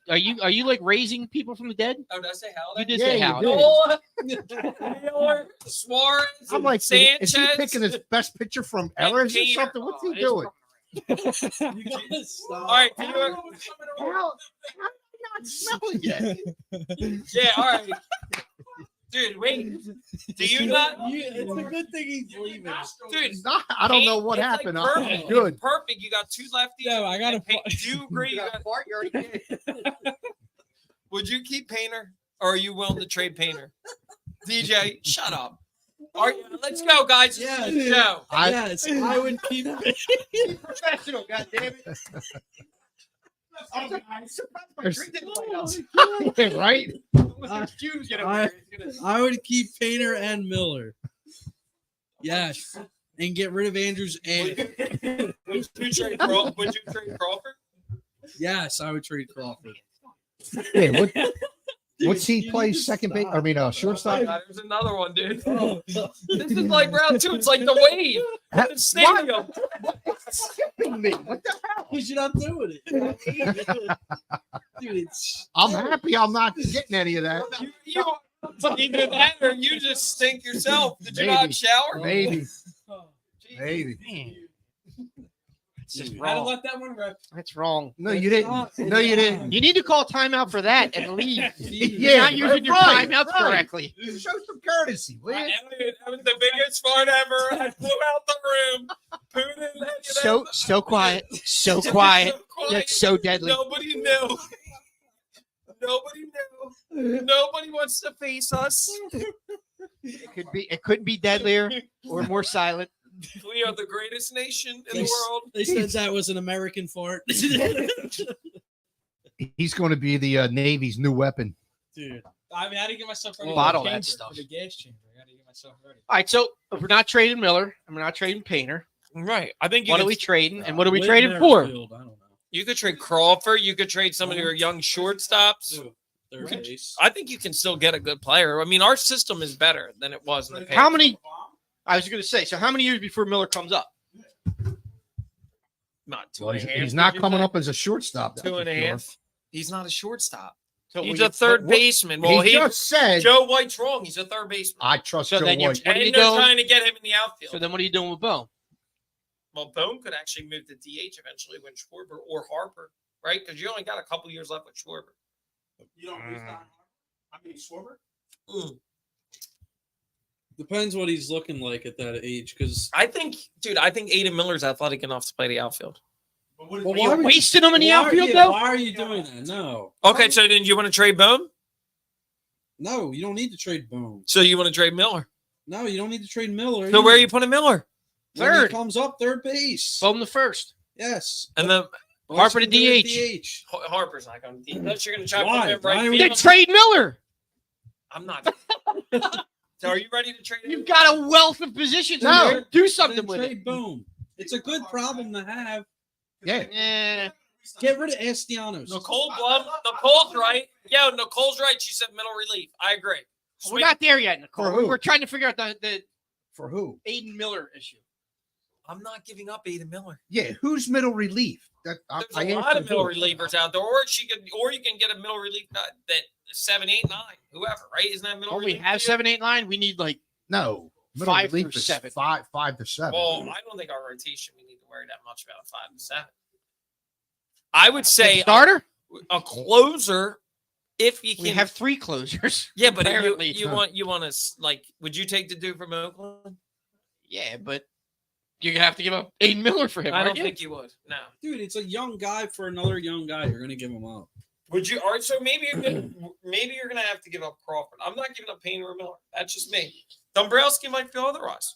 Speaker 1: Are you like raising people from the dead?
Speaker 3: Oh, did I say
Speaker 1: You
Speaker 3: Halladay?
Speaker 1: did
Speaker 5: Yeah,
Speaker 1: say
Speaker 5: you
Speaker 1: Halladay.
Speaker 3: Nola, Miller, Suarez,
Speaker 5: I'm like,
Speaker 3: Sanchez.
Speaker 5: is he picking his best picture from
Speaker 3: and
Speaker 5: errors or
Speaker 3: Painter.
Speaker 5: something? What's he
Speaker 3: It's
Speaker 5: doing?
Speaker 4: You gotta stop.
Speaker 3: All right, can you,
Speaker 5: How not smelling yet?
Speaker 3: yeah, all right. Dude, wait. Do you not?
Speaker 4: It's a good thing he's leaving.
Speaker 3: Dude,
Speaker 5: I don't know
Speaker 3: Paint-
Speaker 5: what
Speaker 3: it's like
Speaker 5: happened.
Speaker 3: perfect.
Speaker 5: I'm good.
Speaker 3: It's perfect. You got two lefties.
Speaker 6: No, I got
Speaker 3: and
Speaker 6: a.
Speaker 3: Do you agree? You got-
Speaker 1: Fart, you already did.
Speaker 3: Would you keep Painter, or are you willing to trade Painter? DJ, shut up. All right, let's go, guys.
Speaker 4: Yeah,
Speaker 3: Let's go.
Speaker 4: Yes, I would keep.
Speaker 1: Professional, goddammit. I'm surprised my drink didn't light up.
Speaker 5: Yeah, right?
Speaker 1: Jude's gonna
Speaker 4: I-
Speaker 1: wear it.
Speaker 4: I would keep Painter and Miller. Yes, and get rid of Andrews and
Speaker 3: Would you trade Crawford?
Speaker 4: yes, I would trade Crawford.
Speaker 5: Yeah, what's he play second base? I mean, shortstop.
Speaker 3: There's another one, dude. This is like round two. It's like the wave. The stadium.
Speaker 5: Skipping me. What the hell?
Speaker 4: Because you're not doing it. Dude, it's
Speaker 5: I'm happy I'm not getting any of that.
Speaker 3: You either that or you just stink yourself. Did you
Speaker 5: Maybe.
Speaker 3: not shower?
Speaker 5: Maybe.
Speaker 6: Oh,
Speaker 5: Maybe.
Speaker 1: Man. It's just
Speaker 6: I had to
Speaker 1: wrong.
Speaker 6: let that one rip.
Speaker 1: That's wrong.
Speaker 5: No, you didn't. No, you didn't.
Speaker 1: You need to call timeout for that and leave. You're
Speaker 5: Yeah,
Speaker 1: not using your
Speaker 5: right,
Speaker 1: timeouts
Speaker 5: right.
Speaker 1: correctly.
Speaker 5: Show some courtesy, will you?
Speaker 3: That was the biggest fart ever. I flew out the room. Putin,
Speaker 1: So quiet. So quiet. That's so deadly.
Speaker 3: Nobody knew. Nobody knew. Nobody wants to face us.
Speaker 1: It couldn't be deadlier or more silent.
Speaker 3: We are the greatest nation in the world.
Speaker 4: they said that was an American fart.
Speaker 5: He's going to be the Navy's new weapon.
Speaker 4: Dude,
Speaker 6: I mean, I had to get myself ready.
Speaker 1: Bottle
Speaker 6: for the
Speaker 1: that
Speaker 6: chamber,
Speaker 1: stuff.
Speaker 6: For the gas chamber. I got to get myself ready.
Speaker 1: All right, so if we're not trading Miller, and we're not trading Painter,
Speaker 3: Right. I think
Speaker 1: what are we trading, and what are we trading for?
Speaker 4: I don't know.
Speaker 3: You could trade Crawford. You could trade some of your young shortstops.
Speaker 4: Dude, third base.
Speaker 3: I think you can still get a good player. I mean, our system is better than it was in the past.
Speaker 1: How many? I was going to say, so how many years before Miller comes up?
Speaker 3: Not two
Speaker 5: Well,
Speaker 3: and a half.
Speaker 5: he's not
Speaker 3: did you
Speaker 5: coming
Speaker 3: say?
Speaker 5: up as a shortstop. that's
Speaker 3: Two and a
Speaker 5: for sure.
Speaker 3: half. He's not a shortstop.
Speaker 1: So
Speaker 3: He's
Speaker 1: we-
Speaker 3: a third
Speaker 1: what-
Speaker 3: baseman. Well,
Speaker 5: he
Speaker 3: he
Speaker 5: just said,
Speaker 3: Joe White's wrong. He's a third baseman.
Speaker 5: I trust
Speaker 1: So
Speaker 5: Joe
Speaker 1: then you're-
Speaker 5: White.
Speaker 1: what do
Speaker 3: And
Speaker 1: you
Speaker 3: they're
Speaker 1: do?
Speaker 3: trying to get him in the outfield.
Speaker 1: So then what are you doing with Bo?
Speaker 3: Well, Bone could actually move to DH eventually when Schwarber or Harper, right? Because you only got a couple years left with Schwarber.
Speaker 2: You don't resign. I mean, Schwarber.
Speaker 4: Depends what he's looking like at that age. Because
Speaker 3: I think Aiden Miller's athletic enough to play the outfield.
Speaker 2: But what
Speaker 4: Well,
Speaker 1: Are
Speaker 4: why
Speaker 1: you
Speaker 4: would-
Speaker 1: wasting him in the outfield, though?
Speaker 4: Why are you doing that? No,
Speaker 3: Okay, so then you want to trade Bone?
Speaker 4: no, you don't need to trade Boone.
Speaker 3: So you want to trade Miller?
Speaker 4: No, you don't need to trade Miller.
Speaker 3: So where are you putting Miller?
Speaker 4: When he
Speaker 1: Third.
Speaker 4: comes up third base.
Speaker 1: Boom the first.
Speaker 4: Yes.
Speaker 3: And then
Speaker 1: Harper to
Speaker 4: Let's do it
Speaker 1: DH.
Speaker 3: Harper's not going to unless you're going to try to put
Speaker 4: Why?
Speaker 3: him right
Speaker 4: Why are we-
Speaker 1: Then
Speaker 3: field.
Speaker 1: trade Miller.
Speaker 3: I'm not. So are you ready to trade him?
Speaker 1: You've got a wealth of positions.
Speaker 5: No.
Speaker 1: in there. Do
Speaker 4: Then
Speaker 1: something with it.
Speaker 4: trade Boone. It's a good problem to have.
Speaker 5: Yeah.
Speaker 1: Yeah.
Speaker 4: Get rid of Astianos.
Speaker 3: Nicole's right. Yeah, Nicole's right. She said middle relief. I agree.
Speaker 1: We're not there yet, Nicole.
Speaker 5: For who?
Speaker 1: We're trying to figure out the
Speaker 5: For who?
Speaker 1: Aiden Miller issue.
Speaker 3: I'm not giving up Aiden Miller.
Speaker 5: Yeah, who's middle relief?
Speaker 3: There's a lot of middle relievers out there, or you can get a middle relief guy that 7, 8, 9, whoever, right? Isn't that middle
Speaker 1: Oh, we
Speaker 3: relief?
Speaker 1: have
Speaker 3: to you?
Speaker 1: 7, 8, 9. We need like
Speaker 5: No. Middle
Speaker 1: 5
Speaker 5: relief
Speaker 1: through
Speaker 5: is
Speaker 1: 7.
Speaker 5: 5 to 7.
Speaker 3: Well, I don't think our rotation we need to worry that much about a 5 and 7. I would say
Speaker 1: starter.
Speaker 3: a closer if you can.
Speaker 1: We have 3 closers.
Speaker 3: yeah, but if
Speaker 1: apparently.
Speaker 3: you want to like, would you take the dude from Oakland?
Speaker 1: Yeah, but you're gonna have to give up Aiden Miller for him.
Speaker 3: I
Speaker 1: aren't
Speaker 3: don't
Speaker 1: you?
Speaker 3: think you would. No.
Speaker 4: Dude, it's a young guy for another young guy. You're gonna give him up.
Speaker 3: Would you? All right. So maybe you're gonna have to give up Crawford. I'm not giving up Payne or Miller. That's just me. Dombrowski might feel otherwise.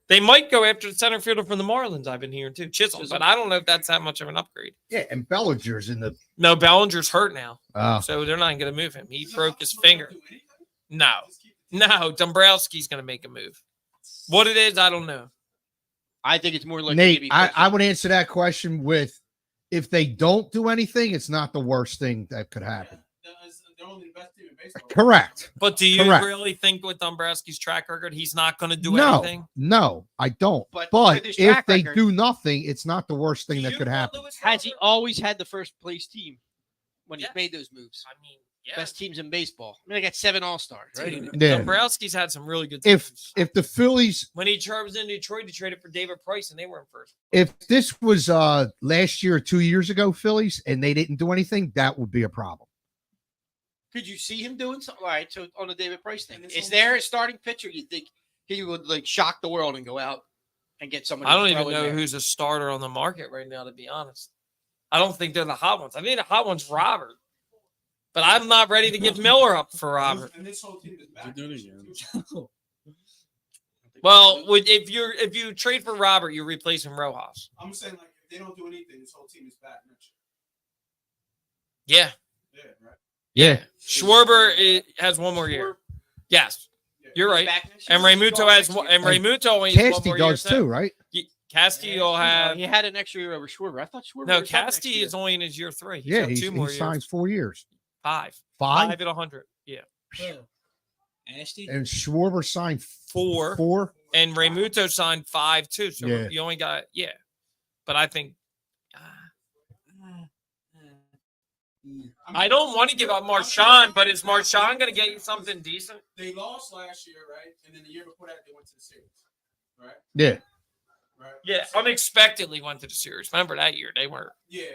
Speaker 3: They might go after the center fielder from the Marlins. I've been hearing too, Chisholm, but I don't know if that's that much of an upgrade.
Speaker 5: Yeah, and Bellinger's in the.
Speaker 3: No, Bellinger's hurt now,
Speaker 5: Oh.
Speaker 3: so they're not going to move him. He broke his finger. No, Dombrowski's going to make a move. What it is, I don't know.
Speaker 1: I think it's more like
Speaker 5: Nate, I would answer that question with, if they don't do anything, it's not the worst thing that could happen.
Speaker 2: They're only the best team in baseball.
Speaker 5: Correct.
Speaker 3: But do you
Speaker 5: Correct.
Speaker 3: really think with Dombrowski's track record, he's not going to do
Speaker 5: No,
Speaker 3: anything?
Speaker 5: no, I don't.
Speaker 1: But
Speaker 5: But
Speaker 1: with his
Speaker 5: if
Speaker 1: track
Speaker 5: they
Speaker 1: record-
Speaker 5: do nothing, it's not the worst thing that could happen.
Speaker 1: Has he always had the first place team when he's
Speaker 3: Yes.
Speaker 1: made those moves?
Speaker 3: I mean, yeah.
Speaker 1: Best teams in baseball. I mean, they got 7 All-Stars, right?
Speaker 3: Dude,
Speaker 5: Yeah.
Speaker 3: Dombrowski's had some really good
Speaker 5: If
Speaker 3: teams.
Speaker 5: if the Phillies,
Speaker 3: When he was in Detroit, he traded for David Price, and they were in first.
Speaker 5: if this was last year or 2 years ago, Phillies, and they didn't do anything, that would be a problem.
Speaker 1: Could you see him doing something? All right, so on the David Price thing, is there a starting pitcher you think he would like shock the world and go out and get somebody?
Speaker 3: I
Speaker 1: to
Speaker 3: don't
Speaker 1: throw
Speaker 3: even
Speaker 1: in
Speaker 3: know
Speaker 1: there?
Speaker 3: who's a starter on the market right now, to be honest. I don't think they're the hot ones. I think the hot one's Robert. But I'm not ready to give Miller up for Robert.
Speaker 2: And this whole team is back.
Speaker 4: You're doing it again.
Speaker 3: Well, if you trade for Robert, you're replacing Rojas.
Speaker 2: I'm saying, like, if they don't do anything, this whole team is back next
Speaker 3: Yeah.
Speaker 2: year. Yeah, right.
Speaker 5: Yeah.
Speaker 3: Schwarber has one more year. Yes.
Speaker 2: Yeah.
Speaker 3: You're right.
Speaker 1: Back next
Speaker 3: And
Speaker 1: year?
Speaker 3: Raymuto has one. And Raymuto only has one
Speaker 5: Casty
Speaker 3: more year.
Speaker 5: does too, right?
Speaker 3: Castillo will have.
Speaker 1: He had an extra year over Schwarber. I thought Schwarber.
Speaker 3: No,
Speaker 1: was up next
Speaker 3: Casty
Speaker 1: year.
Speaker 3: is only in his year 3. He's
Speaker 5: Yeah,
Speaker 3: got
Speaker 5: he
Speaker 3: 2 more
Speaker 5: signs
Speaker 3: years.
Speaker 5: 4 years.
Speaker 3: 5
Speaker 5: Five?
Speaker 3: at 100. Yeah.
Speaker 6: Ashty?
Speaker 5: And Schwarber signed
Speaker 3: 4.
Speaker 5: 4.
Speaker 3: And Raymuto signed 5 too. So
Speaker 5: Yeah.
Speaker 3: you only got But I think I don't want to give up Marchand, but is Marchand going to get you something decent?
Speaker 2: They lost last year, right? And then the year before that, they went to the series, right?
Speaker 5: Yeah.
Speaker 2: Right.
Speaker 3: Yeah, unexpectedly went to the series. Remember that year they weren't.
Speaker 2: Yeah,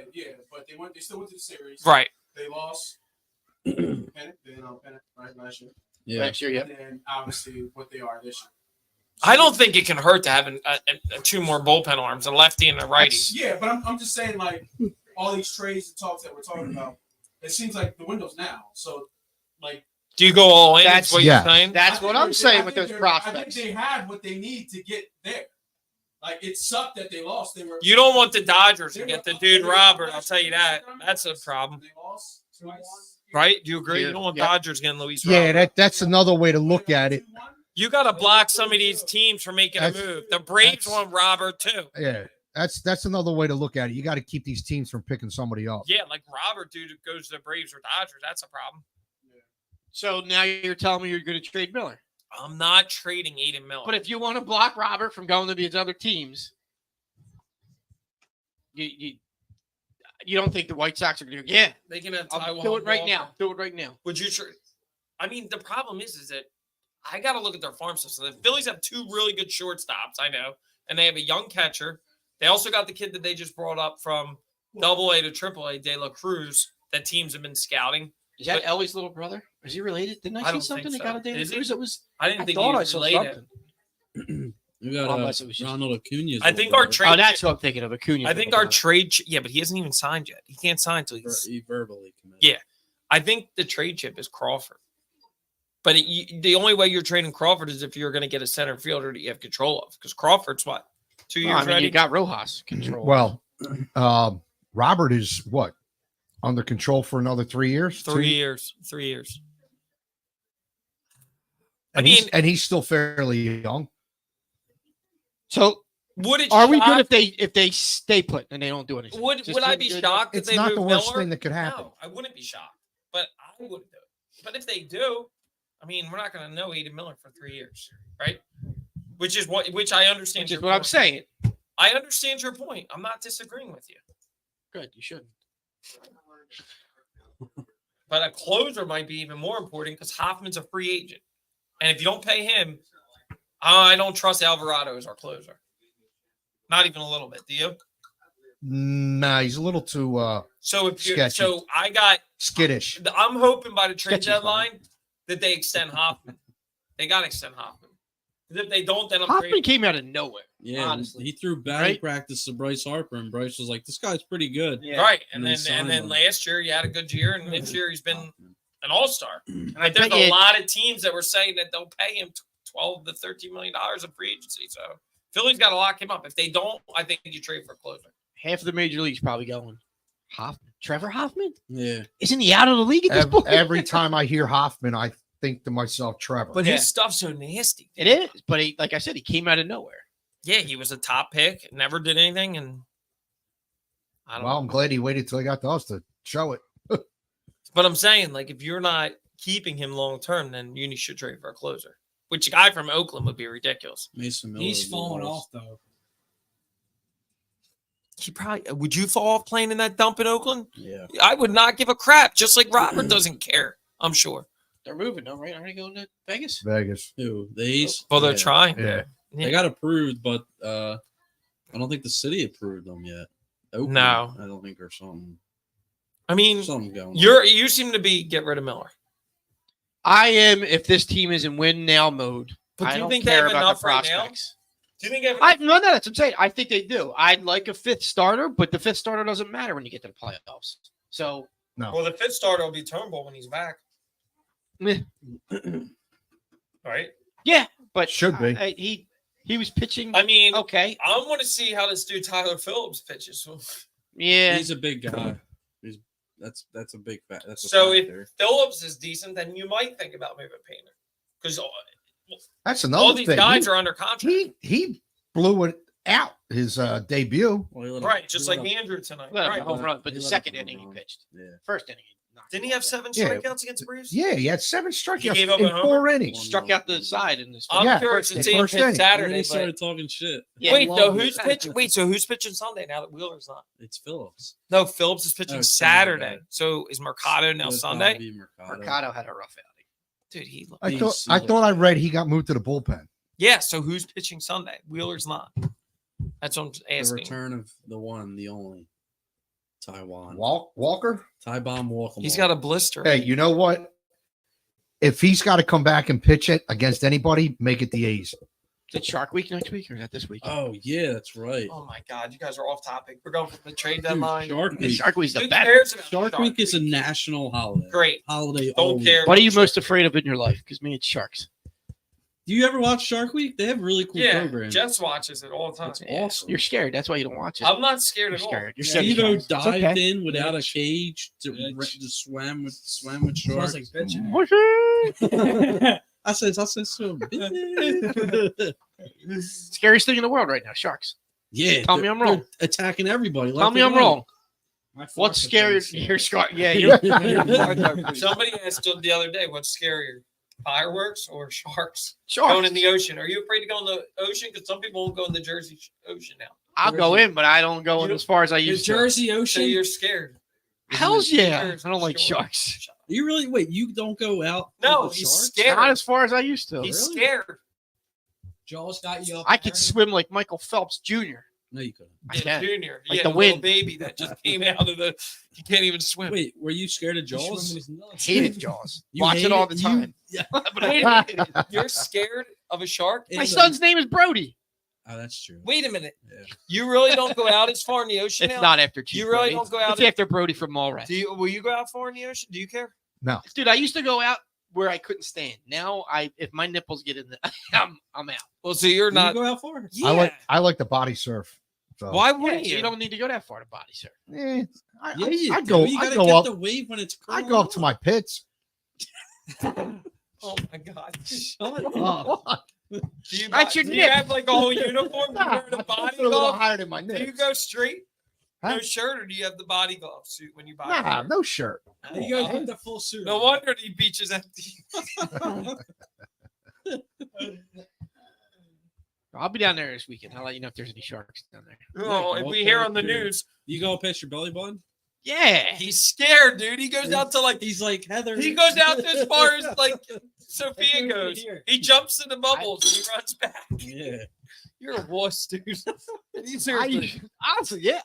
Speaker 2: but they still went to the series.
Speaker 3: Right.
Speaker 2: They lost. Pennant, right, last year.
Speaker 4: Yeah.
Speaker 1: Next year, yeah.
Speaker 2: And then obviously what they are this year.
Speaker 3: I don't think it can hurt to have 2 more bullpen arms, a lefty and a righty.
Speaker 2: Yeah, but I'm just saying, like, all these trades and talks that we're talking about, it seems like the window's now. So, like,
Speaker 3: Do you go all in?
Speaker 1: That's-
Speaker 3: That's what
Speaker 5: yeah.
Speaker 3: you're saying?
Speaker 1: That's
Speaker 2: I
Speaker 1: what
Speaker 2: think
Speaker 1: I'm
Speaker 2: they're-
Speaker 1: saying
Speaker 2: I
Speaker 1: with
Speaker 2: think
Speaker 1: those
Speaker 2: they're- I
Speaker 1: prospects.
Speaker 2: think they have what they need to get there. Like, it sucked that they lost. They were.
Speaker 3: You don't want the Dodgers to
Speaker 2: they
Speaker 3: get
Speaker 2: were
Speaker 3: the
Speaker 2: up
Speaker 3: dude
Speaker 2: there
Speaker 3: Robert.
Speaker 2: last
Speaker 3: I'll tell you
Speaker 2: year.
Speaker 3: that. That's a problem.
Speaker 2: They lost twice.
Speaker 3: Right? Do you agree?
Speaker 1: Yeah.
Speaker 3: You don't want
Speaker 1: Yeah.
Speaker 3: Dodgers getting Luis
Speaker 5: Yeah,
Speaker 3: Robert.
Speaker 5: that's another way to look at it.
Speaker 3: You got to block some of these teams from making a
Speaker 5: That's-
Speaker 3: move. The Braves
Speaker 5: that's-
Speaker 3: want Robert too.
Speaker 5: Yeah. That's another way to look at it. You got to keep these teams from picking somebody up.
Speaker 3: Yeah, like Robert, dude, who goes to the Braves or Dodgers. That's a problem.
Speaker 1: So now you're telling me you're going to trade Miller.
Speaker 3: I'm not trading Aiden Miller.
Speaker 1: But if you want to block Robert from going to these other teams, you don't think the White Sox are going to go, yeah,
Speaker 3: they can have
Speaker 1: I'll
Speaker 3: Taijuan
Speaker 1: do it right
Speaker 3: Walker.
Speaker 1: now. Do it right now.
Speaker 3: Would you trade? I mean, the problem is that I got to look at their farm system. The Phillies have 2 really good shortstops, I know, and they have a young catcher. They also got the kid that they just brought up from Double-A to Triple-A, De La Cruz, that teams have been scouting.
Speaker 1: Is that Ellie's little brother? Is he related? Didn't I,
Speaker 3: I
Speaker 1: see
Speaker 3: don't
Speaker 1: something
Speaker 3: think
Speaker 1: that got
Speaker 3: so.
Speaker 1: a David
Speaker 3: Is he?
Speaker 1: Cruz? It was.
Speaker 3: I didn't
Speaker 1: I
Speaker 3: think
Speaker 1: thought
Speaker 3: he
Speaker 1: I
Speaker 3: was
Speaker 1: saw
Speaker 3: related.
Speaker 1: something.
Speaker 4: We got
Speaker 1: Unless it was just-
Speaker 4: Ronald Acuna.
Speaker 3: I think our trade.
Speaker 1: Oh, that's who I'm thinking of. Acuna.
Speaker 3: I think our trade. Yeah, but he hasn't even signed yet. He can't sign until he's.
Speaker 4: He verbally committed.
Speaker 3: Yeah. I think the trade chip is Crawford. But the only way you're trading Crawford is if you're going to get a center fielder that you have control of. Because Crawford's what? 2 years
Speaker 1: Well, I mean,
Speaker 3: ready?
Speaker 1: you got Rojas control.
Speaker 5: Well, Robert is what? Under control for another 3 years?
Speaker 3: 3 years. 3 years.
Speaker 5: And he's still fairly young.
Speaker 1: So
Speaker 3: Would it
Speaker 1: are we
Speaker 3: shock-
Speaker 1: good if they stay put and they don't do anything?
Speaker 3: Would
Speaker 1: Just
Speaker 3: I
Speaker 1: being
Speaker 3: be
Speaker 1: good?
Speaker 3: shocked if
Speaker 5: It's
Speaker 3: they
Speaker 5: not
Speaker 3: move
Speaker 5: the worst
Speaker 3: Miller?
Speaker 5: thing that could happen.
Speaker 3: No, I wouldn't be shocked. But I wouldn't do it. But if they do, I mean, we're not going to know Aiden Miller for 3 years, right? Which I understand.
Speaker 1: Which is
Speaker 3: your
Speaker 1: what I'm
Speaker 3: point.
Speaker 1: saying.
Speaker 3: I understand your point. I'm not disagreeing with you.
Speaker 1: Good, you shouldn't.
Speaker 3: But a closer might be even more important because Hoffman's a free agent. And if you don't pay him, I don't trust Alvarado as our closer. Not even a little bit. Do you?
Speaker 5: Nah, he's a little too
Speaker 3: So if you
Speaker 5: Sketchy.
Speaker 3: so I got
Speaker 5: skittish.
Speaker 3: I'm hoping by the trade
Speaker 1: Sketchy's fine.
Speaker 3: deadline that they extend Hoffman. They got to extend Hoffman. Because if they don't, then I'm
Speaker 1: Hoffman
Speaker 3: trading.
Speaker 1: came out of nowhere.
Speaker 4: Yeah,
Speaker 1: Honestly.
Speaker 4: he threw batting
Speaker 1: Right?
Speaker 4: practice to Bryce Harper, and Bryce was like, "This guy's pretty good."
Speaker 1: Yeah.
Speaker 3: Right. And
Speaker 4: And they
Speaker 3: then
Speaker 4: signed him.
Speaker 3: last year he had a good year, and this year he's been an all-star.
Speaker 1: And I
Speaker 3: Like, there's
Speaker 1: bet
Speaker 3: a
Speaker 1: you,
Speaker 3: lot of teams that were saying that they'll pay him $12 to $13 million of free agency. So Philly's got to lock him up. If they don't, I think you trade for a closer.
Speaker 1: Half of the major leagues probably going. Hoffman, Trevor Hoffman,
Speaker 4: Yeah.
Speaker 1: isn't he out of the league at this point?
Speaker 5: Every time I hear Hoffman, I think to myself, Trevor.
Speaker 3: But
Speaker 1: Yeah.
Speaker 3: his stuff's so nasty.
Speaker 1: It is, but he, like I said, he came out of nowhere.
Speaker 3: Yeah, he was a top pick, never did anything, and I don't
Speaker 5: Well,
Speaker 3: know.
Speaker 5: I'm glad he waited till he got to us to show it.
Speaker 3: But I'm saying, like, if you're not keeping him long term, then you should trade for a closer. Which a guy from Oakland would be ridiculous.
Speaker 4: Mason Miller.
Speaker 6: He's
Speaker 4: would be
Speaker 6: falling
Speaker 4: nice.
Speaker 6: off though.
Speaker 3: He probably would you fall off playing in that dump in Oakland?
Speaker 4: Yeah.
Speaker 3: I would not give a crap, just like Robert doesn't care, I'm sure.
Speaker 1: They're moving, though, right? Aren't they going to Vegas?
Speaker 5: Vegas.
Speaker 4: Who? The A's?
Speaker 3: Well, they're
Speaker 4: Yeah.
Speaker 3: trying.
Speaker 5: Yeah.
Speaker 4: They got approved, but I don't think the city approved them yet. Oakland,
Speaker 3: No.
Speaker 4: I don't think there's something
Speaker 3: I mean,
Speaker 4: going on.
Speaker 3: you seem to be get rid of Miller.
Speaker 1: I am if this team is in win now mode.
Speaker 3: But
Speaker 1: I
Speaker 3: do you
Speaker 1: don't
Speaker 3: think they
Speaker 1: care
Speaker 3: have
Speaker 1: about
Speaker 3: enough
Speaker 1: the
Speaker 3: right now?
Speaker 1: prospects.
Speaker 3: Do you think they have
Speaker 1: No, that's what I'm saying. I think they do. I'd like a fifth starter, but the fifth starter doesn't matter when you get to the playoffs. So,
Speaker 3: Well, the fifth starter will be Turnbull when he's back.
Speaker 1: meh.
Speaker 3: Right?
Speaker 1: Yeah, but
Speaker 5: Should be.
Speaker 1: He was pitching.
Speaker 3: I mean,
Speaker 1: Okay.
Speaker 3: I want to see how this dude Tyler Phillips pitches.
Speaker 1: Yeah.
Speaker 4: He's a big guy. That's a big fact. That's a
Speaker 3: So if
Speaker 4: factor.
Speaker 3: Phillips is decent, then you might think about moving Painter. Because
Speaker 5: That's
Speaker 3: all
Speaker 5: another
Speaker 3: these
Speaker 5: thing.
Speaker 3: guys are under contract.
Speaker 5: He blew it out his debut.
Speaker 4: Well, he let
Speaker 3: Right,
Speaker 4: up-
Speaker 3: just
Speaker 4: he
Speaker 3: like
Speaker 4: let up-
Speaker 3: Andrew tonight.
Speaker 1: Let him
Speaker 3: Right.
Speaker 1: home run, but
Speaker 4: He
Speaker 1: the
Speaker 4: let
Speaker 1: second
Speaker 4: up a
Speaker 1: inning he
Speaker 4: home run.
Speaker 1: pitched.
Speaker 4: Yeah.
Speaker 1: First inning he knocked
Speaker 3: Didn't
Speaker 1: it
Speaker 3: he have
Speaker 1: off.
Speaker 3: 7
Speaker 5: Yeah.
Speaker 3: strikeouts against the Braves?
Speaker 5: Yeah, he had 7 strikeouts
Speaker 3: gave up
Speaker 5: in
Speaker 3: a homer?
Speaker 5: 4 innings.
Speaker 1: Struck out the side in this.
Speaker 3: I'm
Speaker 5: Yeah,
Speaker 3: curious to
Speaker 5: first-
Speaker 3: see him
Speaker 5: first
Speaker 3: pitch
Speaker 5: inning.
Speaker 4: And then
Speaker 3: Saturday.
Speaker 4: he
Speaker 3: But
Speaker 4: started talking shit.
Speaker 1: Yeah,
Speaker 3: wait,
Speaker 1: I
Speaker 3: though,
Speaker 1: love
Speaker 3: who's
Speaker 1: it.
Speaker 3: pitching? Wait, so who's pitching Sunday now that Wheeler's not?
Speaker 4: It's Phillips.
Speaker 3: No, Phillips is pitching
Speaker 4: Oh,
Speaker 3: Saturday.
Speaker 4: Saturday.
Speaker 3: So is Mercado now
Speaker 4: It would
Speaker 3: Sunday?
Speaker 4: probably be Mercado.
Speaker 1: Mercado had a rough outing.
Speaker 3: Dude, he.
Speaker 5: I
Speaker 4: He's
Speaker 5: thought
Speaker 4: super-
Speaker 5: I read he got moved to the bullpen.
Speaker 3: Yeah. So who's pitching Sunday? Wheeler's not. That's what I'm
Speaker 4: The
Speaker 3: asking.
Speaker 4: return of the one, the only Taiwan.
Speaker 5: Walker.
Speaker 4: Ty Bomb Walker.
Speaker 3: He's got a blister.
Speaker 5: Hey, you know what? If he's got to come back and pitch it against anybody, make it the A's.
Speaker 1: Is it Shark Week next week or is that this week?
Speaker 4: Oh yeah, that's right.
Speaker 3: Oh my God, you guys are off topic. We're going for the trade
Speaker 4: Dude,
Speaker 3: deadline.
Speaker 4: Shark Week.
Speaker 1: Shark Week's the
Speaker 3: Who
Speaker 1: best.
Speaker 3: cares about
Speaker 4: Shark Week is a national holiday.
Speaker 3: Great.
Speaker 4: Holiday.
Speaker 3: Don't
Speaker 4: only.
Speaker 3: care.
Speaker 1: What are you most afraid of in your life? Because me, it's sharks.
Speaker 4: Do you ever watch Shark Week? They have really cool
Speaker 3: Yeah,
Speaker 4: programs.
Speaker 3: Jess watches it all the time.
Speaker 4: It's awesome.
Speaker 1: You're scared. That's why you don't watch it.
Speaker 3: I'm not scared
Speaker 1: You're
Speaker 3: at all.
Speaker 1: scared. You're scared. of
Speaker 4: Steve-O
Speaker 1: sharks. It's
Speaker 4: dived
Speaker 1: okay.
Speaker 4: in without a cage to,
Speaker 6: Bitch.
Speaker 4: to swam with
Speaker 6: Smells
Speaker 4: sharks.
Speaker 6: like bitch.
Speaker 4: I said so.
Speaker 1: Scariest thing in the world right now, sharks.
Speaker 4: Yeah,
Speaker 1: Tell me I'm wrong.
Speaker 4: they're attacking everybody.
Speaker 1: Tell
Speaker 4: left
Speaker 1: me
Speaker 4: and
Speaker 1: I'm
Speaker 4: right.
Speaker 1: wrong.
Speaker 6: My
Speaker 1: What's
Speaker 6: farts are pretty
Speaker 1: scarier?
Speaker 6: scary.
Speaker 1: You're scar. Yeah, you're.
Speaker 3: Somebody asked the other day, what's scarier, fireworks or sharks
Speaker 1: Sharks.
Speaker 3: going in the ocean? Are you afraid to go in the ocean? Because some people won't go in the Jersey Ocean now.
Speaker 1: I'll go in, but I don't go in as far as I
Speaker 6: The
Speaker 1: used to.
Speaker 6: Jersey
Speaker 3: So
Speaker 6: Ocean.
Speaker 3: you're scared.
Speaker 1: Hell's yeah.
Speaker 3: Jersey
Speaker 1: I don't like
Speaker 3: Shore.
Speaker 1: sharks.
Speaker 4: You really wait? You don't go out?
Speaker 3: No,
Speaker 4: with the
Speaker 3: he's
Speaker 4: sharks?
Speaker 3: scared.
Speaker 1: Not as far as I used to.
Speaker 3: He's
Speaker 4: Really?
Speaker 3: scared.
Speaker 6: Jaws got you up.
Speaker 1: I could
Speaker 6: there.
Speaker 1: swim like Michael Phelps Jr.
Speaker 4: No, you couldn't.
Speaker 1: I
Speaker 3: Yeah,
Speaker 1: can.
Speaker 3: Junior.
Speaker 1: Like
Speaker 3: Yeah,
Speaker 1: the
Speaker 3: little
Speaker 1: wind.
Speaker 3: baby that just came out of the. He can't even swim.
Speaker 4: Wait, were you scared of
Speaker 6: He swim
Speaker 4: Jaws?
Speaker 6: in his nuts.
Speaker 1: Hated Jaws.
Speaker 4: You
Speaker 1: Watch
Speaker 4: hate
Speaker 1: it all the
Speaker 4: You-
Speaker 1: time.
Speaker 4: yeah.
Speaker 1: But I hated it.
Speaker 3: You're scared of a shark?
Speaker 1: My
Speaker 4: It's
Speaker 1: son's name is Brody.
Speaker 4: Oh, that's true.
Speaker 3: Wait a minute.
Speaker 4: Yeah.
Speaker 3: You really don't go out as far in the ocean
Speaker 1: It's
Speaker 3: now?
Speaker 1: not after Chief
Speaker 3: You really
Speaker 1: Brody.
Speaker 3: don't go out
Speaker 1: It's
Speaker 3: and-
Speaker 1: after Brody from Mallrats.
Speaker 3: Will you go out far in the ocean? Do you care?
Speaker 1: Dude, I used to go out where I couldn't stand. Now, if my nipples get in the, I'm out.
Speaker 3: Well, so you're
Speaker 4: Do
Speaker 3: not.
Speaker 4: you go out far?
Speaker 3: Yeah.
Speaker 5: I like the body surf. So.
Speaker 3: Why
Speaker 1: Yeah,
Speaker 3: wouldn't
Speaker 1: so
Speaker 3: you?
Speaker 1: you don't need to go that far to body surf.
Speaker 5: I
Speaker 4: Yeah,
Speaker 5: I
Speaker 4: do.
Speaker 5: go.
Speaker 4: You
Speaker 5: I
Speaker 4: gotta
Speaker 5: go
Speaker 4: get
Speaker 5: up.
Speaker 4: the wave when it's.
Speaker 5: I go up to my pits.
Speaker 3: Oh my God! Shut
Speaker 5: Oh,
Speaker 3: up. Do you,
Speaker 1: That's your
Speaker 3: do you
Speaker 1: nip.
Speaker 3: have like a whole uniform? You wear the body
Speaker 5: a little
Speaker 3: glove?
Speaker 5: higher than my
Speaker 3: Do you
Speaker 5: nips.
Speaker 3: go straight?
Speaker 5: Huh?
Speaker 3: No shirt, or do you have the body glove suit when you body?
Speaker 5: Nah,
Speaker 3: surf?
Speaker 5: no shirt.
Speaker 6: You go with the full suit.
Speaker 3: No wonder the beach is empty.
Speaker 1: I'll be down there this weekend. I'll let you know if there's any sharks down there.
Speaker 3: Oh, if we hear on the news,
Speaker 4: You go past your belly button.
Speaker 1: Yeah.
Speaker 3: he's scared, dude. He goes out to like
Speaker 4: He's like Heather.
Speaker 3: he goes out to as far as like Sophia
Speaker 6: That's what we
Speaker 3: goes.
Speaker 6: hear.
Speaker 3: He jumps in the bubbles and he runs back.
Speaker 4: Yeah.
Speaker 3: You're a wuss, dude. You
Speaker 1: I,
Speaker 3: seriously.
Speaker 1: honestly, yeah.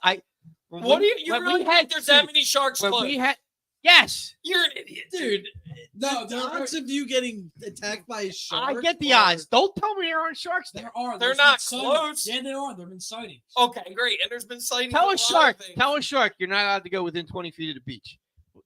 Speaker 3: What do you
Speaker 1: when
Speaker 3: really
Speaker 1: we had
Speaker 3: think there's that many sharks
Speaker 1: when
Speaker 3: close?
Speaker 1: we had yes.
Speaker 3: You're an idiot,
Speaker 4: Dude,
Speaker 6: No,
Speaker 4: the
Speaker 6: there
Speaker 4: odds of you getting attacked by a shark.
Speaker 1: I get the
Speaker 4: are-
Speaker 1: odds. Don't tell me there aren't sharks there.
Speaker 6: there are.
Speaker 3: They're
Speaker 6: There's
Speaker 3: not
Speaker 6: been sightings.
Speaker 3: close.
Speaker 6: Yeah, there are. There've been sightings.
Speaker 3: Okay, great. And there's been sightings.
Speaker 1: Tell
Speaker 3: of
Speaker 1: a
Speaker 3: lot
Speaker 1: shark.
Speaker 3: of things.
Speaker 1: Tell a shark you're not allowed to go within 20 feet of the beach.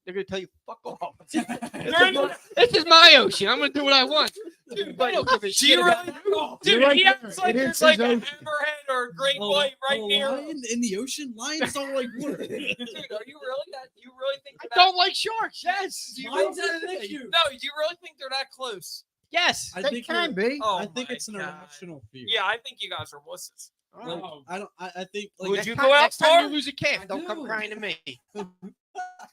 Speaker 1: They're gonna tell you fuck off.
Speaker 3: They're in the-
Speaker 1: This is my ocean. I'm gonna do what I want.
Speaker 3: Dude,
Speaker 1: I don't give a
Speaker 3: do
Speaker 1: shit
Speaker 3: you
Speaker 1: about
Speaker 3: really?
Speaker 1: that.
Speaker 3: Dude,
Speaker 5: You're right
Speaker 3: he
Speaker 5: there.
Speaker 3: acts like
Speaker 5: It is
Speaker 3: there's like
Speaker 5: his
Speaker 3: a
Speaker 5: ocean.
Speaker 3: hammerhead or a great white right near him.
Speaker 4: lion in the ocean. Lions don't like water.
Speaker 3: Dude, are you really that? You really think
Speaker 1: I
Speaker 3: they're that?
Speaker 1: don't like sharks. Yes.
Speaker 3: Do you
Speaker 6: Mine's
Speaker 3: really
Speaker 6: an
Speaker 3: think-
Speaker 6: issue.
Speaker 3: No, do you really think they're that close?
Speaker 1: Yes.
Speaker 4: I
Speaker 5: They
Speaker 4: think
Speaker 5: can be.
Speaker 3: Oh,
Speaker 4: I think
Speaker 3: my
Speaker 4: it's an
Speaker 3: God.
Speaker 4: irrational fear.
Speaker 3: Yeah, I think you guys are wusses.
Speaker 4: Like,
Speaker 6: Oh.
Speaker 4: I don't. I think like
Speaker 3: Would
Speaker 1: Next
Speaker 3: you
Speaker 1: time-
Speaker 3: go out
Speaker 1: next time
Speaker 3: far?
Speaker 1: you lose a calf,
Speaker 6: I
Speaker 1: don't come
Speaker 6: do.
Speaker 1: crying to me.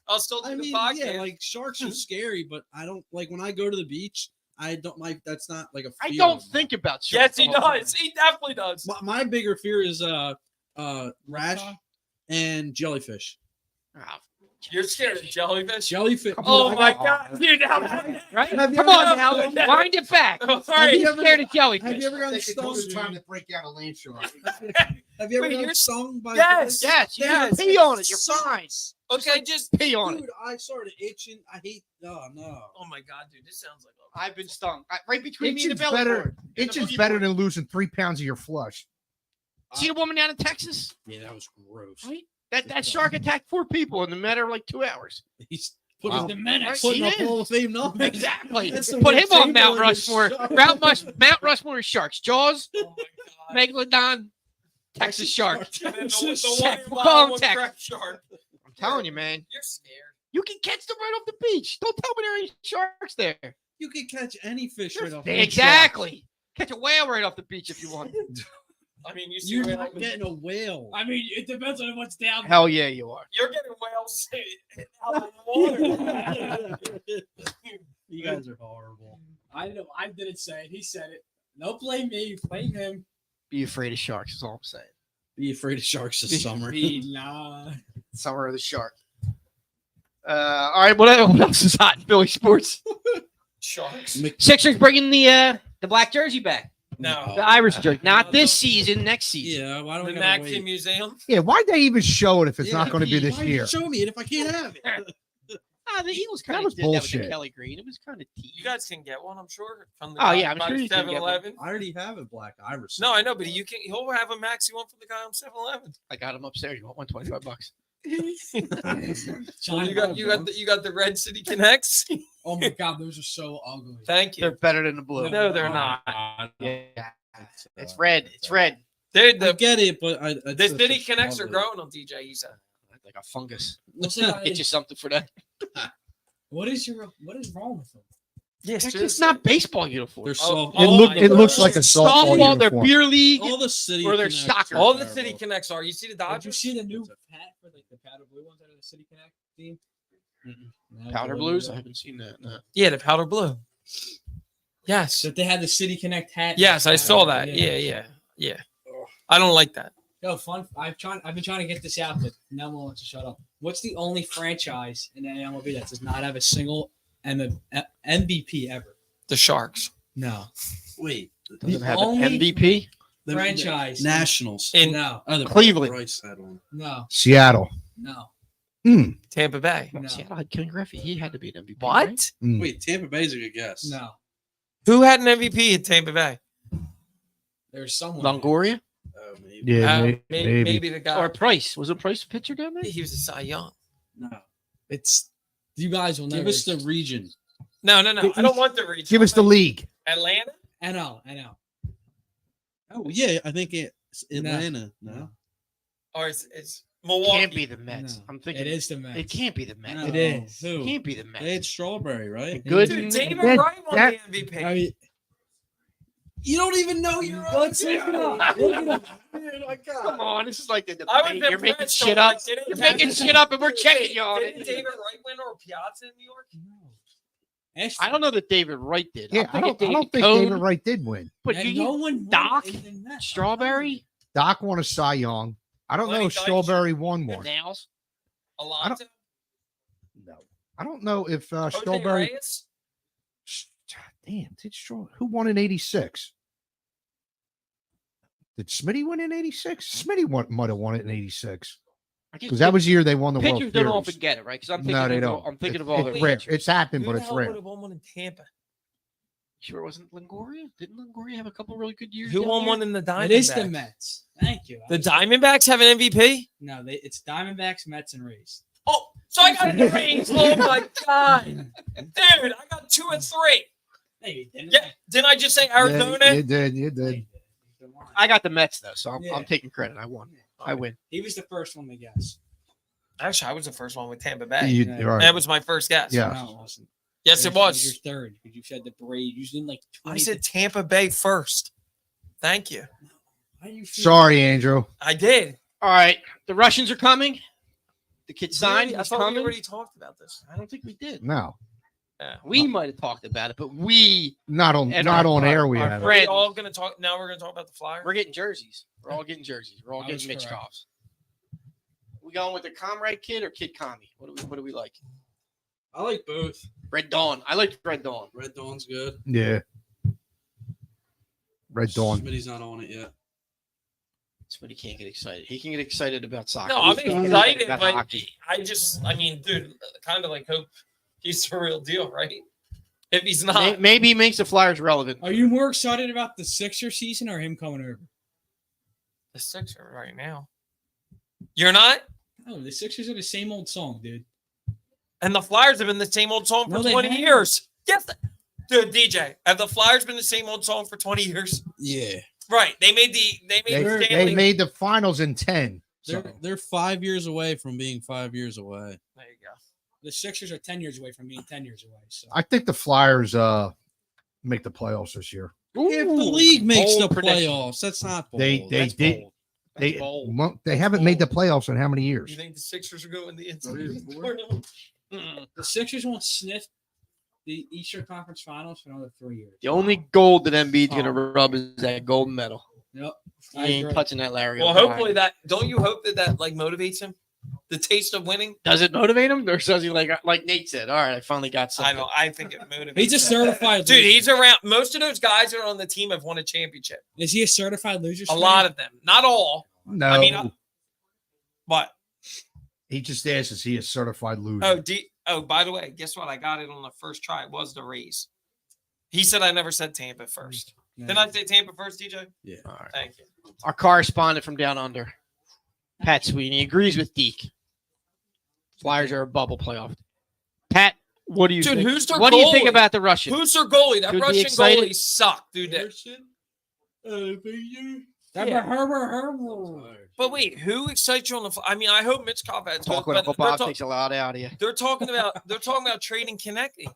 Speaker 3: I'll still do
Speaker 4: I
Speaker 3: the
Speaker 4: mean,
Speaker 3: podcast.
Speaker 4: yeah, like sharks are scary, but I don't like when I go to the beach. I don't like. That's not like a.
Speaker 1: I
Speaker 4: fear
Speaker 1: don't
Speaker 4: of mine.
Speaker 1: think about
Speaker 3: yes,
Speaker 1: sharks.
Speaker 3: he
Speaker 1: the whole time.
Speaker 3: does. He definitely does.
Speaker 4: My bigger fear is rash and jellyfish.
Speaker 1: Oh,
Speaker 3: You're scared of jellyfish?
Speaker 4: Jellyfish.
Speaker 3: Oh
Speaker 4: Dude,
Speaker 3: my
Speaker 4: I got-
Speaker 3: God, dude! Now,
Speaker 1: right?
Speaker 4: Have you
Speaker 1: Come
Speaker 4: ever-
Speaker 1: on now, wind it back.
Speaker 3: All
Speaker 1: Are
Speaker 3: right.
Speaker 1: you
Speaker 4: ever-
Speaker 1: scared of
Speaker 4: Have
Speaker 1: jellyfish?
Speaker 4: you ever gotten
Speaker 5: Think it
Speaker 4: stung?
Speaker 5: was time to break out a land shark.
Speaker 4: Have you ever
Speaker 3: Wait,
Speaker 4: gotten
Speaker 3: you're-
Speaker 4: stung by?
Speaker 3: Yes.
Speaker 1: Yes, you
Speaker 3: Yes.
Speaker 1: can pee on it. You're fine.
Speaker 3: Okay, just.
Speaker 1: Pee on it.
Speaker 4: Dude, I started itching. I hate. Oh no.
Speaker 3: Oh my God, dude! This sounds like.
Speaker 1: I've been stung. Right between me and the
Speaker 5: Itching's
Speaker 1: belly
Speaker 5: better.
Speaker 1: board. And the
Speaker 5: Itching's
Speaker 1: boogie
Speaker 5: better
Speaker 1: board.
Speaker 5: than losing 3 pounds of your flush.
Speaker 1: See the woman down in Texas?
Speaker 4: Yeah, that was gross.
Speaker 1: Right? That shark attacked 4 people in the matter of like 2 hours.
Speaker 4: He's
Speaker 5: Wow.
Speaker 4: putting,
Speaker 1: Right?
Speaker 4: putting
Speaker 1: He
Speaker 4: up
Speaker 1: is.
Speaker 4: Hall of Fame numbers.
Speaker 1: Exactly.
Speaker 4: That's the
Speaker 1: Put
Speaker 4: Will
Speaker 1: him on Mount
Speaker 4: Chamberlain is
Speaker 1: Rushmore.
Speaker 4: shark.
Speaker 1: Mount Rushmore is sharks. Jaws,
Speaker 3: Oh my God.
Speaker 1: Megalodon, Texas shark.
Speaker 3: And then
Speaker 1: Texas
Speaker 3: the
Speaker 1: shark.
Speaker 3: one
Speaker 1: We'll call him
Speaker 3: wild
Speaker 1: Tex.
Speaker 3: crack shark.
Speaker 1: I'm telling you, man.
Speaker 3: You're scared.
Speaker 1: You can catch them right off the beach. Don't tell me there ain't sharks there.
Speaker 4: You can catch any fish right off.
Speaker 1: Exactly. Catch a whale right off the beach if you want.
Speaker 3: I mean, you see,
Speaker 4: You're
Speaker 3: whale-
Speaker 4: not getting a whale.
Speaker 6: I mean, it depends on what's down.
Speaker 1: Hell yeah, you are.
Speaker 3: you're getting whales out of the water.
Speaker 4: You guys are horrible.
Speaker 6: I know. I didn't say it. He said it. Don't blame me. Blame him.
Speaker 1: Be afraid of sharks is all I'm saying.
Speaker 4: Be afraid of sharks this summer.
Speaker 6: Nah.
Speaker 1: Summer of the shark. All right, what else is hot in Philly sports?
Speaker 3: Sharks.
Speaker 1: Sixers bringing the black jersey back.
Speaker 3: No.
Speaker 1: The Irish jersey. Not this season, next season.
Speaker 4: Yeah, why don't
Speaker 3: The
Speaker 4: we gotta
Speaker 3: Maxim
Speaker 4: wait?
Speaker 3: Museum.
Speaker 5: Yeah, why'd they even show it if it's
Speaker 4: Yeah,
Speaker 5: not going to be this
Speaker 4: why you
Speaker 5: year?
Speaker 4: Show me it if I can't have it.
Speaker 1: The Eagles
Speaker 5: That
Speaker 1: kind
Speaker 5: was
Speaker 1: of did that with the
Speaker 5: bullshit.
Speaker 1: Kelly Green. It was kind of
Speaker 3: You guys can get one, I'm sure. From the
Speaker 1: Oh,
Speaker 3: guy
Speaker 1: yeah, I'm
Speaker 3: by
Speaker 1: sure you can get one.
Speaker 3: 7-Eleven.
Speaker 4: I already have a black Irish.
Speaker 3: No, I know, but you can. He'll have a Maxi one from the guy on 7-Eleven.
Speaker 1: I got him upstairs. You want one? $25.
Speaker 3: You got the Red City Connects.
Speaker 6: Oh my God, those are so ugly.
Speaker 3: Thank you.
Speaker 1: They're better than the blue.
Speaker 3: No, they're not.
Speaker 1: Yeah, it's red. It's red.
Speaker 3: Dude,
Speaker 4: I
Speaker 3: the
Speaker 4: get it, but
Speaker 3: the City Connects are growing on DJ. He said.
Speaker 1: Like a fungus.
Speaker 6: Listen,
Speaker 1: Get you something for that.
Speaker 6: what is wrong with them?
Speaker 3: Yes,
Speaker 1: It's not baseball uniform.
Speaker 4: They're
Speaker 3: Oh,
Speaker 4: soft.
Speaker 3: oh
Speaker 5: It looks
Speaker 3: my
Speaker 5: like a
Speaker 3: God.
Speaker 5: softball
Speaker 1: They're
Speaker 5: uniform.
Speaker 1: beer league.
Speaker 4: all the city
Speaker 1: or they're
Speaker 4: Connects
Speaker 1: soccer.
Speaker 4: are
Speaker 3: All the
Speaker 4: terrible.
Speaker 3: City Connects are. You see the
Speaker 6: Did you
Speaker 3: Dodgers?
Speaker 6: see the new hat for like the powder blue ones out of the City Connect team? No,
Speaker 1: Powder
Speaker 6: boy,
Speaker 1: blues.
Speaker 6: no.
Speaker 1: I haven't seen that. No.
Speaker 3: Yeah, the powder blue. Yes.
Speaker 6: That they had the City Connect hat.
Speaker 3: Yes, I saw that. Yeah. I don't like that.
Speaker 6: Yo, fun. I've been trying to get this out, but no one wants to shut up. What's the only franchise in the MLB that does not have a single MVP ever?
Speaker 3: The Sharks.
Speaker 6: No.
Speaker 4: Wait,
Speaker 1: Doesn't have
Speaker 6: only
Speaker 1: an MVP.
Speaker 4: the
Speaker 6: Franchise.
Speaker 4: Nationals.
Speaker 3: In
Speaker 6: No.
Speaker 4: Oh, the
Speaker 1: Cleveland.
Speaker 4: Bryce had one.
Speaker 6: No.
Speaker 5: Seattle.
Speaker 6: No.
Speaker 3: Tampa Bay.
Speaker 6: No.
Speaker 1: Seattle had Ken Griffey. He had to be an MVP.
Speaker 3: What?
Speaker 1: right?
Speaker 5: Mm.
Speaker 4: Wait, Tampa Bay's a good guess.
Speaker 6: No.
Speaker 3: Who had an MVP at Tampa Bay?
Speaker 6: There's someone.
Speaker 1: Longoria
Speaker 4: Oh, maybe.
Speaker 5: Yeah,
Speaker 3: Maybe the guy.
Speaker 1: or Price? Was it Price the pitcher down there?
Speaker 3: He was a Cy Young.
Speaker 4: No.
Speaker 6: It's you guys will never.
Speaker 4: Give us the region.
Speaker 3: No. I don't want the region.
Speaker 5: Give us the league.
Speaker 3: Atlanta.
Speaker 6: I know.
Speaker 4: Oh yeah, I think it's Atlanta. No.
Speaker 3: Or it's
Speaker 1: It
Speaker 3: Milwaukee.
Speaker 1: can't be the Mets.
Speaker 6: No.
Speaker 1: I'm thinking
Speaker 6: It is the Mets.
Speaker 1: It can't be the Mets.
Speaker 4: No.
Speaker 6: It is.
Speaker 1: It
Speaker 4: Who?
Speaker 1: can't be the Mets.
Speaker 4: They had Strawberry, right?
Speaker 1: Good.
Speaker 3: Dude, David
Speaker 5: That-
Speaker 3: Wright won
Speaker 5: that-
Speaker 3: the MVP.
Speaker 6: I mean,
Speaker 4: You don't even know you're
Speaker 6: let's look it up. Look it up.
Speaker 1: Come on, this is like the
Speaker 3: I was
Speaker 1: debate. You're making
Speaker 3: impressed,
Speaker 1: shit
Speaker 3: though,
Speaker 1: up.
Speaker 3: like, didn't
Speaker 1: You're
Speaker 3: David-
Speaker 1: making shit up, and we're checking you on
Speaker 3: Didn't
Speaker 1: it.
Speaker 3: David Wright win or Piazza in New York?
Speaker 1: I don't know that David Wright did.
Speaker 5: Yeah, I don't think David Wright did win.
Speaker 1: But
Speaker 6: And
Speaker 1: you,
Speaker 6: no one won
Speaker 1: Doc?
Speaker 6: in the Mets.
Speaker 1: Strawberry,
Speaker 5: Doc won a Cy Young. I don't know
Speaker 3: Lenny
Speaker 5: if
Speaker 3: Dykstra.
Speaker 5: Strawberry won one.
Speaker 1: Nails.
Speaker 3: Alonso?
Speaker 5: No, I don't know if
Speaker 3: Jose
Speaker 5: Strawberry.
Speaker 3: Reyes?
Speaker 5: Damn, did Strawberry? Who won in '86? Did Smitty win in '86? Smitty might have won it in '86 because that was the year they won the World
Speaker 1: pitchers don't
Speaker 5: Series.
Speaker 1: often get it right because I'm thinking.
Speaker 5: No, they
Speaker 1: of,
Speaker 5: don't.
Speaker 1: I'm thinking of
Speaker 5: It's
Speaker 1: all the.
Speaker 5: rare. It's happened,
Speaker 3: Who
Speaker 5: but
Speaker 3: the
Speaker 5: it's
Speaker 3: hell
Speaker 5: rare.
Speaker 3: would have won one in Tampa?
Speaker 1: Sure, it wasn't Longoria? Didn't Longoria have a couple really good years?
Speaker 3: Who
Speaker 1: down
Speaker 3: won
Speaker 1: there?
Speaker 3: one in the Diamondbacks?
Speaker 6: It is the Mets. Thank you.
Speaker 3: The Diamondbacks have an MVP?
Speaker 6: No, it's Diamondbacks, Mets, and Rays.
Speaker 3: Oh, so I got the Rays. Oh my God. Dude, I got 2 and 3.
Speaker 6: No, you didn't.
Speaker 3: Yeah, didn't I just say Arizona?
Speaker 5: Yeah, you did. You
Speaker 6: No, you
Speaker 5: did.
Speaker 6: didn't.
Speaker 1: I got the Mets though, so
Speaker 6: Yeah.
Speaker 1: I'm taking credit. I won. I win.
Speaker 6: He was the first one to guess.
Speaker 3: Actually, I was the first one with Tampa Bay.
Speaker 5: You,
Speaker 6: Yeah.
Speaker 5: you're right.
Speaker 3: That was my first guess.
Speaker 5: Yeah.
Speaker 6: No, it wasn't.
Speaker 3: Yes, it
Speaker 6: It was
Speaker 3: was.
Speaker 6: your third because you said the Braves. You didn't like 20.
Speaker 3: I said Tampa Bay first. Thank you.
Speaker 6: How you feel?
Speaker 5: Sorry, Andrew.
Speaker 3: I did.
Speaker 1: All right, the Russians are coming. The kid signed.
Speaker 3: I
Speaker 1: He's
Speaker 3: thought we
Speaker 1: coming.
Speaker 3: already talked about this.
Speaker 1: I don't think we did.
Speaker 5: No,
Speaker 1: We might have talked about it, but we
Speaker 5: not on
Speaker 1: And
Speaker 5: not
Speaker 1: our-
Speaker 5: on air.
Speaker 1: our-
Speaker 5: We
Speaker 1: our
Speaker 5: have.
Speaker 1: friend-
Speaker 3: We're all gonna talk. Now we're gonna talk about the Flyers.
Speaker 1: we're getting jerseys. We're all getting jerseys. We're all
Speaker 6: That was
Speaker 1: getting Mitch
Speaker 6: correct.
Speaker 1: Cobbs. We going with the Comrade kid or Kid Commie? What do we like?
Speaker 4: I like both.
Speaker 1: Red Dawn. I like Red Dawn.
Speaker 4: Red Dawn's good.
Speaker 5: Yeah. Red Dawn.
Speaker 4: Smitty's not on it yet.
Speaker 1: But he can't get excited. He can get excited about soccer.
Speaker 3: No, I'm
Speaker 1: He can't get
Speaker 3: excited,
Speaker 1: about
Speaker 3: but
Speaker 1: hockey.
Speaker 3: I mean, dude, kind of like hope he's the real deal, right? If he's not,
Speaker 1: Maybe he makes the Flyers relevant.
Speaker 6: Are you more excited about the Sixer season or him coming over?
Speaker 3: the Sixer right now. You're not?
Speaker 6: No, the Sixers are the same old song, dude.
Speaker 3: And the Flyers have been the same old song for
Speaker 6: No, they
Speaker 3: 20
Speaker 6: haven't.
Speaker 3: years. Yes. Dude, DJ, have the Flyers been the same old song for 20 years?
Speaker 4: Yeah.
Speaker 3: Right. They made
Speaker 5: They
Speaker 3: Stanley.
Speaker 5: made the finals in 10.
Speaker 4: They're
Speaker 5: So
Speaker 4: they're 5 years away from being 5 years away.
Speaker 3: There you go.
Speaker 6: The Sixers are 10 years away from being 10 years away. So
Speaker 5: I think the Flyers make the playoffs this year.
Speaker 4: If the league makes
Speaker 1: bold
Speaker 4: the
Speaker 1: prediction.
Speaker 4: playoffs, that's not bold.
Speaker 5: They
Speaker 1: That's
Speaker 5: did.
Speaker 1: bold. That's
Speaker 5: They
Speaker 1: bold.
Speaker 5: they haven't made the playoffs in how many years?
Speaker 3: You think the Sixers are going the
Speaker 4: Three or
Speaker 3: inside?
Speaker 4: four?
Speaker 6: the Sixers won't sniff the Eastern Conference Finals for another 3 years.
Speaker 1: The only gold that Embiid's gonna rub is that gold medal.
Speaker 6: Yep.
Speaker 1: He
Speaker 6: I
Speaker 1: ain't
Speaker 6: agree.
Speaker 1: touching that Larry.
Speaker 3: Well,
Speaker 1: O'Brien.
Speaker 3: hopefully that. Don't you hope that like motivates him? The taste of winning.
Speaker 1: Does it motivate him, or does he like Nate said? All right, I finally got
Speaker 3: I
Speaker 1: something.
Speaker 3: don't. I think it motivates.
Speaker 6: He's a
Speaker 3: him.
Speaker 6: certified
Speaker 3: Dude,
Speaker 6: loser.
Speaker 3: he's around. Most of those guys that are on the team have won a championship.
Speaker 6: Is he a certified loser?
Speaker 3: A lot of them, not all,
Speaker 5: No,
Speaker 3: I mean, but
Speaker 5: he just asked, "Is he a certified loser?"
Speaker 3: by the way, guess what? I got it on the first try. It was the Rays. He said I never said Tampa first. Didn't I say Tampa first, DJ?
Speaker 4: Yeah.
Speaker 1: All right.
Speaker 3: Thank you.
Speaker 1: Our correspondent from down under, Pat Sweeney, agrees with Deke. Flyers are a bubble playoff. Pat, what do you
Speaker 3: Dude,
Speaker 1: think?
Speaker 3: who's their
Speaker 1: What do you think
Speaker 3: goalie?
Speaker 1: about the Russians?
Speaker 3: Who's their goalie? That
Speaker 1: Should be
Speaker 3: Russian
Speaker 1: excited.
Speaker 3: goalie sucked, dude. But wait, who excites you on the? I mean, I hope Mitch Cobb has.
Speaker 1: Talk
Speaker 3: but
Speaker 1: with Uncle
Speaker 3: they're
Speaker 1: Bob
Speaker 3: ta-
Speaker 1: takes a lot out of you.
Speaker 3: They're talking about trading Konechny.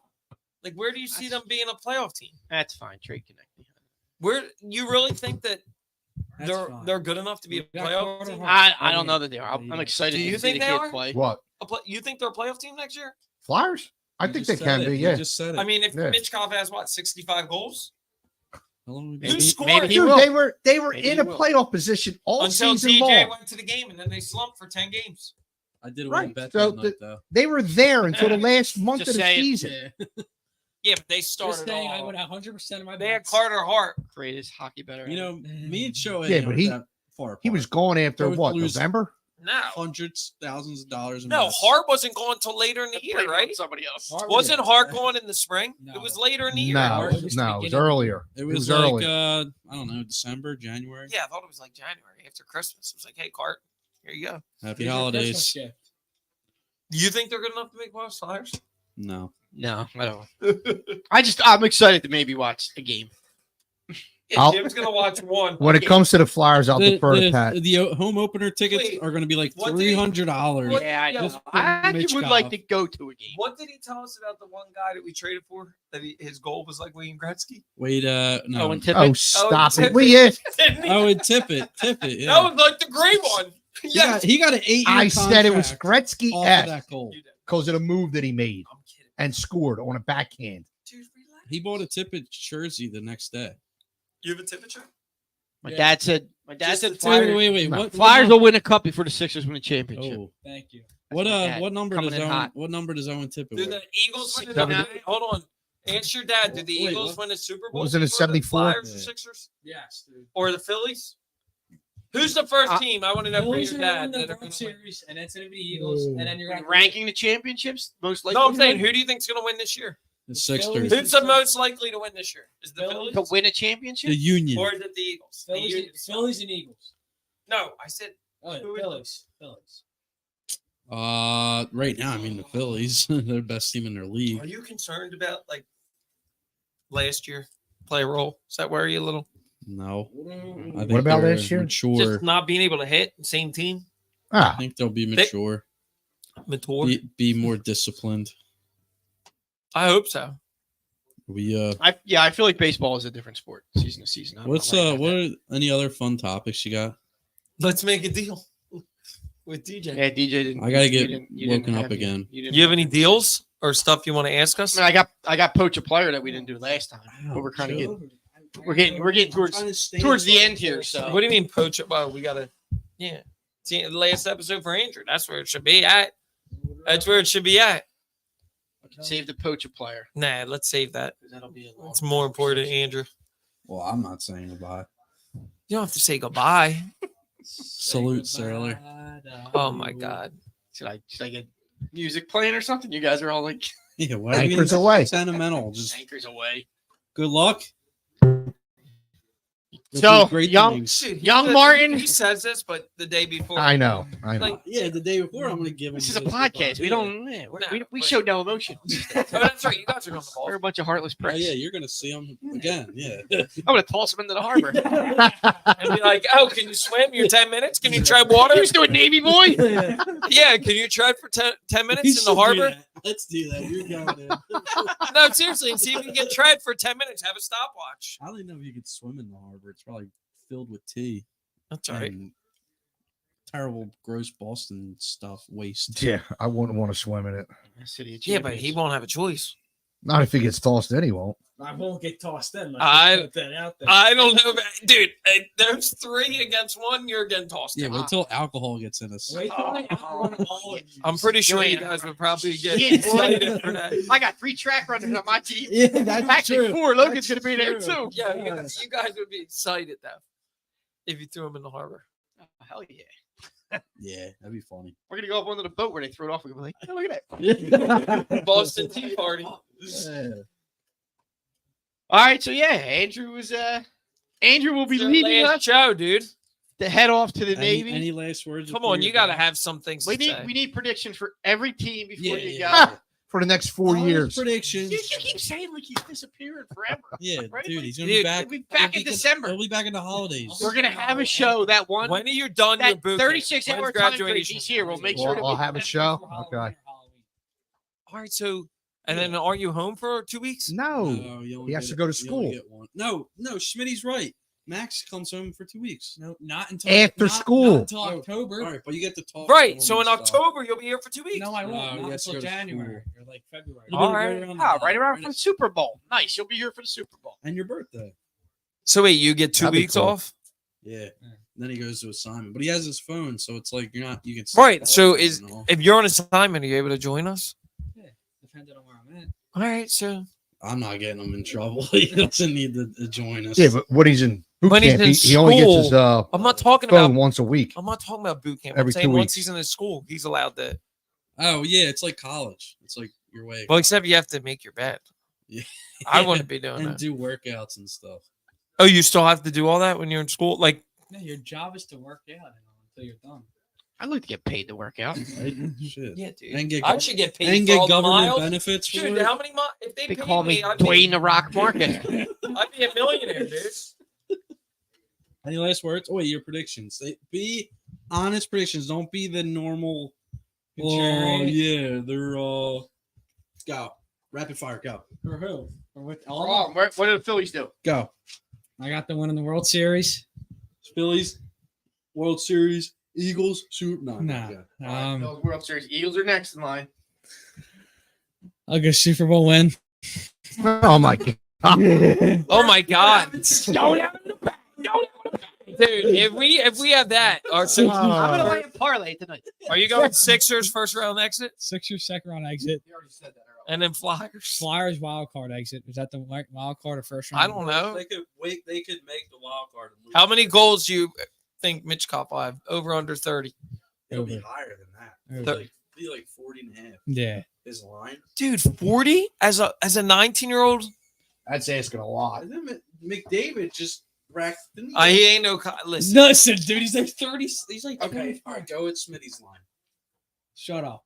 Speaker 3: Like, where do you see them being a playoff team?
Speaker 1: That's fine. Trade connecting.
Speaker 3: Where you really think that
Speaker 6: That's fine.
Speaker 3: they're good enough to be a
Speaker 6: We got
Speaker 3: playoff
Speaker 6: Carter
Speaker 3: team?
Speaker 6: Hart.
Speaker 1: I don't know that they are. I'm excited.
Speaker 3: Do you
Speaker 1: to see
Speaker 3: think
Speaker 1: the
Speaker 3: they
Speaker 1: kid
Speaker 3: are?
Speaker 1: play.
Speaker 5: What
Speaker 3: You think they're a playoff team next year?
Speaker 5: Flyers? I
Speaker 4: You
Speaker 5: think they
Speaker 4: just
Speaker 5: can
Speaker 4: said
Speaker 5: be.
Speaker 4: it.
Speaker 5: Yeah.
Speaker 4: You just said it.
Speaker 3: I mean, if
Speaker 5: Yeah.
Speaker 3: Mitch Cobb has 65 goals
Speaker 4: How long have we
Speaker 1: Maybe-
Speaker 4: been-
Speaker 3: Who scored?
Speaker 1: maybe he
Speaker 5: Dude,
Speaker 1: will.
Speaker 5: they were
Speaker 1: Maybe
Speaker 5: in
Speaker 1: he
Speaker 5: a
Speaker 1: will.
Speaker 5: playoff position all
Speaker 3: until
Speaker 5: season
Speaker 3: TJ
Speaker 5: long.
Speaker 3: went to the game and then they slumped for 10 games.
Speaker 4: I did a
Speaker 5: Right.
Speaker 4: win bet
Speaker 5: So
Speaker 4: that night, though.
Speaker 5: They were there until the last month
Speaker 1: Just
Speaker 5: of the
Speaker 1: say it.
Speaker 5: season.
Speaker 3: Yeah, but they
Speaker 6: Just
Speaker 3: started
Speaker 6: saying, I
Speaker 3: all.
Speaker 6: would 100% of my
Speaker 3: They had
Speaker 6: bets.
Speaker 3: Carter Hart.
Speaker 1: Greatest hockey better.
Speaker 4: You know, me and Shohei
Speaker 5: Yeah,
Speaker 4: aren't
Speaker 5: but he-
Speaker 4: that far
Speaker 5: He
Speaker 4: apart.
Speaker 5: was gone after
Speaker 4: Both
Speaker 5: what,
Speaker 4: lose-
Speaker 5: November?
Speaker 3: No.
Speaker 4: hundreds, thousands of dollars. in
Speaker 3: No,
Speaker 4: bets.
Speaker 3: Hart wasn't going until later in the year, right?
Speaker 1: Somebody else.
Speaker 6: Hart
Speaker 3: Wasn't
Speaker 6: was-
Speaker 3: Hart going in the spring?
Speaker 6: No.
Speaker 3: It was later in the year.
Speaker 5: No,
Speaker 6: Hart was the
Speaker 5: no, it was
Speaker 6: beginning.
Speaker 5: earlier.
Speaker 4: It was
Speaker 5: like,
Speaker 4: like I don't know, December, January.
Speaker 3: Yeah, I thought it was like January after Christmas. It was like, hey, Cart, here you go.
Speaker 4: Happy
Speaker 6: Here's your
Speaker 4: holidays.
Speaker 6: Christmas gift.
Speaker 3: Do you think they're good enough to make playoffs, Flyers?
Speaker 4: No,
Speaker 1: No, I don't. I'm excited to maybe watch a game.
Speaker 3: Yeah,
Speaker 5: I'll-
Speaker 3: Jim's gonna watch one.
Speaker 5: When it comes to the Flyers, I'll
Speaker 4: the,
Speaker 5: defer to Pat.
Speaker 4: the home opener tickets
Speaker 3: Wait,
Speaker 4: are going to be like
Speaker 3: what did he-
Speaker 4: $300.
Speaker 3: what-
Speaker 1: Yeah, I
Speaker 3: yeah,
Speaker 1: know.
Speaker 4: just
Speaker 1: I actually
Speaker 4: Mitch
Speaker 1: would like
Speaker 4: Cobb.
Speaker 1: to go to a game.
Speaker 3: What did he tell us about the one guy that we traded for? That his goal was like Wayne Gretzky?
Speaker 4: Wait, no.
Speaker 1: Oh, and Tippett.
Speaker 5: Oh, stop
Speaker 3: Tippett.
Speaker 5: it. We yeah,
Speaker 3: Didn't he?
Speaker 4: Oh, and Tippett. Yeah.
Speaker 3: That was like the great one. Yes.
Speaker 4: He got an 8-year
Speaker 5: I said it was
Speaker 4: contract
Speaker 5: Gretzky
Speaker 4: off of
Speaker 5: F
Speaker 4: that goal.
Speaker 3: You did.
Speaker 5: because of the move that he made
Speaker 3: I'm kidding.
Speaker 5: and scored on a backhand.
Speaker 3: Dude, relax.
Speaker 4: He bought a Tippett jersey the next day.
Speaker 3: You have a Tippett shirt?
Speaker 1: My
Speaker 6: Yeah.
Speaker 1: dad said. My dad
Speaker 3: Just
Speaker 1: said
Speaker 3: the
Speaker 1: Flyers.
Speaker 4: Wait.
Speaker 5: No.
Speaker 4: What
Speaker 1: Flyers
Speaker 4: what,
Speaker 1: will win a cup before the Sixers win a championship.
Speaker 4: oh,
Speaker 6: Thank you.
Speaker 4: what
Speaker 1: my dad
Speaker 4: what number
Speaker 1: coming
Speaker 4: does
Speaker 1: in
Speaker 4: Owen?
Speaker 1: hot.
Speaker 4: What number does Owen Tippett
Speaker 3: Did
Speaker 4: wear?
Speaker 3: the Eagles win the
Speaker 5: 70.
Speaker 3: Hold on. Ask your dad. Did the
Speaker 4: Wait,
Speaker 3: Eagles
Speaker 4: what?
Speaker 3: win the Super Bowl?
Speaker 5: What was it, in
Speaker 3: before the
Speaker 5: 74?
Speaker 3: Flyers or
Speaker 4: Yeah.
Speaker 3: Sixers?
Speaker 6: Yes, dude.
Speaker 3: Or the Phillies? Who's the first team? I want to know from
Speaker 6: Phillies
Speaker 3: your
Speaker 6: are gonna
Speaker 3: dad.
Speaker 6: win the
Speaker 3: that are
Speaker 6: World
Speaker 3: gonna win.
Speaker 6: Series, and then it's gonna be the Eagles, and then you're gonna
Speaker 1: Ranking the championships, most likely.
Speaker 3: No, I'm saying, who do you think's going to win this year?
Speaker 4: The
Speaker 6: Phillies.
Speaker 4: Sixers.
Speaker 3: Who's the most likely to win this year? Is the
Speaker 6: Phillies.
Speaker 3: Phillies?
Speaker 1: to win a championship.
Speaker 4: The Union.
Speaker 3: Or is it the Eagles? The Union.
Speaker 6: Phillies and Eagles.
Speaker 3: No, I said
Speaker 6: Oh,
Speaker 3: Who is-
Speaker 6: Phillies.
Speaker 4: Right now, I mean the Phillies. They're the best team in their
Speaker 3: Are
Speaker 4: league.
Speaker 3: you concerned about like last year play a role? Does that worry you a little?
Speaker 4: No. I think
Speaker 5: What about
Speaker 4: they're
Speaker 5: last year?
Speaker 4: Mature.
Speaker 3: Just not being able to hit same team,
Speaker 5: Ah,
Speaker 4: I think they'll be mature.
Speaker 3: mature.
Speaker 4: Be more disciplined.
Speaker 3: I hope so.
Speaker 4: We
Speaker 1: I feel like baseball is a different sport, season to season. I'm
Speaker 4: what's
Speaker 1: not worried about
Speaker 4: what
Speaker 1: that.
Speaker 4: are any other fun topics you got?
Speaker 3: Let's make a deal with DJ.
Speaker 1: Yeah, DJ didn't.
Speaker 4: I gotta
Speaker 1: you
Speaker 4: get
Speaker 1: didn't- you didn't
Speaker 4: woken up
Speaker 1: have
Speaker 4: again.
Speaker 1: didn't
Speaker 3: You have any
Speaker 1: have-
Speaker 3: deals or stuff you want to ask us?
Speaker 1: I mean, I got poach a player that we didn't do last time, but we're kind of getting towards the end here. So
Speaker 3: What do you mean poach it? Well, we gotta see the last episode for Andrew. That's where it should be at. That's where it should be at.
Speaker 1: save the poach a player.
Speaker 3: Nah, let's save that.
Speaker 1: 'Cause that'll be a long
Speaker 3: It's more important, Andrew.
Speaker 4: Well, I'm not saying goodbye.
Speaker 3: You don't have to say goodbye.
Speaker 4: Salute, Sailor.
Speaker 3: Oh my God.
Speaker 1: Should I get music playing or something? You guys are all like
Speaker 4: Yeah, what do you
Speaker 5: Anchors
Speaker 4: mean
Speaker 5: away.
Speaker 4: sentimental? Just
Speaker 1: anchors away.
Speaker 4: good luck.
Speaker 1: So
Speaker 4: Great
Speaker 1: young,
Speaker 4: things.
Speaker 3: Shit, he
Speaker 1: Young
Speaker 3: said-
Speaker 1: Martin.
Speaker 3: He says this, but the day before.
Speaker 5: I know.
Speaker 3: Like,
Speaker 4: Yeah, the day before I'm gonna give him.
Speaker 1: This is a podcast. We don't. Yeah, we
Speaker 3: but-
Speaker 1: show no emotion.
Speaker 3: oh, that's right. You guys are on the ball.
Speaker 1: We're a bunch of heartless
Speaker 4: Oh
Speaker 1: pricks.
Speaker 4: yeah, you're gonna see him again. Yeah.
Speaker 1: I'm gonna toss him into the harbor.
Speaker 3: And be like, oh, can you swim? You're 10 minutes. Can you try water?
Speaker 1: You still a Navy boy?
Speaker 3: Yeah. Can you try for 10 minutes in the harbor?
Speaker 4: Let's do that. You're going in.
Speaker 3: No, seriously. And see if you can try it for 10 minutes. Have a stopwatch.
Speaker 4: I don't even know if you could swim in the harbor. It's probably filled with tea.
Speaker 3: That's all right.
Speaker 4: and terrible, gross Boston stuff. Waste.
Speaker 5: Yeah, I wouldn't want to swim in it.
Speaker 1: City of
Speaker 3: Yeah, but he
Speaker 1: Champions.
Speaker 3: won't have a choice.
Speaker 5: Not if he gets tossed in, he won't.
Speaker 6: I won't get tossed in.
Speaker 3: I-
Speaker 6: Put that out there.
Speaker 3: I don't know, dude. There's 3 against 1. You're getting tossed.
Speaker 4: Yeah,
Speaker 3: in.
Speaker 4: wait till alcohol gets in us.
Speaker 6: Wait till I outrun all of you.
Speaker 3: I'm pretty sure you
Speaker 1: ain't-
Speaker 3: guys would probably get
Speaker 1: Yeah.
Speaker 3: excited for that.
Speaker 1: I got 3 track runners on my team.
Speaker 6: Yeah, that's
Speaker 1: Actually,
Speaker 6: true.
Speaker 1: 4. Logan's
Speaker 6: That's
Speaker 1: gonna be there
Speaker 6: true.
Speaker 1: too.
Speaker 3: Yeah, you guys would be excited though if you threw him in the harbor.
Speaker 1: Oh, hell yeah.
Speaker 4: Yeah, that'd be funny.
Speaker 1: We're gonna go up onto the boat where they throw it off. We're gonna be like, hey, look at that.
Speaker 3: Boston Tea Party.
Speaker 1: All right, so yeah, Andrew will be
Speaker 3: Their
Speaker 1: leaving
Speaker 3: last
Speaker 1: us
Speaker 3: show, dude.
Speaker 1: to head off to the Navy.
Speaker 4: Any last words?
Speaker 3: Come
Speaker 4: before
Speaker 3: on,
Speaker 4: you're
Speaker 3: you got to
Speaker 4: back?
Speaker 3: have some things
Speaker 1: we
Speaker 3: to say.
Speaker 1: need predictions for every team before
Speaker 4: Yeah,
Speaker 1: you
Speaker 4: yeah.
Speaker 1: go.
Speaker 5: For the next 4
Speaker 4: All
Speaker 5: years.
Speaker 4: predictions.
Speaker 1: You keep saying like he's disappearing forever.
Speaker 4: Yeah,
Speaker 1: Right?
Speaker 4: dude, he's gonna
Speaker 3: Dude,
Speaker 4: be back.
Speaker 1: We'll be back in December.
Speaker 4: He'll be back in the holidays.
Speaker 1: We're gonna have a show that one
Speaker 3: When are you done your
Speaker 1: that
Speaker 3: boot
Speaker 1: 36
Speaker 3: camp?
Speaker 1: hour
Speaker 3: When's
Speaker 1: time frame.
Speaker 3: graduation?
Speaker 1: He's here. We'll make
Speaker 5: Well,
Speaker 1: sure that
Speaker 5: I'll
Speaker 1: we
Speaker 5: have a show. Okay.
Speaker 3: All right, so and then are you home for 2 weeks?
Speaker 5: No.
Speaker 4: you only
Speaker 5: He has
Speaker 4: get
Speaker 5: to go to
Speaker 4: you only
Speaker 5: school.
Speaker 4: get one. No, Schmitty's right. Max comes home for 2 weeks.
Speaker 6: No, not until
Speaker 5: After school.
Speaker 6: Not until October.
Speaker 4: All right, but you get to talk.
Speaker 3: Right.
Speaker 4: to him
Speaker 3: So in
Speaker 4: and stuff.
Speaker 3: October you'll be here for 2 weeks.
Speaker 6: No, I won't.
Speaker 4: No,
Speaker 6: Not
Speaker 4: yes,
Speaker 6: until
Speaker 4: go to
Speaker 6: January or like February.
Speaker 4: You'll
Speaker 3: All
Speaker 4: be
Speaker 3: right.
Speaker 4: around
Speaker 1: Ah, right
Speaker 4: the-
Speaker 1: around for the Super Bowl. Nice. You'll be here for the Super Bowl.
Speaker 4: and your birthday.
Speaker 3: So wait, you get 2
Speaker 5: That'd be
Speaker 3: weeks
Speaker 5: cool.
Speaker 3: off?
Speaker 4: Yeah. Then he goes to assignment, but he has his phone, so it's like you're not. You can
Speaker 3: Right.
Speaker 4: see
Speaker 3: So
Speaker 4: photos
Speaker 3: is
Speaker 4: and all.
Speaker 3: if you're on assignment, are you able to join us?
Speaker 6: Depending on where I'm at.
Speaker 3: All right. So
Speaker 4: I'm not getting him in trouble. He doesn't need to join us.
Speaker 5: Yeah, but when he's in boot
Speaker 3: When he's
Speaker 5: camp,
Speaker 3: in
Speaker 5: he only gets his
Speaker 3: school, I'm not talking
Speaker 5: phone
Speaker 3: about.
Speaker 5: once a week.
Speaker 3: I'm not talking about boot camp.
Speaker 5: Every
Speaker 3: I'm saying
Speaker 5: 2
Speaker 3: once
Speaker 5: weeks.
Speaker 3: he's in his school, he's allowed to.
Speaker 4: Oh yeah, it's like college. It's like your way. of
Speaker 3: Well,
Speaker 4: college.
Speaker 3: except you have to make your bed.
Speaker 4: Yeah.
Speaker 3: I wouldn't be doing
Speaker 4: and
Speaker 3: that.
Speaker 4: do workouts and stuff.
Speaker 3: Oh, you still have to do all that when you're in school? Like,
Speaker 6: No, your job is to work out until you're done.
Speaker 1: I'd like to get paid to work out.
Speaker 4: Right? Shit.
Speaker 3: yeah, dude.
Speaker 4: And get
Speaker 3: I should get paid
Speaker 4: and
Speaker 3: for all
Speaker 4: get
Speaker 3: the
Speaker 4: government
Speaker 3: miles.
Speaker 4: benefits for
Speaker 3: Dude,
Speaker 4: it.
Speaker 3: how many miles? If they
Speaker 1: They
Speaker 3: paid
Speaker 1: call me
Speaker 3: I'd
Speaker 1: Dwayne
Speaker 3: be,
Speaker 1: the Rock Market.
Speaker 3: I'd be a millionaire, dude.
Speaker 4: Any last words? Oh, wait, your predictions. Be honest predictions. Don't be the normal. Oh
Speaker 6: Contrarian.
Speaker 4: yeah, they're go rapid fire. Go
Speaker 6: For who? For what?
Speaker 1: Wrong. What do the Phillies do?
Speaker 4: go.
Speaker 6: I got the one in the World Series.
Speaker 4: Phillies, World Series, Eagles, Super. No,
Speaker 6: Nah.
Speaker 4: go.
Speaker 1: World Series. Eagles are next in line.
Speaker 6: I'll go Super Bowl win.
Speaker 5: Oh my god.
Speaker 3: Oh my god,
Speaker 1: Don't have it in the back. Don't have it in the back.
Speaker 3: dude! If we have that,
Speaker 1: I'm gonna lay a parlay tonight.
Speaker 3: are you going Sixers first round exit
Speaker 6: Sixers second round exit.
Speaker 2: You already said that earlier.
Speaker 3: and then Flyers?
Speaker 6: Flyers wild card exit. Is that the wild card or first round?
Speaker 3: I don't know.
Speaker 4: They could wait. They could make the wild card. And lose.
Speaker 3: How many goals do you think Mitch Kopp will have? Over under 30?
Speaker 4: It'll be
Speaker 6: Over.
Speaker 4: higher than that.
Speaker 6: Over.
Speaker 4: Be like 40 and a half.
Speaker 6: Yeah.
Speaker 4: His line.
Speaker 3: Dude, 40 as a 19-year-old?
Speaker 5: That's asking a lot.
Speaker 4: And then McDavid just racked.
Speaker 3: He ain't no. Listen,
Speaker 6: Listen, dude, he's like 30. He's like
Speaker 4: Okay,
Speaker 6: 25.
Speaker 4: all right, go with Smitty's line.
Speaker 6: Shut up.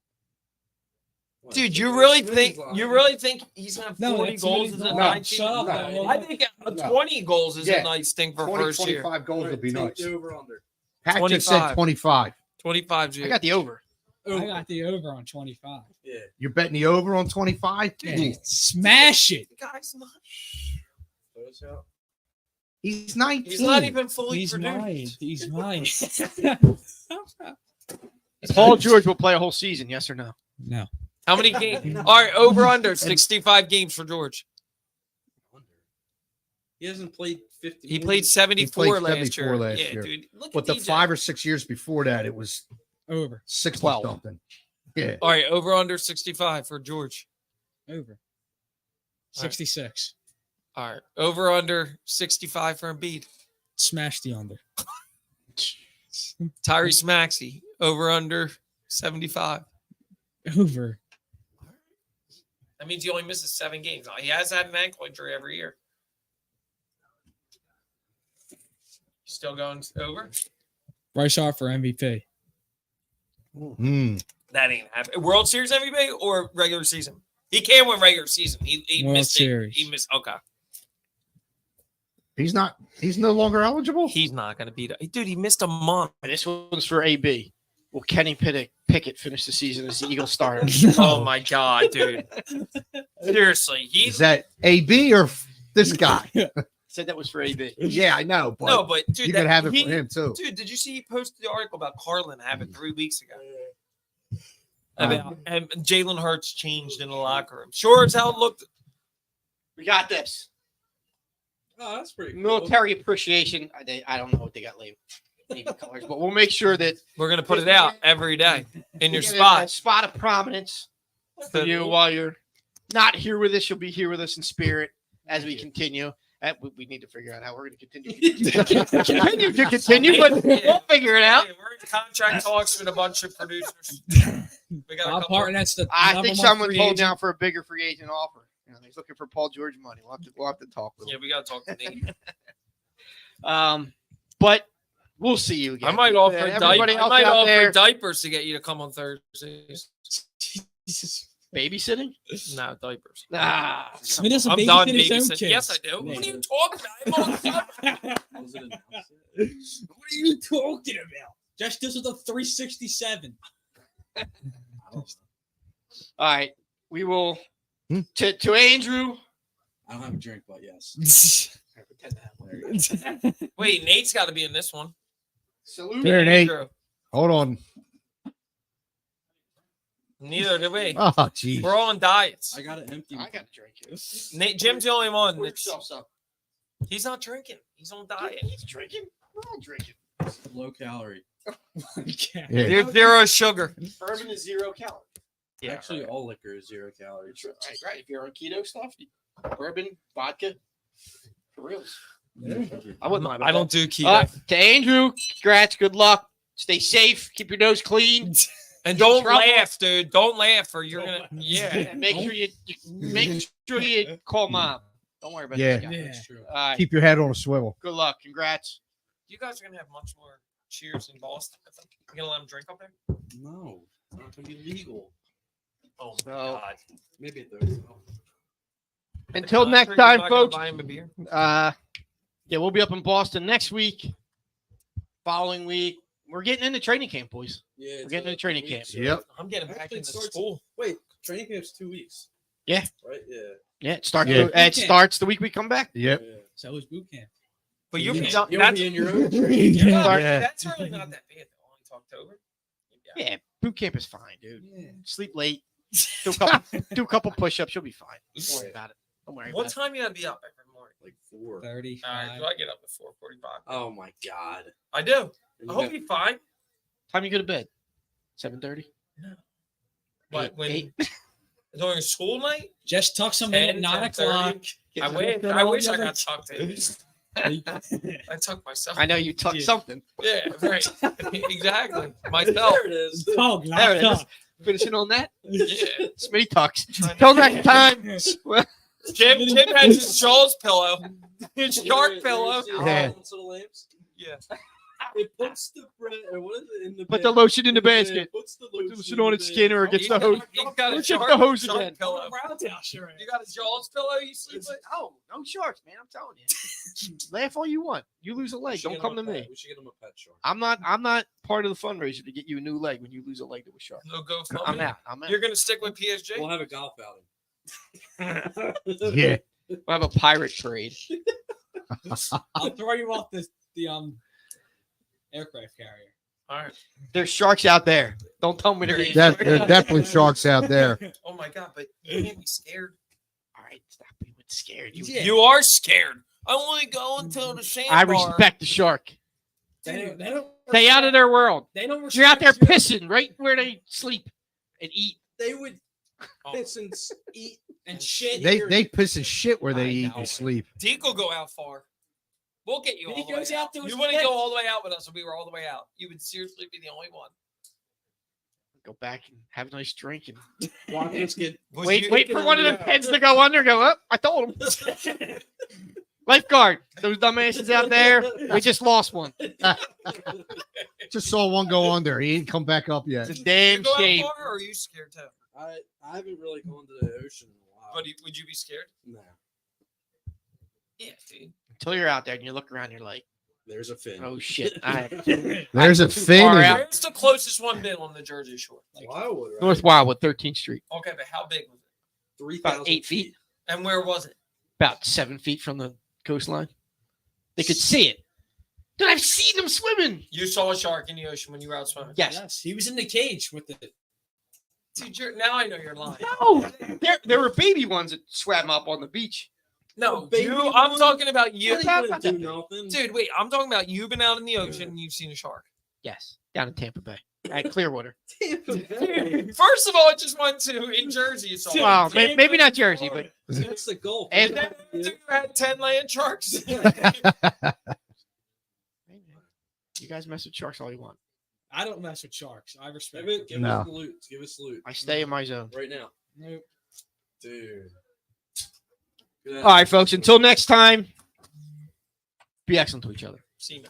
Speaker 3: Dude, you really think he's gonna have 40
Speaker 6: that's
Speaker 3: goals
Speaker 6: really
Speaker 3: as a
Speaker 6: not.
Speaker 3: nine?
Speaker 6: Shut up.
Speaker 5: No.
Speaker 3: I think
Speaker 5: No.
Speaker 3: 20 goals is
Speaker 5: Yeah.
Speaker 3: a nice thing for
Speaker 5: 20,
Speaker 3: first year.
Speaker 5: 25 goals would be nice.
Speaker 4: Over under.
Speaker 5: Pat just said 25.
Speaker 3: 25
Speaker 1: I got the over.
Speaker 6: I got the over on 25.
Speaker 4: Yeah.
Speaker 5: You're betting the over on 25?
Speaker 6: Yeah, smash it.
Speaker 3: The guy's not.
Speaker 5: He's 19.
Speaker 3: He's not even fully
Speaker 6: He's
Speaker 3: produced.
Speaker 6: mine. He's mine.
Speaker 1: Paul George will play a whole season, yes or no?
Speaker 6: No.
Speaker 3: How many games? All right, over under 65 games for George.
Speaker 4: He hasn't played 50.
Speaker 3: He played 74
Speaker 5: He played
Speaker 3: last
Speaker 5: 74
Speaker 3: year.
Speaker 5: last
Speaker 3: Yeah,
Speaker 5: year.
Speaker 3: dude. Look
Speaker 5: But
Speaker 3: at
Speaker 5: the
Speaker 3: DJ.
Speaker 5: 5 or 6 years before that, it was
Speaker 6: Over.
Speaker 5: 60
Speaker 1: 12.
Speaker 5: something. Yeah.
Speaker 3: All right, over under 65 for George.
Speaker 6: Over. 66.
Speaker 3: All right, over under 65 for Embiid.
Speaker 6: Smash the under.
Speaker 3: Tyrese Maxey, over under 75.
Speaker 6: Over.
Speaker 3: That means he only misses 7 games. He has had an ankle injury every year. Still going over?
Speaker 6: Bryce Hart for MVP.
Speaker 5: Hmm.
Speaker 3: That ain't happening. World Series MVP or regular season? He can win regular season. He
Speaker 6: World
Speaker 3: missed
Speaker 6: Series.
Speaker 3: it. He missed. Okay.
Speaker 5: He's not. He's no longer eligible.
Speaker 3: He's not going to beat it. Dude, he missed a month.
Speaker 1: And this one's for AB. Will Kenny Pickett finish the season as the Eagles starter?
Speaker 3: Oh, my God, dude. Seriously.
Speaker 5: Is that AB or this guy?
Speaker 1: Said that was for AB.
Speaker 5: Yeah, I know. But
Speaker 3: No, but, dude.
Speaker 5: you could have it
Speaker 3: he-
Speaker 5: for him too.
Speaker 3: Dude, did you see he posted the article about Carlin happened 3 weeks ago?
Speaker 5: Um,
Speaker 3: About and Jalen Hurts changed in the locker room. Sure as hell looked.
Speaker 1: We got this.
Speaker 4: Oh, that's pretty cool.
Speaker 1: Military appreciation. I don't know what they got labeled colors, but we'll make sure that
Speaker 3: We're going to put it out every day in your
Speaker 1: you get
Speaker 3: spot.
Speaker 1: a spot of prominence for you while you're not here with us. You'll be here with us in spirit as we continue. We need to figure out how we're going to continue, but we'll figure it out.
Speaker 3: Hey, we're in contract talks with a bunch of producers. We got a
Speaker 6: Bob
Speaker 3: couple.
Speaker 6: Harton, that's the.
Speaker 1: I
Speaker 6: number
Speaker 1: think
Speaker 6: one
Speaker 1: someone's
Speaker 6: free
Speaker 1: holding
Speaker 6: agent.
Speaker 1: out for a bigger free agent offer. You know, he's looking for Paul George money. We'll have to talk with
Speaker 3: Yeah,
Speaker 1: him.
Speaker 3: we got to talk to Nate.
Speaker 1: But we'll see you again.
Speaker 3: I might offer
Speaker 1: Everybody else
Speaker 3: I might
Speaker 1: out
Speaker 3: offer
Speaker 1: there
Speaker 3: diapers to get you to come on Thursdays.
Speaker 1: babysitting.
Speaker 3: No, diapers.
Speaker 1: Ah,
Speaker 6: He doesn't
Speaker 3: I'm done
Speaker 6: babysit his own
Speaker 3: babysitting.
Speaker 6: kids.
Speaker 3: Yes, I do. What are you talking about?
Speaker 4: Was it announced?
Speaker 6: What are you talking about? Just this was a 367.
Speaker 1: all right. We will
Speaker 5: Hmm?
Speaker 1: to Andrew.
Speaker 4: I don't have a drink, but yes.
Speaker 3: Wait, Nate's got to be in this one.
Speaker 1: Salute.
Speaker 5: Here, Nate.
Speaker 3: Andrew.
Speaker 5: Hold on.
Speaker 3: Neither do we.
Speaker 5: Oh, geez.
Speaker 3: We're all on diets.
Speaker 4: I got an empty.
Speaker 1: I got to drink it.
Speaker 3: Nate, Jim's the only one.
Speaker 1: Pour
Speaker 3: That's,
Speaker 1: yourself some.
Speaker 3: he's not drinking. He's on diet.
Speaker 1: He's drinking. We're all drinking.
Speaker 4: low calorie.
Speaker 5: Yeah.
Speaker 3: There's zero sugar.
Speaker 1: Bourbon is 0 calories.
Speaker 3: Yeah,
Speaker 4: Actually, all liquor is 0 calories.
Speaker 1: Right. If you're on keto stuff, bourbon, vodka, for reals. I wouldn't mind.
Speaker 3: I don't do keto.
Speaker 1: To Andrew, congrats. Good luck. Stay safe. Keep your nose clean.
Speaker 3: And don't
Speaker 1: Trouble.
Speaker 3: laugh, dude. Don't laugh, or you're gonna. Yeah.
Speaker 1: And make sure you call mom. Don't worry about
Speaker 5: Yeah.
Speaker 1: this guy.
Speaker 6: Yeah.
Speaker 4: That's true.
Speaker 1: All right.
Speaker 5: Keep your head on a swivel.
Speaker 1: Good luck. Congrats.
Speaker 3: You guys are gonna have much more cheers in Boston. You gonna let them drink up there?
Speaker 4: No, it's not gonna be legal.
Speaker 3: Oh my
Speaker 1: No.
Speaker 3: god.
Speaker 4: Maybe at Thursday.
Speaker 1: Until
Speaker 3: I'm
Speaker 1: next
Speaker 3: sure you're
Speaker 1: time,
Speaker 3: not gonna
Speaker 1: folks.
Speaker 3: buy him a beer.
Speaker 1: Yeah, we'll be up in Boston next week. Following week, we're getting into training camp, boys.
Speaker 4: Yeah,
Speaker 1: We're getting into training camp.
Speaker 5: Yep.
Speaker 3: I'm getting back
Speaker 4: Actually, it
Speaker 3: into
Speaker 4: starts-
Speaker 3: school.
Speaker 4: Wait, training camp's 2 weeks.
Speaker 1: Yeah.
Speaker 4: Right. Yeah.
Speaker 1: Yeah, it starts.
Speaker 5: Yeah.
Speaker 1: It starts the week we come back.
Speaker 5: Yep.
Speaker 4: Yeah.
Speaker 6: So was boot camp.
Speaker 3: But you'll be
Speaker 4: You'll
Speaker 3: done.
Speaker 4: be
Speaker 3: That's,
Speaker 4: in your own.
Speaker 3: yeah,
Speaker 5: Yeah.
Speaker 3: that's really not that bad though. Only to October.
Speaker 1: Yeah, boot camp is fine, dude.
Speaker 6: Yeah.
Speaker 1: Sleep late. Do a couple push-ups. You'll be fine. Don't worry about it. Don't worry
Speaker 3: What
Speaker 1: about
Speaker 3: time you gotta be up every morning?
Speaker 4: Like 4.
Speaker 6: 30.
Speaker 3: All right, so I get up at 4:45.
Speaker 4: Oh my god.
Speaker 3: I do.
Speaker 4: You
Speaker 3: I hope
Speaker 4: got-
Speaker 3: you're fine.
Speaker 1: it. Time you go to bed? 7:30.
Speaker 3: But when
Speaker 1: Eight.
Speaker 3: during school night,
Speaker 6: Just tuck some in
Speaker 3: 10,
Speaker 6: at 9
Speaker 3: 10:30.
Speaker 6: o'clock.
Speaker 3: I wish I got tucked in. I tucked myself.
Speaker 1: I know you tucked
Speaker 6: Yeah.
Speaker 1: something.
Speaker 3: Yeah, right. Exactly. Myself.
Speaker 4: There it is.
Speaker 6: Dog,
Speaker 1: There it
Speaker 6: locked
Speaker 1: is.
Speaker 6: up.
Speaker 1: Finishing on that.
Speaker 3: Yeah.
Speaker 1: Smitty tucks. Till next time.
Speaker 3: Jim has his Jaws pillow. His shark pillow.
Speaker 1: Yeah.
Speaker 4: To the lamps.
Speaker 3: Yeah.
Speaker 4: It puts the bread. Or what is it in the?
Speaker 1: Put the lotion in the basket.
Speaker 4: It puts the
Speaker 1: Lotion on its skin, or it gets
Speaker 3: You
Speaker 1: the hose.
Speaker 3: got a
Speaker 1: Look at
Speaker 3: shark-
Speaker 1: the hose
Speaker 3: shark
Speaker 1: again.
Speaker 3: pillow.
Speaker 6: Brown towel, sure.
Speaker 3: You got a Jaws pillow you sleep with?
Speaker 1: Oh, no sharks, man. I'm telling you. Laugh all you want. You lose a leg. Don't come to me.
Speaker 4: We should get him a pet shark.
Speaker 1: I'm not part of the fundraiser to get you a new leg when you lose a leg to a shark.
Speaker 3: No go.
Speaker 1: I'm out. I'm out.
Speaker 3: You're gonna stick with PSG?
Speaker 4: We'll have a golf outing.
Speaker 5: Yeah.
Speaker 1: We'll have a pirate parade.
Speaker 6: I'll throw you off the aircraft carrier.
Speaker 3: All right.
Speaker 1: There's sharks out there. Don't tell me there ain't.
Speaker 5: There are definitely sharks out there.
Speaker 3: Oh my god, but you can't be scared.
Speaker 1: All right, stop being scared.
Speaker 6: Yeah.
Speaker 3: You are scared. I only go until the sandbar.
Speaker 1: I respect the shark.
Speaker 6: They don't
Speaker 1: Stay out of their world.
Speaker 6: They don't.
Speaker 1: You're out there
Speaker 6: respect you.
Speaker 1: pissing right where they sleep and eat.
Speaker 4: They would
Speaker 3: Oh.
Speaker 4: piss and eat.
Speaker 6: and shit.
Speaker 5: They piss and shit where they
Speaker 1: I
Speaker 5: eat
Speaker 1: know.
Speaker 5: and sleep.
Speaker 3: Deke will go out far. We'll get you
Speaker 6: He
Speaker 3: all the
Speaker 6: goes
Speaker 3: way
Speaker 6: out to his
Speaker 3: You wouldn't
Speaker 6: pits.
Speaker 3: go all the way out with us if we were all the way out. You would seriously be the only one.
Speaker 1: Go back and have a nice drink and
Speaker 4: Watch us get.
Speaker 1: wait for one of them heads to go under. Go up. I told them. Lifeguard. Those dumbasses out there. We just lost one.
Speaker 5: Just saw one go under. He ain't come back up yet.
Speaker 1: It's a
Speaker 3: You
Speaker 1: damn
Speaker 3: go out
Speaker 1: shame.
Speaker 3: far, or are you scared too?
Speaker 4: I haven't really gone to the ocean in a while.
Speaker 3: But would you be scared?
Speaker 4: Nah,
Speaker 3: Yeah, dude.
Speaker 1: Until you're out there and you look around, you're like,
Speaker 4: there's a fin.
Speaker 1: oh shit. I
Speaker 5: There's a fin.
Speaker 1: far
Speaker 5: in
Speaker 1: out.
Speaker 5: it.
Speaker 3: Where's the closest one been on the Jersey Shore? Like,
Speaker 4: Wildwood, right?
Speaker 1: North Wildwood, 13th Street.
Speaker 3: okay, but how big was it?
Speaker 4: 3,000
Speaker 1: About 8 feet.
Speaker 3: And where was it?
Speaker 1: About 7 feet from the coastline. They could see it. Dude, I've seen them swimming.
Speaker 3: You saw a shark in the ocean when you were out swimming.
Speaker 1: Yes.
Speaker 6: Yes, he was in the cage with the.
Speaker 3: Dude, now I know you're lying.
Speaker 1: No. There were baby ones that swam up on the beach.
Speaker 3: No,
Speaker 4: Baby
Speaker 3: you. I'm
Speaker 4: one?
Speaker 3: talking about you.
Speaker 4: What are you gonna do, nothing?
Speaker 3: Dude, wait. I'm talking about you've been out in the ocean and you've seen a shark.
Speaker 1: Yes. Down in Tampa Bay. At Clearwater.
Speaker 3: First of all, it just went to in Jersey. You saw.
Speaker 1: Wow. Maybe not Jersey, but
Speaker 4: That's the goal.
Speaker 1: And
Speaker 3: And then you had 10 land sharks.
Speaker 1: you guys mess with sharks all you want.
Speaker 6: I don't mess with sharks. I respect.
Speaker 4: Give, it,
Speaker 6: them.
Speaker 4: give
Speaker 5: No.
Speaker 4: us loot. Give us loot.
Speaker 1: I stay in my zone.
Speaker 4: Right now.
Speaker 6: Nope.
Speaker 4: Dude.
Speaker 1: All right, folks. Until next time, be excellent to each other.
Speaker 3: See you.